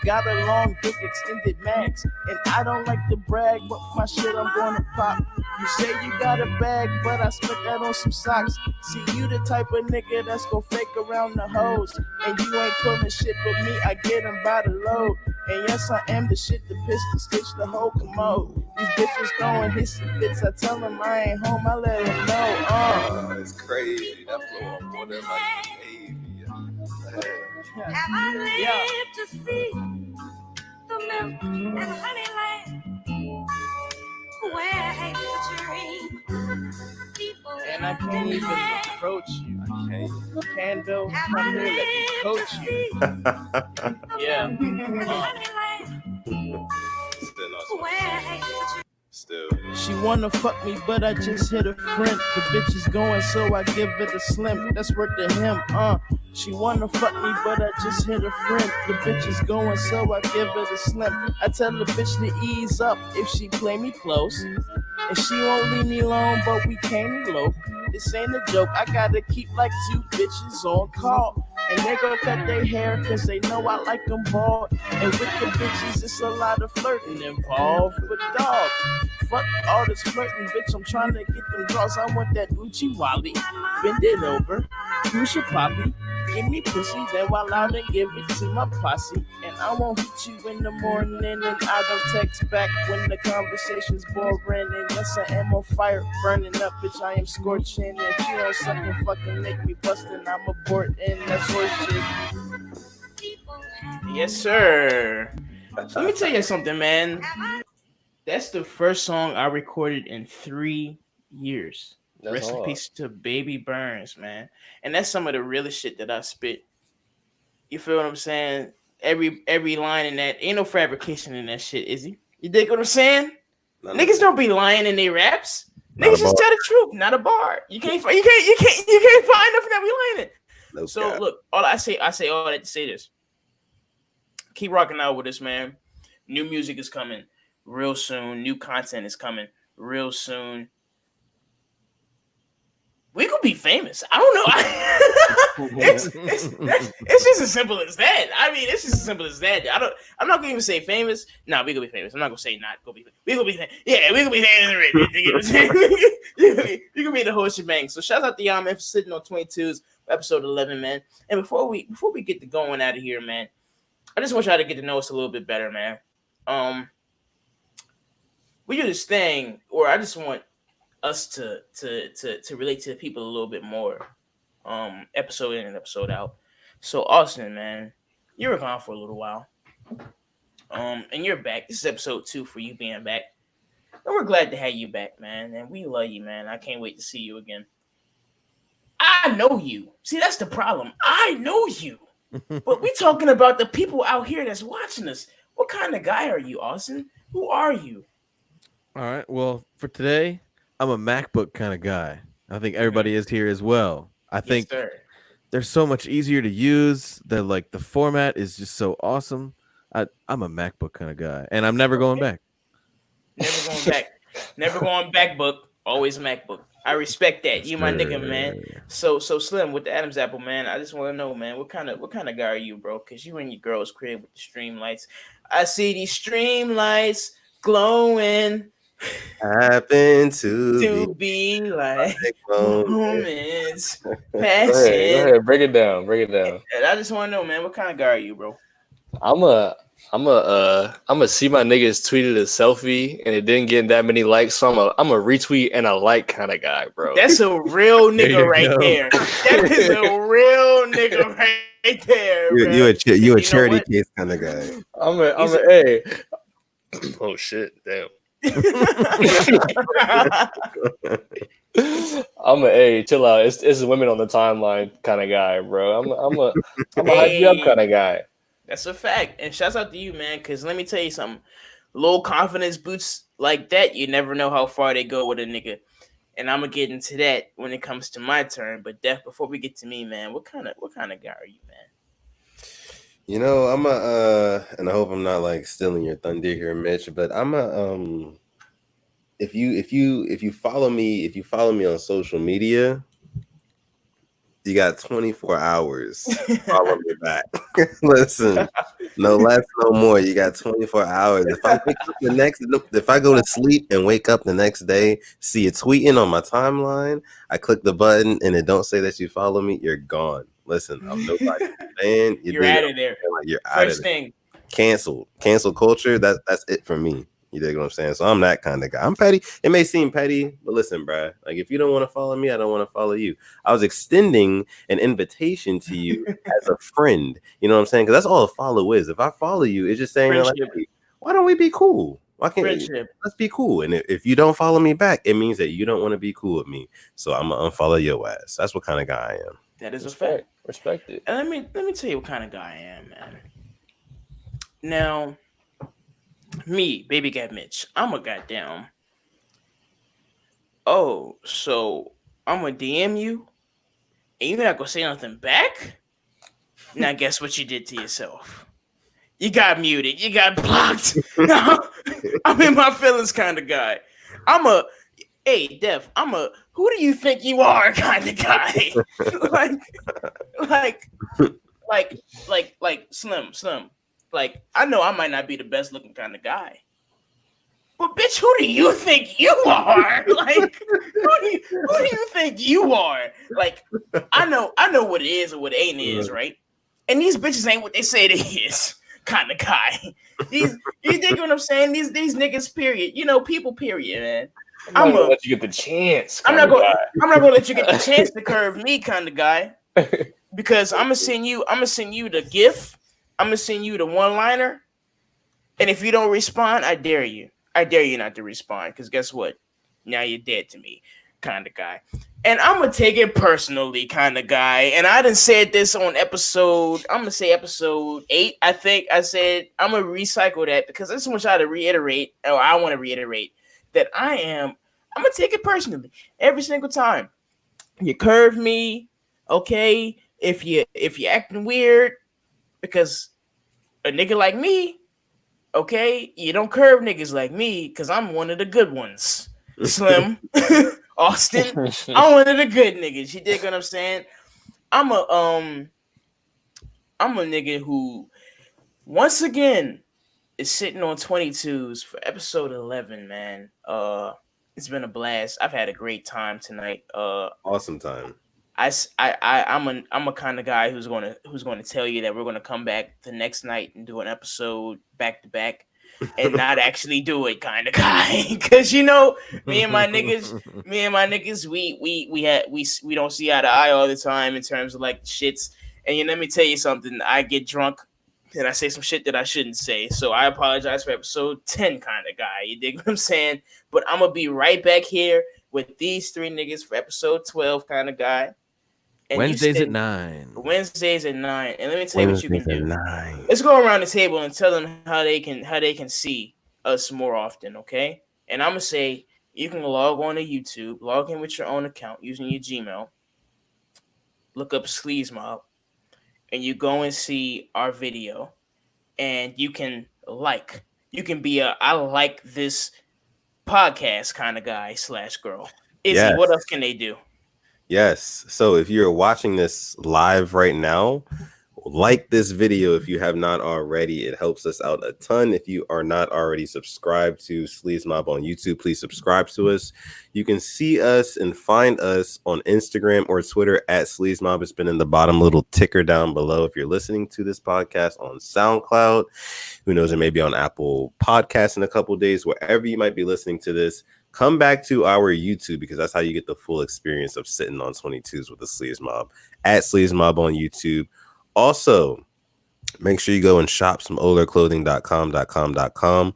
Got a long dick, extended max. And I don't like to brag, but my shit I'm gonna pop. You say you got a bag, but I spent that on some socks. See, you the type of nigga that's gon' fake around the hoes. And you ain't pulling shit with me, I get them by the load. And yes, I am the shit, the pistol stitch, the whole commode. These bitches throwing hissy fits, I tell them I ain't home, I let them know. It's crazy. That flow on more than like baby. Have I lived to see the milk and honey land where hate the dream? People And I can't even approach you. I can't. Candle, come here, let me coach you. Yeah. Still. She wanna fuck me, but I just hit a friend. The bitch is going, so I give it a slim. That's worth to him, She wanna fuck me, but I just hit a friend. The bitch is going, so I give it a slim. I tell the bitch to ease up if she play me close. And she won't leave me alone, but we can't elope. This ain't a joke, I gotta keep like 2 bitches on call. And they gon' cut their hair cause they know I like them bald. And with the bitches, it's a lot of flirting involved. But dog, fuck all this flirting, bitch. I'm trying to get them draws. I want that Uchi Wally. Bend it over, push your poppy. Give me pussy, then while out and give it to my posse. And I won't hit you in the morning and I don't text back when the conversation's boring. And yes, I am on fire, burning up, bitch, I am scorching. If you don't suck and fucking make me bustin', I'm aborting, that's horseshit. Yes, sir. Let me tell you something, man. That's the first song I recorded in 3 years. That's Rest in hard. peace to Baby Burns, man. And that's some of the realest shit that I spit. You feel what I'm saying? Every line in that, ain't no fabrication in that shit, is he? You dig what I'm saying? Niggas don't be lying in their raps. Niggas just tell the truth, not a bar. You can't find nothing that we lying in. No So cap. look, I say all that to say this. Keep rocking out with us, man. New music is coming real soon. New content is coming real soon. We could be famous. I don't know. It's just as simple as that. I mean, it's just as simple as that. I'm not gonna even say famous. No, we could be famous. I'm not gonna say not gonna be. We could be famous. Yeah, we could be famous. You could be the whole shebang. So shout out to y'all, man, for sitting on 22s, episode 11, man. And before we get to going out of here, man, I just want y'all to get to know us a little bit better, man. We do this thing, or I just want us to relate to the people a little bit more, episode in and episode out. So Austin, man, you were gone for a little while, and you're back. This is episode 2 for you being back, and we're glad to have you back, man. And we love you, man. I can't wait to see you again. I know you. See, that's the problem. I know you, but we talking about the people out here that's watching us. What kind of guy are you, Austin? Who are you? All right. Well, for today, I'm a MacBook kind of guy. I think everybody is here as well. I think they're so much easier to use. That like the format is just so awesome. I'm a MacBook kind of guy, and I'm never going back. Never going back. Never going back. Book. Always MacBook. I respect that. You my nigga, man. So Slim with the Adam's apple, man. I just want to know, man, what kind of guy are you, bro? Because you in your girl's crib with the stream lights. I see these stream lights glowing. Happen to be like moments Go passing. ahead, break it down. And I just want to know, man, what kind of guy are you, bro? I'm a I'm a see my niggas tweeted a selfie and it didn't get that many likes, so I'm a retweet and a like kind of guy, bro. That's a real nigga right there. That is a real nigga right there. You a charity case kind of guy. I'm a hey. Oh shit! Damn. I'm a hey, chill out. It's women on the timeline kind of guy, bro. I'm a hype you up kind of guy. That's a fact. And shouts out to you, man, because let me tell you something. Low confidence boots like that, you never know how far they go with a nigga. And I'm gonna get into that when it comes to my turn. But Def, before we get to me, man, what kind of guy are you, man? You know, and I hope I'm not like stealing your thunder here, Mitch, but I'm if you follow me on social media, you got 24 hours to follow me back. Listen, no less, no more. You got 24 hours. If I go to sleep and wake up the next day, see it tweeting on my timeline, I click the button and it don't say that you follow me, you're gone. Listen, I'm nobody's fan. You're out of there. Like, you're out of there. Cancel culture. That's it for me. You dig what I'm saying? So I'm that kind of guy. I'm petty. It may seem petty, but listen, bruh. Like, if you don't want to follow me, I don't want to follow you. I was extending an invitation to you as a friend. You know what I'm saying? Because that's all a follow is. If I follow you, it's just saying, like, hey, why don't we be cool? Why can't let's be cool? And if you don't follow me back, it means that you don't want to be cool with me. So I'm gonna unfollow your ass. That's what kind of guy I am. That is a fact. Respect it. And let me tell you what kind of guy I am, man. Now, me, baby cat Mitch, I'm a goddamn. Oh, so I'm gonna DM you, and you're not gonna say nothing back? Now, guess what you did to yourself? You got muted. You got blocked. I'm in my feelings kind of guy. Hey, Def, who do you think you are kind of guy. like Slim. Like, I know I might not be the best looking kind of guy, but bitch, who do you think you are? Like, who do you think you are? Like, I know what it is or what it ain't is, right? And these bitches ain't what they say they is, kind of guy. You dig what I'm saying? These niggas, period. You know, people, period, man. I'm not gonna let you get the chance. I'm not gonna let you get the chance to curve me, kind of guy. Because I'm gonna send you the GIF. I'm gonna send you the one-liner, and if you don't respond, I dare you. I dare you not to respond, because guess what? Now you're dead to me, kind of guy. And I'm gonna take it personally, kind of guy. And I done said this on episode 8. I think I said I'm gonna recycle that because I just want y'all to reiterate, or I want to reiterate that I'm gonna take it personally every single time. You curve me, okay? If you acting weird. Because a nigga like me, okay, you don't curve niggas like me because I'm one of the good ones. Slim, Austin, I'm one of the good niggas. You dig what I'm saying? I'm a nigga who, once again, is sitting on 22s for episode 11, man. It's been a blast. I've had a great time tonight. Awesome time. I'm a kind of guy who's gonna tell you that we're gonna come back the next night and do an episode back to back, and not actually do it, kind of guy. Because you know, me and my niggas, we don't see eye to eye all the time in terms of like shits. And let me tell you something. I get drunk and I say some shit that I shouldn't say. So I apologize for episode 10, kind of guy. You dig what I'm saying? But I'm gonna be right back here with these three niggas for episode 12, kind of guy. And Wednesdays at 9. Wednesdays at 9. And let me tell you what you can do. Let's go around the table and tell them how they can see us more often, okay? And I'm gonna say you can log on to YouTube, log in with your own account using your Gmail, look up Sleaze Mob, and you go and see our video, and you can be a I like this podcast kind of guy / girl. Izzy, what else can they do? Yes. So if you're watching this live right now, Like this video if you have not already. It helps us out a ton. If you are not already subscribed to Sleaze Mob on YouTube, please subscribe to us. You can see us and find us on Instagram or Twitter at Sleaze Mob. It's been in the bottom little ticker down below. If you're listening to this podcast on SoundCloud, who knows, it may be on Apple Podcasts in a couple days, wherever you might be listening to this. Come back to our YouTube because that's how you get the full experience of sitting on 22s with the Sleaze Mob at Sleaze Mob on YouTube. Also, make sure you go and shop some olerclothing.com.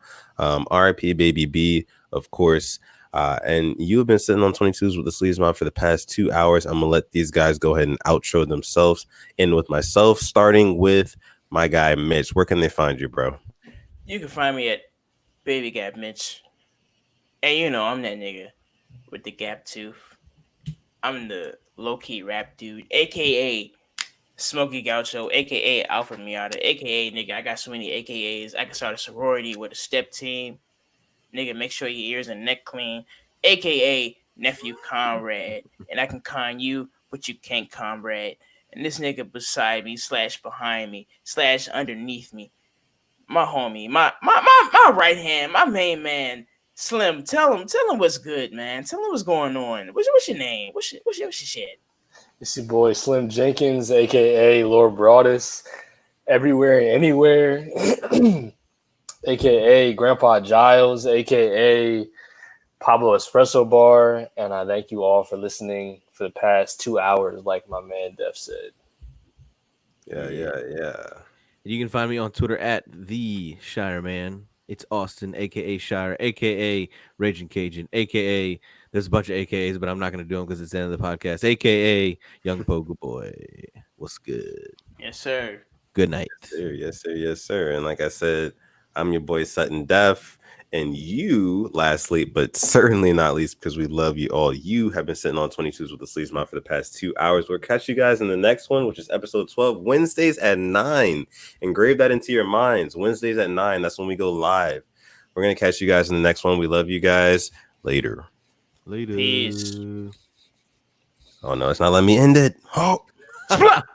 RIP Baby B, of course. And you have been sitting on 22s with the Sleaze Mob for the past 2 hours. I'm going to let these guys go ahead and outro themselves in with myself, starting with my guy, Mitch. Where can they find you, bro? You can find me at Baby Gap Mitch. Hey, you know, I'm that nigga with the gap tooth. I'm the low-key rap dude, a.k.a. Smokey Gaucho, a.k.a. Alfred Miata, a.k.a. nigga, I got so many a.k.a.s. I can start a sorority with a step team. Nigga, make sure your ears and neck clean, a.k.a. Nephew Conrad. And I can con you, but you can't comrade. And this nigga beside me, / behind me, / underneath me. My homie, my right hand, my main man, Slim. Tell him what's good, man. Tell him what's going on. What's your name? What's your shit? It's your boy Slim Jenkins, aka Lord Broadus, everywhere and anywhere, aka Grandpa Giles, aka Pablo Espresso Bar, and I thank you all for listening for the past 2 hours, like my man Def said. Yeah. You can find me on Twitter at the Shire Man. It's Austin, aka Shire, aka Raging Cajun, aka there's a bunch of AKAs, but I'm not gonna do them because it's the end of the podcast. AKA Young Pogo Boy. What's good? Yes, sir. Good night. Yes, sir. And like I said, I'm your boy Sutton Def. And you, lastly, but certainly not least, because we love you all, you have been sitting on 22s with the Sleaze Mob for the past 2 hours. We'll catch you guys in the next one, which is episode 12, Wednesdays at 9. Engrave that into your minds. Wednesdays at 9. That's when we go live. We're going to catch you guys in the next one. We love you guys. Later. Peace. Oh, no, it's not letting me end it. Oh.